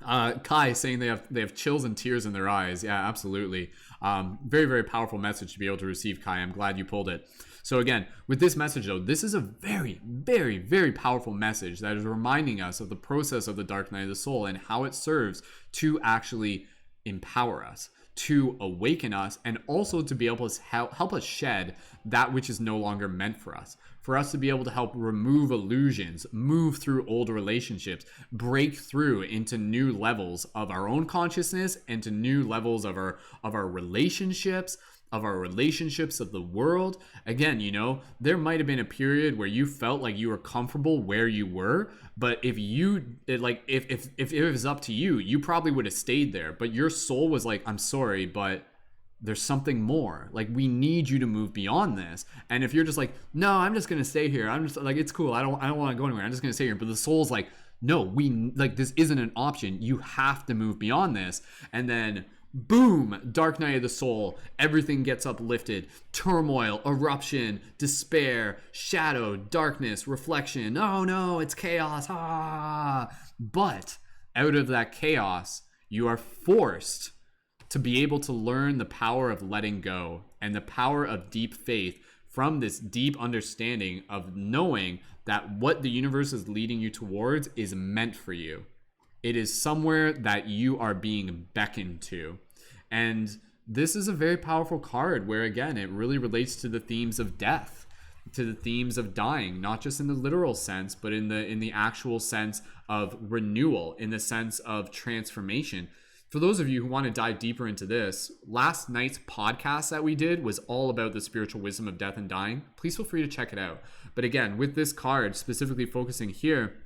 Kai saying they have chills and tears in their eyes. Yeah, absolutely. Very, very powerful message to be able to receive, Kai. I'm glad you pulled it. So again, with this message though, this is a very, very, very powerful message that is reminding us of the process of the dark night of the soul and how it serves to actually empower us, to awaken us, and also to be able to help us shed that which is no longer meant for us to be able to help remove illusions, move through old relationships, break through into new levels of our own consciousness and to new levels of our relationships, of the world. Again, there might have been a period where you felt like you were comfortable where you were, but if it was up to you, you probably would have stayed there. But your soul was like, I'm sorry, but there's something more. Like, we need you to move beyond this. And if you're just like, no, I'm just gonna stay here, I'm just like, it's cool, I don't want to go anywhere, I'm just gonna stay here. But the soul's like, no, this isn't an option. You have to move beyond this. And then boom, dark night of the soul, everything gets uplifted, turmoil, eruption, despair, shadow, darkness, reflection. Oh no, it's chaos. But out of that chaos, you are forced to be able to learn the power of letting go and the power of deep faith from this deep understanding of knowing that what the universe is leading you towards is meant for you. It is somewhere that you are being beckoned to. And this is a very powerful card where, again, it really relates to the themes of death, to the themes of dying, not just in the literal sense, but in the actual sense of renewal, in the sense of transformation. For those of you who want to dive deeper into this, last night's podcast that we did was all about the spiritual wisdom of death and dying. Please feel free to check it out. But again, with this card, specifically focusing here,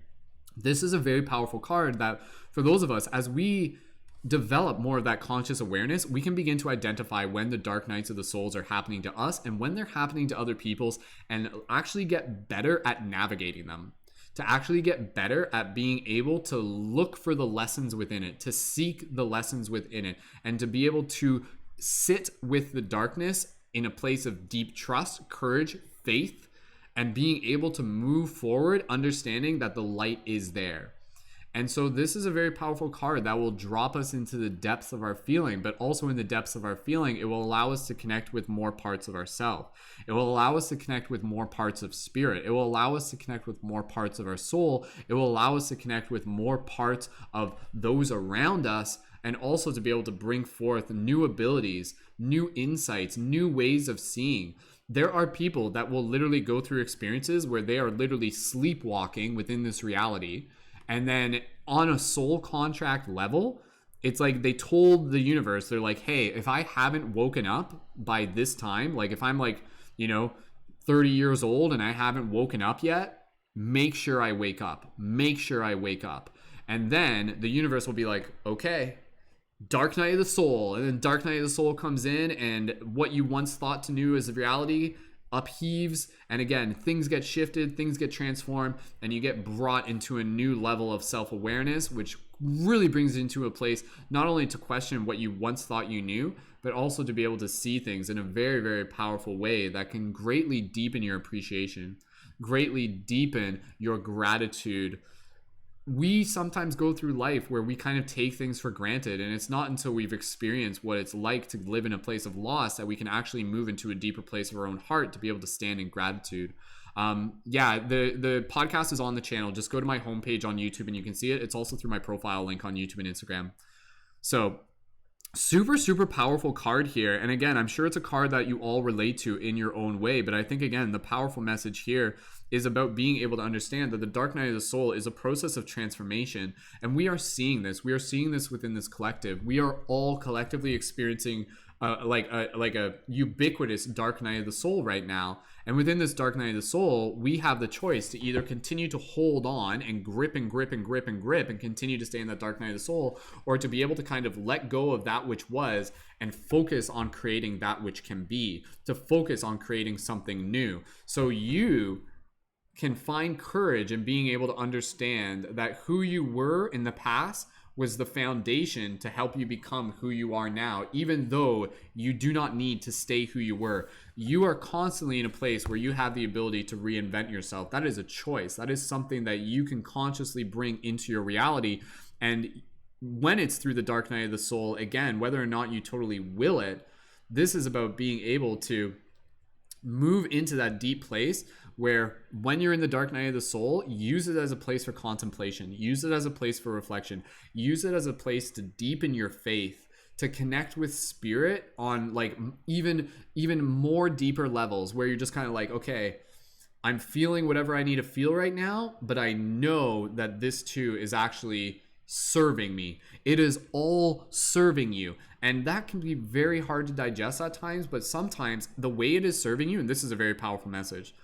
this is a very powerful card that for those of us, as we develop more of that conscious awareness, we can begin to identify when the dark nights of the souls are happening to us and when they're happening to other people's, and actually get better at navigating them, to actually get better at being able to look for the lessons within it, to seek the lessons within it, and to be able to sit with the darkness in a place of deep trust, courage, faith, and being able to move forward, understanding that the light is there. And so this is a very powerful card that will drop us into the depths of our feeling, but also in the depths of our feeling, it will allow us to connect with more parts of ourselves. It will allow us to connect with more parts of spirit. It will allow us to connect with more parts of our soul. It will allow us to connect with more parts of those around us, and also to be able to bring forth new abilities, new insights, new ways of seeing. There are people that will literally go through experiences where they are literally sleepwalking within this reality. And then on a soul contract level, it's like they told the universe, they're like, hey, if I haven't woken up by this time, like if I'm 30 years old and I haven't woken up yet, make sure I wake up. Make sure I wake up. And then the universe will be like, okay, dark night of the soul. And then dark night of the soul comes in, and what you once thought to know as a reality upheaves, and again, things get shifted, things get transformed, and you get brought into a new level of self-awareness, which really brings you into a place not only to question what you once thought you knew, but also to be able to see things in a very, very powerful way that can greatly deepen your appreciation, greatly deepen your gratitude we sometimes go through life where we kind of take things for granted, and it's not until we've experienced what it's like to live in a place of loss that we can actually move into a deeper place of our own heart to be able to stand in gratitude. Yeah, the podcast is on the channel. Just go to my homepage on YouTube and you can see it. It's also through my profile link on YouTube and Instagram. So super powerful card here, and again, I'm sure it's a card that you all relate to in your own way, but I think again the powerful message here is about being able to understand that the dark night of the soul is a process of transformation, and we are seeing this within this collective. We are all collectively experiencing like a ubiquitous dark night of the soul right now, and within this dark night of the soul we have the choice to either continue to hold on and grip and continue to stay in that dark night of the soul, or to be able to kind of let go of that which was and focus on creating that which can be, to focus on creating something new. So you can find courage in being able to understand that who you were in the past was the foundation to help you become who you are now, even though you do not need to stay who you were. You are constantly in a place where you have the ability to reinvent yourself. That is a choice. That is something that you can consciously bring into your reality. And when it's through the dark night of the soul, again, whether or not you totally will it, this is about being able to move into that deep place where when you're in the dark night of the soul, use it as a place for contemplation, use it as a place for reflection, use it as a place to deepen your faith, to connect with spirit on like even more deeper levels, where you're just kind of like, okay, I'm feeling whatever I need to feel right now, but I know that this too is actually serving me. It is all serving you. And that can be very hard to digest at times, but sometimes the way it is serving you, and this is a very powerful message,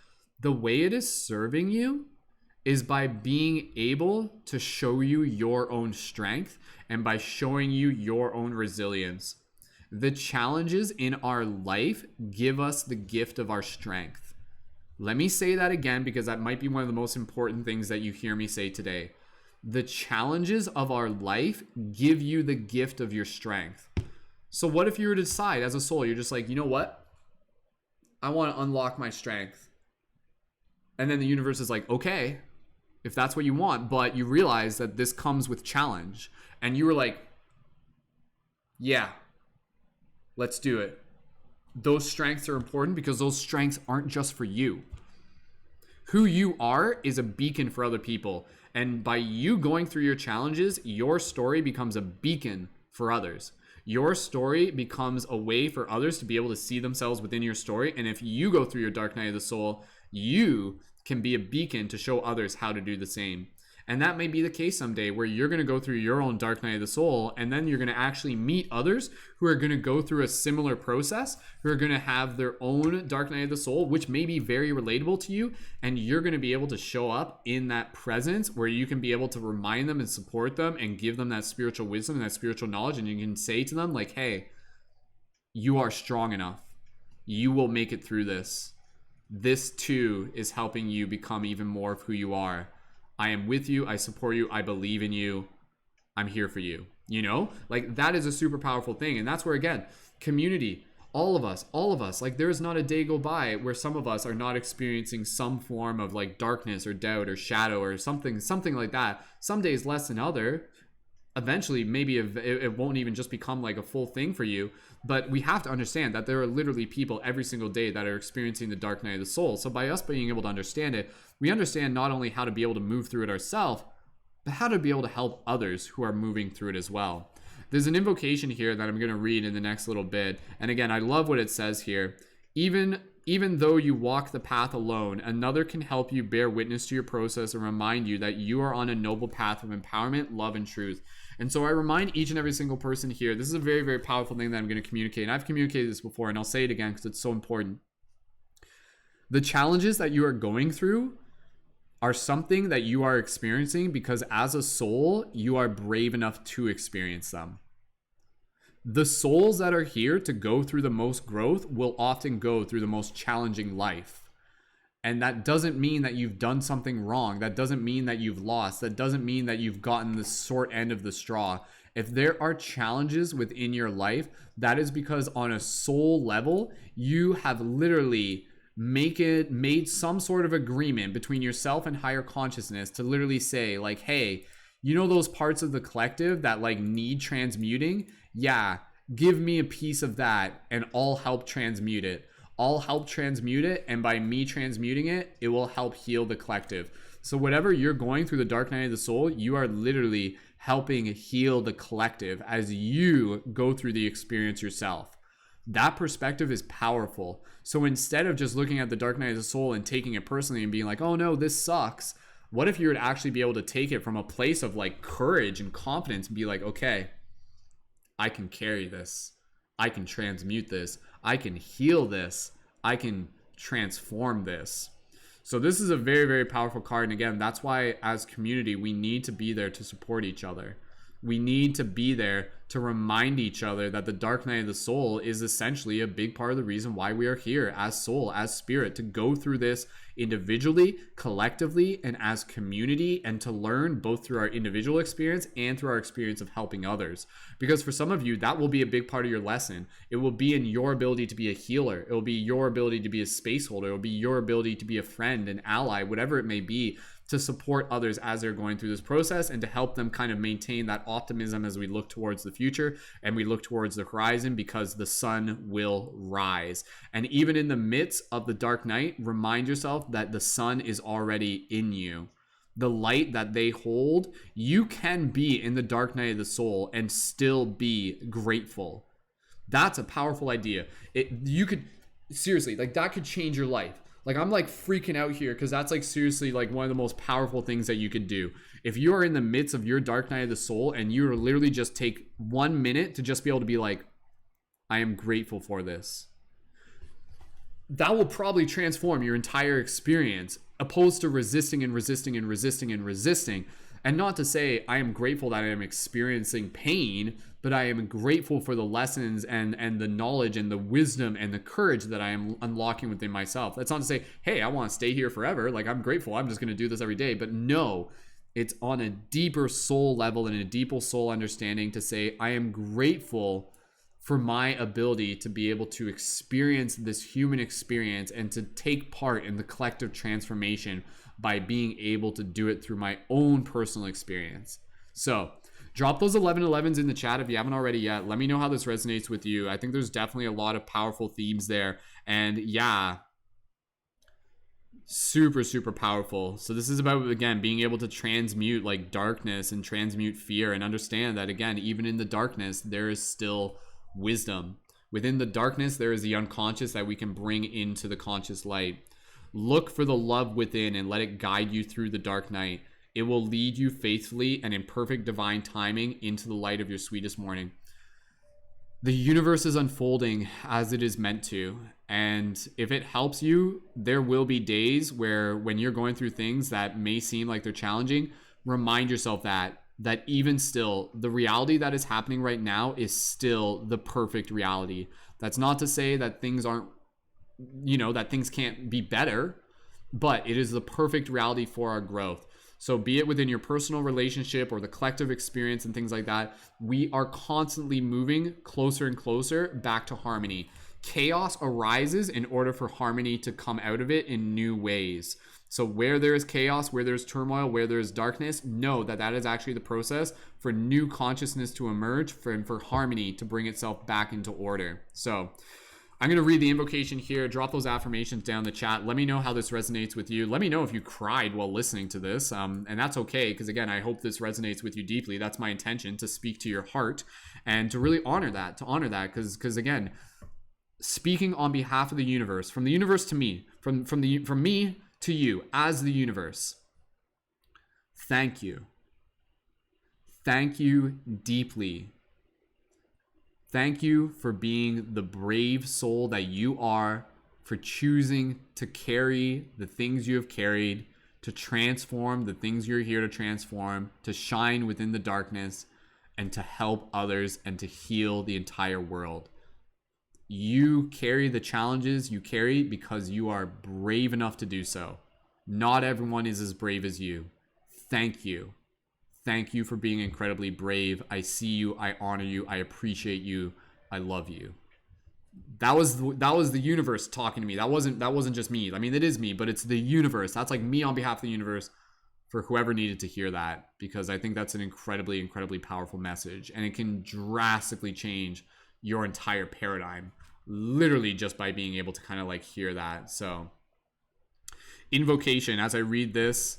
the way it is serving you is by being able to show you your own strength and by showing you your own resilience. The challenges in our life give us the gift of our strength. Let me say that again, because that might be one of the most important things that you hear me say today. The challenges of our life give you the gift of your strength. So what if you were to decide as a soul, you're just like, you know what? I want to unlock my strength. And then the universe is like, okay, if that's what you want, but you realize that this comes with challenge. And you were like, yeah, let's do it. Those strengths are important because those strengths aren't just for you. Who you are is a beacon for other people. And by you going through your challenges, your story becomes a beacon for others. Your story becomes a way for others to be able to see themselves within your story. And if you go through your dark night of the soul, you can be a beacon to show others how to do the same. And that may be the case someday, where you're going to go through your own dark night of the soul, and then you're going to actually meet others who are going to go through a similar process, who are going to have their own dark night of the soul, which may be very relatable to you. And you're going to be able to show up in that presence where you can be able to remind them and support them and give them that spiritual wisdom and that spiritual knowledge. And you can say to them like, hey, you are strong enough. You will make it through this. This too is helping you become even more of who you are. I am with you. I support you. I believe in you. I'm here for you. You know, like that is a super powerful thing. And that's where, again, community, all of us, like there is not a day go by where some of us are not experiencing some form of like darkness or doubt or shadow or something like that. Some days less than other. Eventually, maybe it won't even just become like a full thing for you. But we have to understand that there are literally people every single day that are experiencing the dark night of the soul. So by us being able to understand it, we understand not only how to be able to move through it ourselves, but how to be able to help others who are moving through it as well. There's an invocation here that I'm going to read in the next little bit. And again, I love what it says here. Even though you walk the path alone, another can help you bear witness to your process and remind you that you are on a noble path of empowerment, love, and truth. And so I remind each and every single person here, this is a very, very powerful thing that I'm going to communicate. And I've communicated this before, and I'll say it again because it's so important. The challenges that you are going through are something that you are experiencing because as a soul, you are brave enough to experience them. The souls that are here to go through the most growth will often go through the most challenging life. And that doesn't mean that you've done something wrong. That doesn't mean that you've lost. That doesn't mean that you've gotten the short end of the straw. If there are challenges within your life, that is because on a soul level, you have literally made some sort of agreement between yourself and higher consciousness to literally say like, hey, you know those parts of the collective that like need transmuting? Yeah, give me a piece of that and I'll help transmute it. I'll help transmute it, and by me transmuting it, it will help heal the collective. So whatever you're going through the dark night of the soul, you are literally helping heal the collective as you go through the experience yourself. That perspective is powerful. So instead of just looking at the dark night of the soul and taking it personally and being like, oh no, this sucks, what if you would actually be able to take it from a place of like courage and confidence and be like, okay, I can carry this. I can transmute this. I can heal this. I can transform this. So this is a very, very powerful card. And again, that's why as community, we need to be there to support each other. We need to be there to remind each other that the dark night of the soul is essentially a big part of the reason why we are here as soul, as spirit, to go through this individually, collectively, and as community, and to learn both through our individual experience and through our experience of helping others. Because for some of you, that will be a big part of your lesson. It will be in your ability to be a healer. It will be your ability to be a space holder. It will be your ability to be a friend, an ally, whatever it may be, to support others as they're going through this process and to help them kind of maintain that optimism as we look towards the future and we look towards the horizon, because the sun will rise. And even in the midst of the dark night, remind yourself that the sun is already in you. The light that they hold, you can be in the dark night of the soul and still be grateful. That's a powerful idea. You could, seriously, like that could change your life. Like I'm like freaking out here because that's like seriously like one of the most powerful things that you could do. If you are in the midst of your dark night of the soul and you literally just take 1 minute to just be able to be like, I am grateful for this, that will probably transform your entire experience, opposed to resisting and resisting and resisting and resisting. And not to say I am grateful that I am experiencing pain, but I am grateful for the lessons and the knowledge and the wisdom and the courage that I am unlocking within myself. That's not to say, hey, I want to stay here forever. Like I'm grateful, I'm just going to do this every day. But no, it's on a deeper soul level and a deeper soul understanding to say, I am grateful for my ability to be able to experience this human experience and to take part in the collective transformation by being able to do it through my own personal experience. So drop those 1111s in the chat if you haven't already yet. Let me know how this resonates with you. I think there's definitely a lot of powerful themes there. And yeah, super, super powerful. So this is about, again, being able to transmute like darkness and transmute fear and understand that, again, even in the darkness, there is still wisdom. Within the darkness, there is the unconscious that we can bring into the conscious light. Look for the love within and let it guide you through the dark night. It will lead you faithfully and in perfect divine timing into the light of your sweetest morning. The universe is unfolding as it is meant to. And if it helps you, there will be days where when you're going through things that may seem like they're challenging, remind yourself that even still, the reality that is happening right now is still the perfect reality. That's not to say that things aren't, that things can't be better, but it is the perfect reality for our growth. So be it within your personal relationship or the collective experience and things like that, we are constantly moving closer and closer back to harmony. Chaos arises in order for harmony to come out of it in new ways. So where there is chaos, where there's turmoil, where there's darkness, know that that is actually the process for new consciousness to emerge, for harmony to bring itself back into order. So I'm going to read the invocation here. Drop those affirmations down in the chat. Let me know how this resonates with you. Let me know if you cried while listening to this. And that's okay, because again, I hope this resonates with you deeply. That's my intention, to speak to your heart and to really honor that, because again, speaking on behalf of the universe, from the universe to me, from me to you as the universe, thank you. Thank you deeply. Thank you for being the brave soul that you are, for choosing to carry the things you have carried, to transform the things you're here to transform, to shine within the darkness, and to help others and to heal the entire world. You carry the challenges you carry because you are brave enough to do so. Not everyone is as brave as you. Thank you. Thank you for being incredibly brave. I see you. I honor you. I appreciate you. I love you. That was the universe talking to me. That wasn't just me. I mean, it is me, but it's the universe. That's like me on behalf of the universe for whoever needed to hear that, because I think that's an incredibly, incredibly powerful message, and it can drastically change your entire paradigm, literally just by being able to kind of like hear that. So, invocation. As I read this,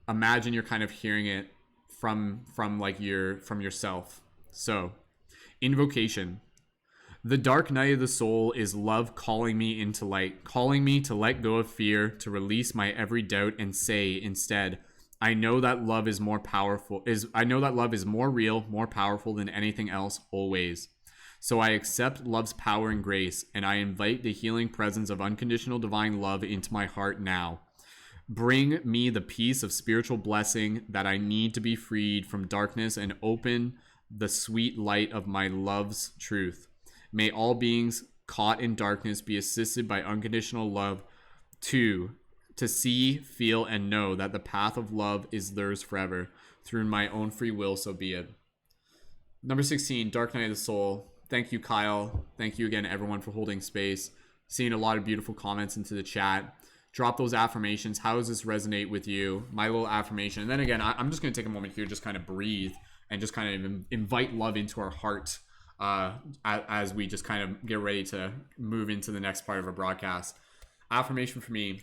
imagine you're kind of hearing it from yourself. So, invocation. The dark night of the soul is love calling me into light, calling me to let go of fear, to release my every doubt and say instead, I know that love is more powerful, I know that love is more real, more powerful than anything else always. So I accept love's power and grace, and I invite the healing presence of unconditional divine love into my heart now. Bring me the peace of spiritual blessing that I need to be freed from darkness and open the sweet light of my love's truth. May all beings caught in darkness be assisted by unconditional love to see, feel, and know that the path of love is theirs forever. Through my own free will, so be it. Number 16, Dark Night of the Soul. Thank you, Kyle. Thank you again, everyone, for holding space. Seeing a lot of beautiful comments into the chat. Drop those affirmations. How does this resonate with you? My little affirmation. And then again, I'm just going to take a moment here, just kind of breathe and just kind of invite love into our heart as we just kind of get ready to move into the next part of our broadcast. Affirmation for me.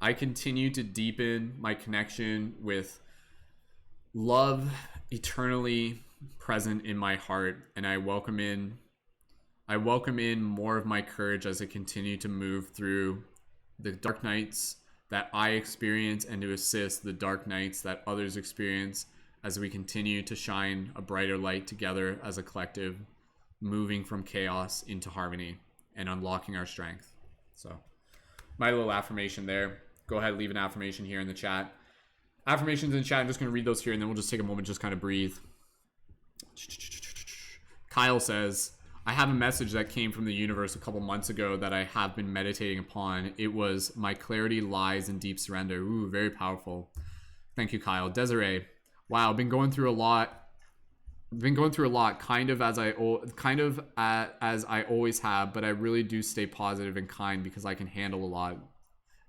I continue to deepen my connection with love eternally present in my heart, and I welcome in more of my courage as I continue to move through the dark nights that I experience, and to assist the dark nights that others experience as we continue to shine a brighter light together as a collective, moving from chaos into harmony and unlocking our strength. So, my little affirmation there. Go ahead, leave an affirmation here in the chat. Affirmations in the chat, I'm just going to read those here, and then we'll just take a moment, just kind of breathe. Kyle says, I have a message that came from the universe a couple months ago that I have been meditating upon. It was, my clarity lies in deep surrender. Ooh, very powerful. Thank you, Kyle. Desiree, wow, been going through a lot. Kind of as I always have, but I really do stay positive and kind because I can handle a lot.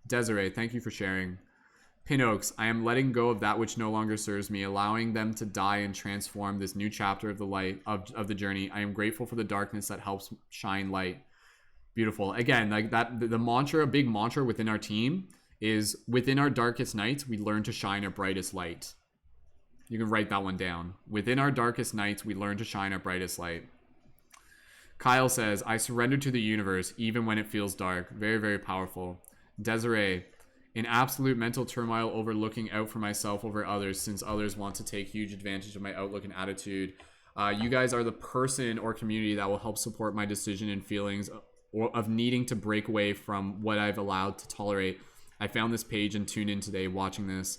Desiree, thank you for sharing. Pinoaks, I am letting go of that which no longer serves me, allowing them to die and transform this new chapter of the light of the journey. I am grateful for the darkness that helps shine light. Beautiful. Again, like that, the mantra, a big mantra within our team is, within our darkest nights, we learn to shine our brightest light. You can write that one down. Within our darkest nights, we learn to shine our brightest light. Kyle says, I surrender to the universe even when it feels dark. Very, very powerful. Desiree, in absolute mental turmoil over looking out for myself over others, since others want to take huge advantage of my outlook and attitude. You guys are the person or community that will help support my decision and feelings of needing to break away from what I've allowed to tolerate. I found this page and tuned in today watching this.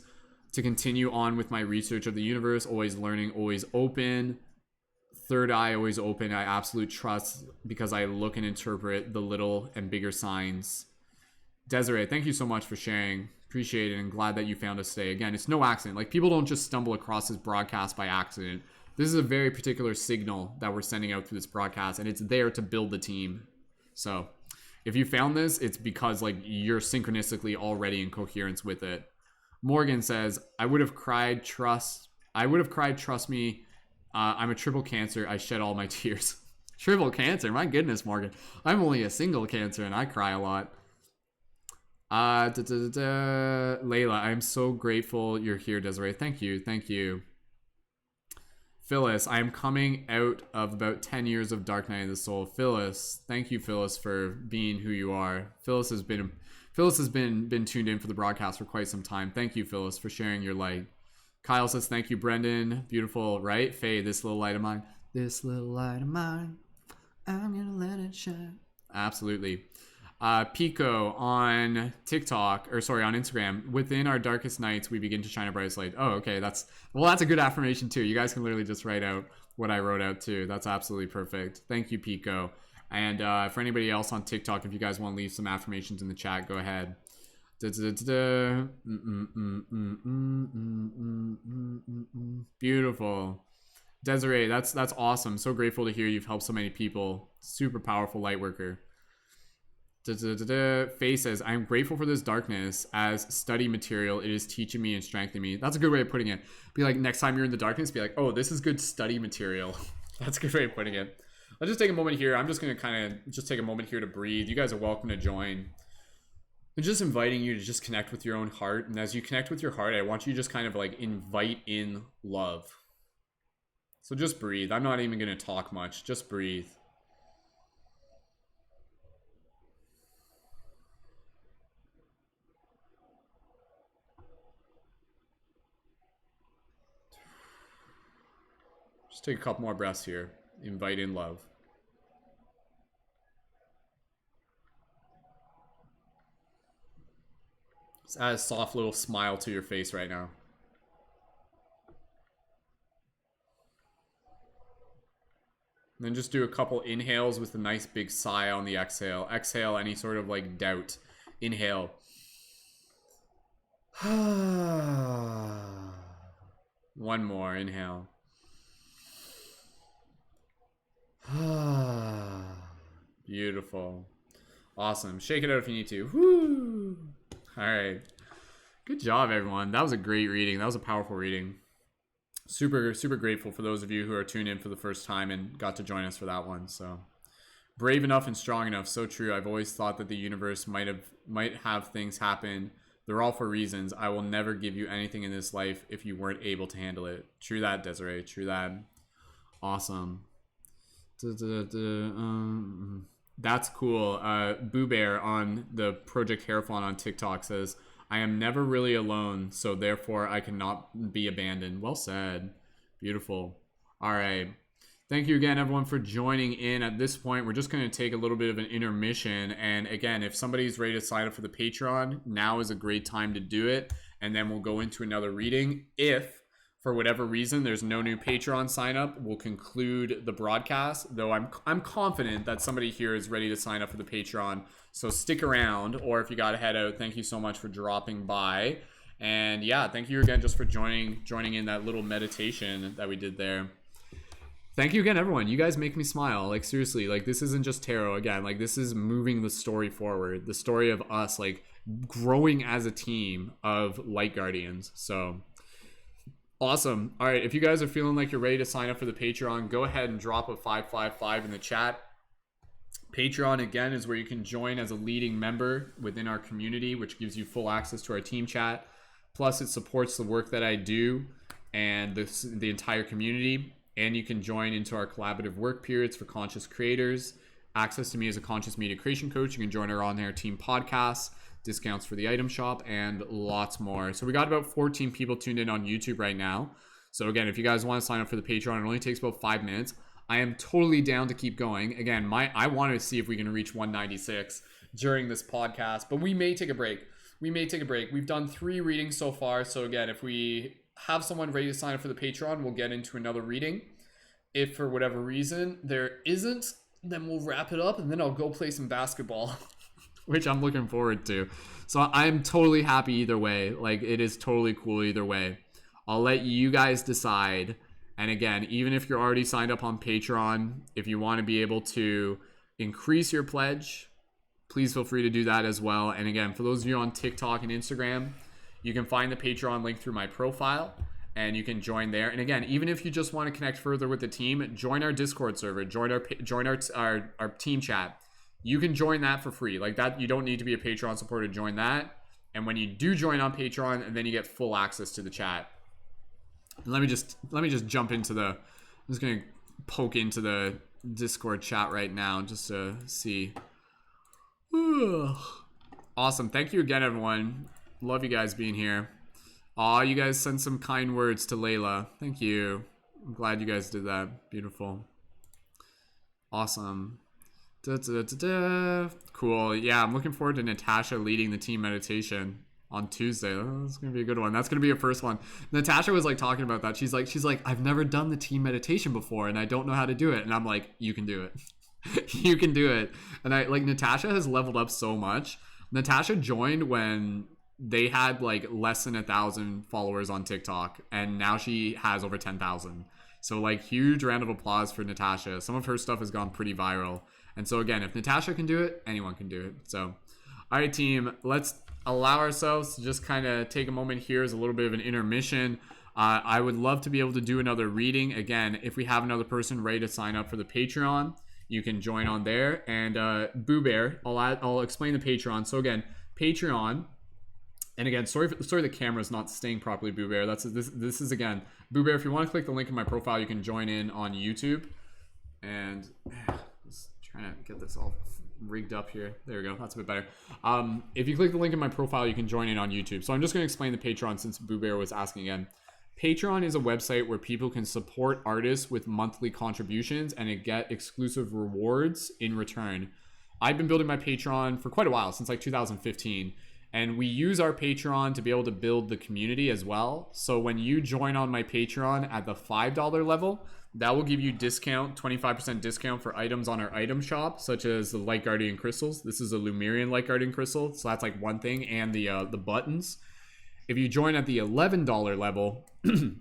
To continue on with my research of the universe, always learning, always open. Third eye always open. I absolute trust because I look and interpret the little and bigger signs. Desiree, thank you so much for sharing. Appreciate it, and glad that you found us today. Again, it's no accident. Like, people don't just stumble across this broadcast by accident. This is a very particular signal that we're sending out through this broadcast, and it's there to build the team. So if you found this, it's because like you're synchronistically already in coherence with it. Morgan says, I would have cried, trust me. I'm a triple cancer. I shed all my tears. Triple cancer? My goodness, Morgan. I'm only a single cancer and I cry a lot. Layla, I'm so grateful you're here, Desiree. Thank you. Phyllis, I am coming out of about 10 years of Dark Night of the Soul. Phyllis, thank you, Phyllis, for being who you are. Phyllis has been tuned in for the broadcast for quite some time. Thank you, Phyllis, for sharing your light. Kyle says, thank you, Brendan. Beautiful, right? Faye, this little light of mine. This little light of mine, I'm gonna let it shine. Absolutely. Pico on TikTok, or sorry, on Instagram. Within our darkest nights, we begin to shine our brightest light. Oh, okay. That's a good affirmation too. You guys can literally just write out what I wrote out too. That's absolutely perfect. Thank you, Pico. And for anybody else on TikTok, if you guys want to leave some affirmations in the chat, go ahead. Beautiful. Desiree, that's awesome. So grateful to hear you've helped so many people. Super powerful light worker. Faye says, I'm grateful for this darkness as study material. It is teaching me and strengthening me. That's a good way of putting it. Be like, next time you're in the darkness, be like, oh, this is good study material. That's a good way of putting it. Let's just take a moment here. I'm just going to kind of just take a moment here to breathe. You guys are welcome to join. I'm just inviting you to just connect with your own heart. And as you connect with your heart, I want you to just kind of like invite in love. So just breathe. I'm not even going to talk much. Just breathe. Just take a couple more breaths here. Invite in love. Just add a soft little smile to your face right now. And then just do a couple inhales with a nice big sigh on the exhale. Exhale any sort of like doubt. Inhale. One more. Inhale. Beautiful. Awesome. Shake it out if you need to. Woo! All right. Good job, everyone. That was a great reading. That was a powerful reading. Super, super grateful for those of you who are tuned in for the first time and got to join us for that one. So brave enough and strong enough. So true. I've always thought that the universe might have things happen. They're all for reasons. I will never give you anything in this life if you weren't able to handle it. True that, Desiree. True that. Awesome. That's cool. Boo Bear on the Project Hairfon on TikTok says, I am never really alone, so therefore I cannot be abandoned. Well said. Beautiful. All right. Thank you again, everyone, for joining in. At this point, we're just going to take a little bit of an intermission. And again, if somebody's ready to sign up for the Patreon, now is a great time to do it. And then we'll go into another reading. If for whatever reason there's no new Patreon sign up, we'll conclude the broadcast, though I'm confident that somebody here is ready to sign up for the Patreon. So stick around, or if you got to head out, thank you so much for dropping by. And yeah, thank you again just for joining in that little meditation that we did there. Thank you again, everyone. You guys make me smile. Like, seriously, like, this isn't just tarot. Again, like, this is moving the story forward, the story of us like growing as a team of light guardians. So awesome. All right, if you guys are feeling like you're ready to sign up for the Patreon, go ahead and drop a 555 in the chat. Patreon, again, is where you can join as a leading member within our community, which gives you full access to our team chat. Plus, it supports the work that I do and the entire community. And you can join into our collaborative work periods for conscious creators. Access to me as a conscious media creation coach. You can join our On Air Team podcasts, discounts for the item shop, and lots more. So we got about 14 people tuned in on YouTube right now. So again, if you guys want to sign up for the Patreon, it only takes about 5 minutes. I am totally down to keep going. Again, I wanted to see if we can reach 196 during this podcast, but we may take a break. We've done 3 readings so far. So again, if we have someone ready to sign up for the Patreon, we'll get into another reading. If for whatever reason there isn't, then we'll wrap it up and then I'll go play some basketball, which I'm looking forward to. So I'm totally happy either way. Like, it is totally cool either way. I'll let you guys decide. And again, even if you're already signed up on Patreon, if you want to be able to increase your pledge, please feel free to do that as well. And again, for those of you on TikTok and Instagram, you can find the Patreon link through my profile and you can join there. And again, even if you just want to connect further with the team, join our Discord server, join our team chat. You can join that for free. Like that, you don't need to be a Patreon supporter to join that. And when you do join on Patreon, and then you get full access to the chat. And let me just jump into I'm just gonna poke into the Discord chat right now just to see. Awesome. Thank you again, everyone. Love you guys being here. Aw, you guys sent some kind words to Layla. Thank you. I'm glad you guys did that. Beautiful. Awesome. Cool. Yeah, I'm looking forward to Natasha leading the team meditation on Tuesday. That's gonna be a good one. That's gonna be your first one. Natasha was like talking about that. She's like, I've never done the team meditation before and I don't know how to do it. And I'm like, you can do it. You can do it. And I like, Natasha has leveled up so much. Natasha joined when they had like less than 1,000 followers on TikTok, and now she has over 10,000. So like huge round of applause for Natasha. Some of her stuff has gone pretty viral. And so again, if Natasha can do it, anyone can do it. So, all right, team, let's allow ourselves to just kind of take a moment here as a little bit of an intermission. I would love to be able to do another reading. Again, if we have another person ready to sign up for the Patreon, you can join on there. And Boo Bear, I'll explain the Patreon. So again, Patreon. And again, sorry the camera's not staying properly, Boo Bear. This is again, Boo Bear. If you want to click the link in my profile, you can join in on YouTube. And just trying to get this all rigged up here. There we go. That's a bit better. If you click the link in my profile, you can join in on YouTube. So I'm just going to explain the Patreon since Boo Bear was asking again. Patreon is a website where people can support artists with monthly contributions and get exclusive rewards in return. I've been building my Patreon for quite a while, since like 2015. And we use our Patreon to be able to build the community as well. So when you join on my Patreon at the $5 level, that will give you 25% discount for items on our item shop, such as the Light Guardian crystals. This is a Lumerian Light Guardian crystal, so that's like one thing, and the buttons. If you join at the $11 level,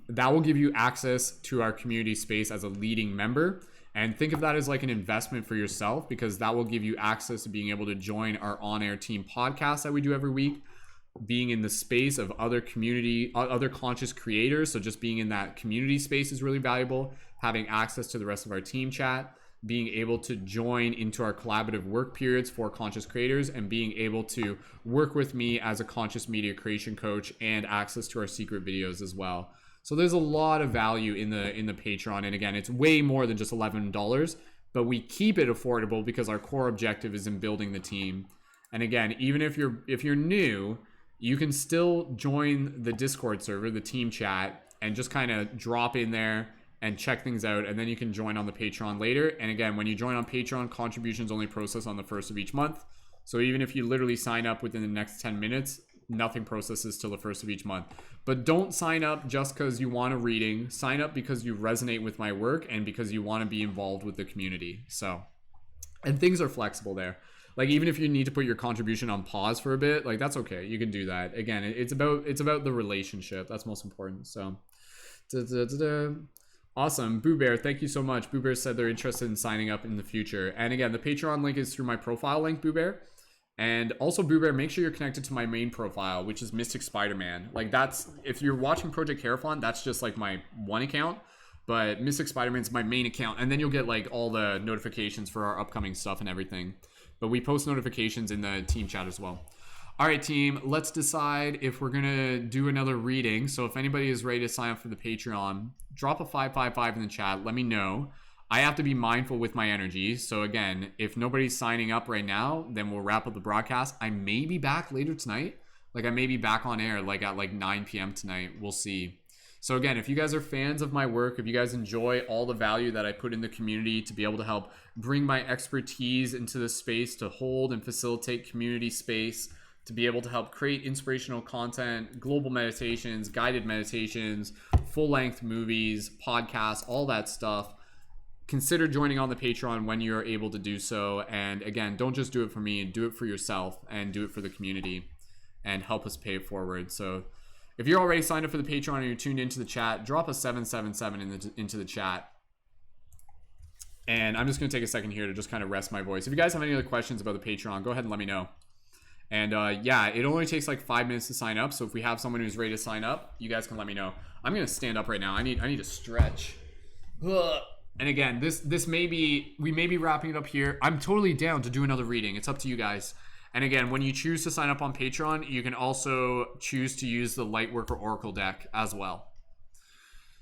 that will give you access to our community space as a leading member. And think of that as like an investment for yourself, because that will give you access to being able to join our on-air team podcast that we do every week, being in the space of other conscious creators. So just being in that community space is really valuable. Having access to the rest of our team chat, being able to join into our collaborative work periods for conscious creators, and being able to work with me as a conscious media creation coach, and access to our secret videos as well. So there's a lot of value in the Patreon. And again, it's way more than just $11, but we keep it affordable because our core objective is in building the team. And again, even if you're new, you can still join the Discord server, the team chat, and just kind of drop in there and check things out. And then you can join on the Patreon later. And again, when you join on Patreon, contributions only process on the 1st of each month. So even if you literally sign up within the next 10 minutes, nothing processes till the 1st of each month. But don't sign up just because you want a reading. Sign up because you resonate with my work and because you want to be involved with the community. So, and things are flexible there. Like even if you need to put your contribution on pause for a bit, like that's okay. You can do that. Again, it's about the relationship. That's most important. So, awesome. Boo Bear, thank you so much. Boo Bear said they're interested in signing up in the future. And again, the Patreon link is through my profile link, Boo Bear. And also, Boo Bear, make sure you're connected to my main profile, which is Mystic Spider-Man. Like that's, if you're watching Project Hierophant, that's just like my one account. But Mystic Spider-Man's my main account. And then you'll get like all the notifications for our upcoming stuff and everything. But we post notifications in the team chat as well. All right, team, let's decide if we're going to do another reading. So if anybody is ready to sign up for the Patreon, drop a 555 in the chat. Let me know. I have to be mindful with my energy. So again, if nobody's signing up right now, then we'll wrap up the broadcast. I may be back later tonight. Like I may be back on air like at like 9 p.m. tonight. We'll see. So again, if you guys are fans of my work, if you guys enjoy all the value that I put in the community to be able to help bring my expertise into the space to hold and facilitate community space, to be able to help create inspirational content, global meditations, guided meditations, full-length movies, podcasts, all that stuff, consider joining on the Patreon when you're able to do so. And again, don't just do it for me, do it for yourself and do it for the community and help us pay it forward. So if you're already signed up for the Patreon and you're tuned into the chat, drop a 777 into the chat. And I'm just going to take a second here to just kind of rest my voice. If you guys have any other questions about the Patreon, go ahead and let me know. And yeah, it only takes like 5 minutes to sign up. So if we have someone who's ready to sign up, you guys can let me know. I'm going to stand up right now. I need to stretch. Ugh. And again, we may be wrapping it up here. I'm totally down to do another reading. It's up to you guys. And again, when you choose to sign up on Patreon, you can also choose to use the Lightworker Oracle deck as well.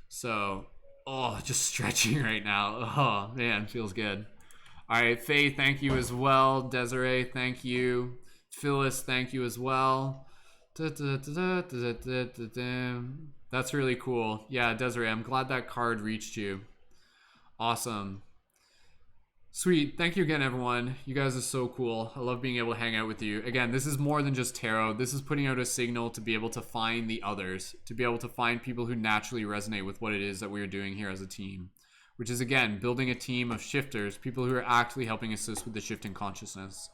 So, just stretching right now. Oh, man, feels good. All right, Faye, thank you as well. Desiree, thank you. Phyllis, thank you as well. That's really cool. Yeah, Desiree, I'm glad that card reached you. Awesome. Sweet. Thank you again, everyone. You guys are so cool. I love being able to hang out with you. Again, this is more than just tarot. This is putting out a signal to be able to find the others, to be able to find people who naturally resonate with what it is that we are doing here as a team, which is, again, building a team of shifters, people who are actually helping assist with the shift in consciousness.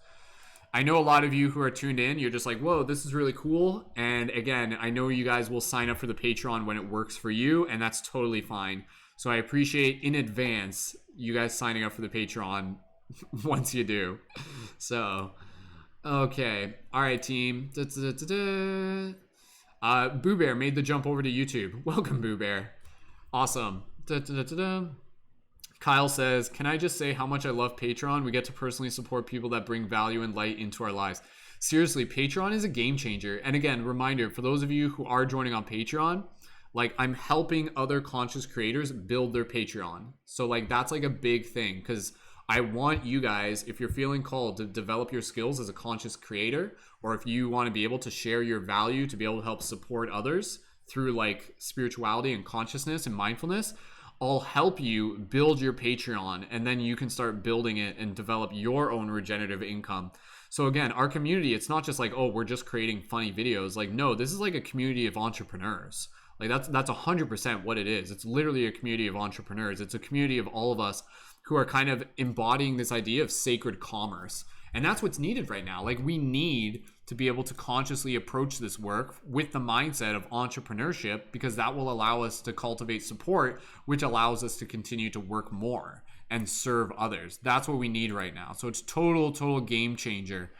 I know a lot of you who are tuned in, you're just like, whoa, this is really cool. And again, I know you guys will sign up for the Patreon when it works for you, and that's totally fine. So I appreciate in advance you guys signing up for the Patreon once you do. So, okay. All right, team. Boo Bear made the jump over to YouTube. Welcome, Boo Bear. Awesome. Kyle says, can I just say how much I love Patreon? We get to personally support people that bring value and light into our lives. Seriously, Patreon is a game changer. And again, reminder for those of you who are joining on Patreon, like I'm helping other conscious creators build their Patreon. So like that's like a big thing, because I want you guys, if you're feeling called to develop your skills as a conscious creator, or if you want to be able to share your value to be able to help support others through like spirituality and consciousness and mindfulness, I'll help you build your Patreon, and then you can start building it and develop your own regenerative income. So again, our community, it's not just like, oh, we're just creating funny videos. Like, no, this is like a community of entrepreneurs. Like that's 100% what it is. It's literally a community of entrepreneurs. It's a community of all of us who are kind of embodying this idea of sacred commerce. And that's what's needed right now. Like we need to be able to consciously approach this work with the mindset of entrepreneurship, because that will allow us to cultivate support, which allows us to continue to work more and serve others. That's what we need right now. So it's total game changer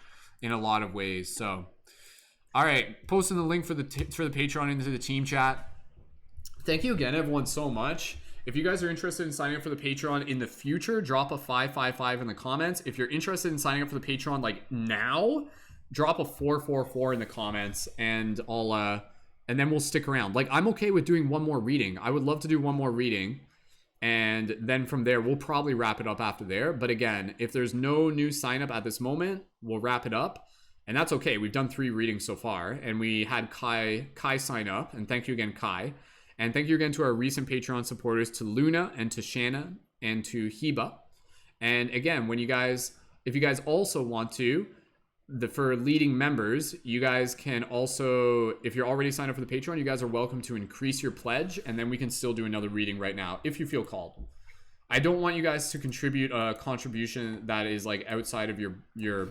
in a lot of ways. So, all right, posting the link for the Patreon into the team chat. Thank you again, everyone, so much. If you guys are interested in signing up for the Patreon in the future, drop a 555 in the comments. If you're interested in signing up for the Patreon like now, drop a 444 in the comments, and I'll and then we'll stick around. Like I'm okay with doing one more reading. I would love to do one more reading, and then from there we'll probably wrap it up after there. But again, if there's no new sign up at this moment, we'll wrap it up, and that's okay. We've done 3 readings so far, and we had Kai sign up, and thank you again, Kai. And thank you again to our recent Patreon supporters, to Luna and to Shanna and to Heba. And again, if you guys also want to, for leading members, you guys can also, if you're already signed up for the Patreon, you guys are welcome to increase your pledge, and then we can still do another reading right now if you feel called. I don't want you guys to contribute a contribution that is like outside of your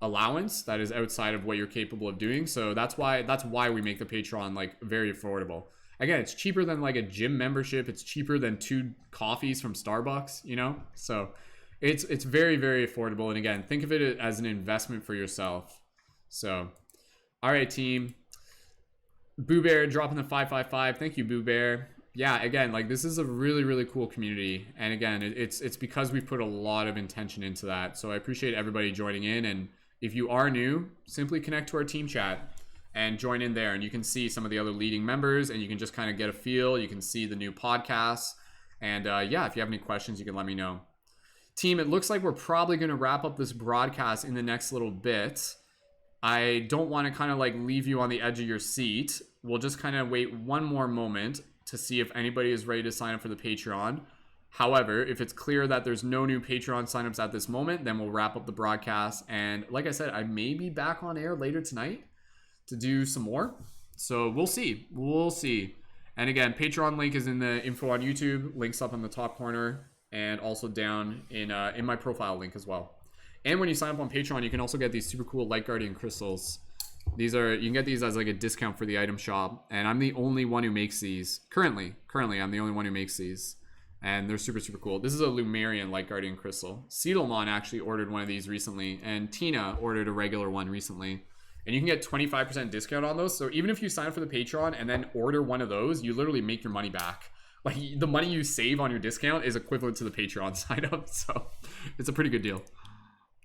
allowance, that is outside of what you're capable of doing. So that's why we make the Patreon like very affordable. Again, it's cheaper than like a gym membership. It's cheaper than 2 coffees from Starbucks, you know? So it's very affordable. And again, think of it as an investment for yourself. So, all right, team. Boo Bear dropping the 555. Thank you, Boo Bear. Yeah, again, like this is a really cool community. And again, it's because we've put a lot of intention into that. So I appreciate everybody joining in. And if you are new, simply connect to our team chat and join in there, and you can see some of the other leading members, and you can just kind of get a feel. You can see the new podcasts, and yeah, if you have any questions, you can let me know. Team, it looks like we're probably going to wrap up this broadcast in the next little bit. I don't want to kind of like leave you on the edge of your seat. We'll just kind of wait one more moment to see if anybody is ready to sign up for the Patreon. However, if it's clear that there's no new Patreon signups at this moment, then we'll wrap up the broadcast. And like I said, I may be back on air later tonight to do some more, so we'll see. And again, Patreon link is in the info on YouTube, links up in the top corner, and also down in my profile link as well. And when you sign up on Patreon, you can also get these super cool Light Guardian crystals. You can get these as like a discount for the item shop, and I'm the only one who makes these currently. I'm the only one who makes these, and they're super cool. This is a Lumerian Light Guardian crystal. Seedlemon actually ordered one of these recently, and Tina ordered a regular one recently. And you can get 25% discount on those. So even if you sign up for the Patreon and then order one of those, you literally make your money back. Like the money you save on your discount is equivalent to the Patreon sign up. So it's a pretty good deal.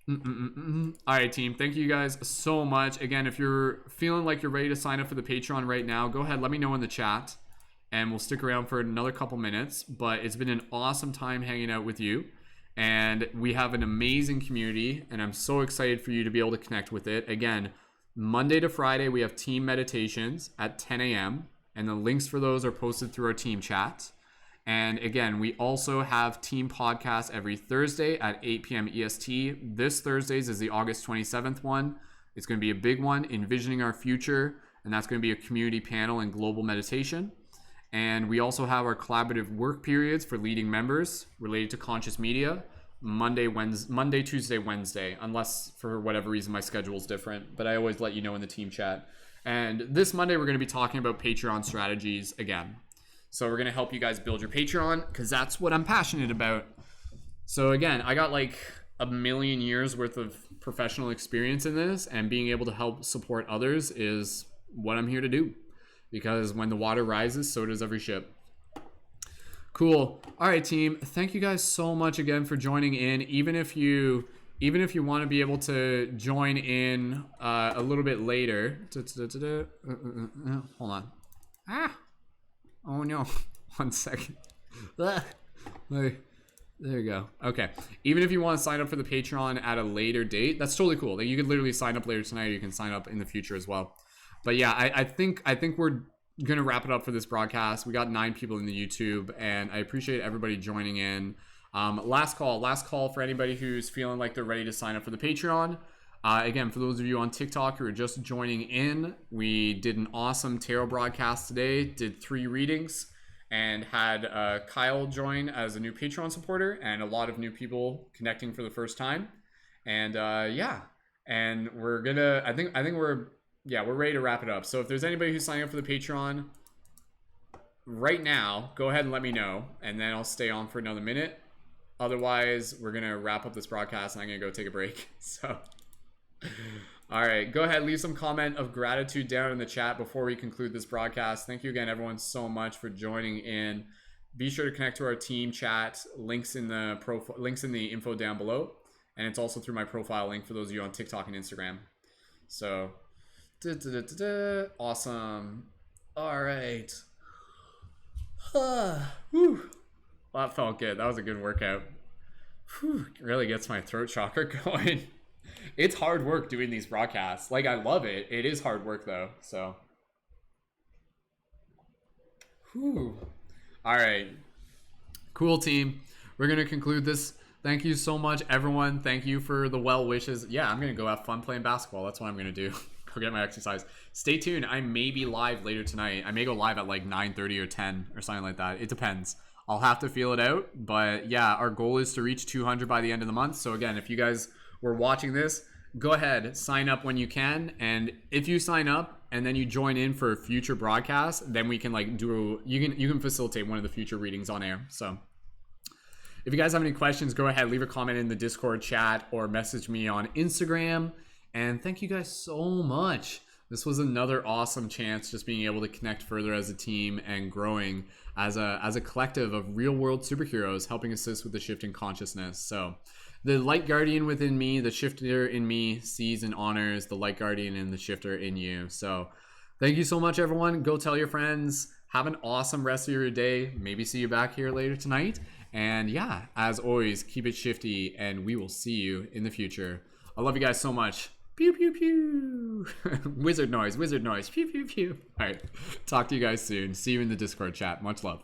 All right, team. Thank you guys so much. Again, if you're feeling like you're ready to sign up for the Patreon right now, go ahead. Let me know in the chat, and we'll stick around for another couple minutes. But it's been an awesome time hanging out with you. And we have an amazing community, and I'm so excited for you to be able to connect with it. Again, Monday to Friday, we have team meditations at 10 a.m. and the links for those are posted through our team chat. And again, we also have team podcasts every Thursday at 8 p.m. EST. This Thursday's is the August 27th one. It's going to be a big one, Envisioning Our Future, and that's going to be a community panel and global meditation. And we also have our collaborative work periods for leading members related to conscious media. Monday, Tuesday, Wednesday, unless for whatever reason my schedule is different, but I always let you know in the team chat. And this Monday, we're going to be talking about Patreon strategies again. So we're going to help you guys build your Patreon because that's what I'm passionate about. So again, I got like a million years worth of professional experience in this, and being able to help support others is what I'm here to do, because when the water rises, so does every ship. Cool. All right, team. Thank you guys so much again for joining in. Even if you want to be able to join in a little bit later. Hold on. Oh no. 1 second. There you go. Okay. Even if you want to sign up for the Patreon at a later date, that's totally cool. Like, you could literally sign up later tonight, or you can sign up in the future as well. But yeah, I think we're gonna wrap it up for this broadcast. We got 9 people in the YouTube, and I appreciate everybody joining in. Last call for anybody who's feeling like they're ready to sign up for the Patreon. Again, for those of you on TikTok who are just joining in, we did an awesome tarot broadcast today, did 3 readings, and had Kyle join as a new Patreon supporter, and a lot of new people connecting for the first time. And yeah, and we're gonna, I think we're ready to wrap it up. So if there's anybody who's signing up for the Patreon right now, go ahead and let me know, and then I'll stay on for another minute. Otherwise, we're gonna wrap up this broadcast, and I'm gonna go take a break. So all right, go ahead, leave some comment of gratitude down in the chat before we conclude this broadcast. Thank you again, everyone, so much for joining in. Be sure to connect to our team chat. Links in the info down below, and it's also through my profile link for those of you on TikTok and Instagram. So awesome. All right. Whew. Well, that felt good. That was a good workout. Whew. It really gets my throat chakra going. It's hard work doing these broadcasts. Like, I love it. It is hard work though. So, whew. All right. Cool, team. We're going to conclude this. Thank you so much, everyone. Thank you for the well wishes. Yeah, I'm going to go have fun playing basketball. That's what I'm going to do. Go get my exercise. Stay tuned. I may be live later tonight. I may go live at like 9:30 or 10 or something like that. It depends. I'll have to feel it out. But yeah, our goal is to reach 200 by the end of the month. So again, if you guys were watching this, go ahead, sign up when you can. And if you sign up and then you join in for future broadcasts, then we can like you can facilitate one of the future readings on air. So if you guys have any questions, go ahead, leave a comment in the Discord chat or message me on Instagram. And thank you guys so much. This was another awesome chance, just being able to connect further as a team and growing as a collective of real world superheroes, helping assist with the shift in consciousness. So the light guardian within me, the shifter in me, sees and honors the light guardian and the shifter in you. So thank you so much, everyone. Go tell your friends. Have an awesome rest of your day. Maybe see you back here later tonight. And yeah, as always, keep it shifty, and we will see you in the future. I love you guys so much. Pew, pew, pew. Wizard noise, pew, pew, pew. All right, talk to you guys soon. See you in the Discord chat. Much love.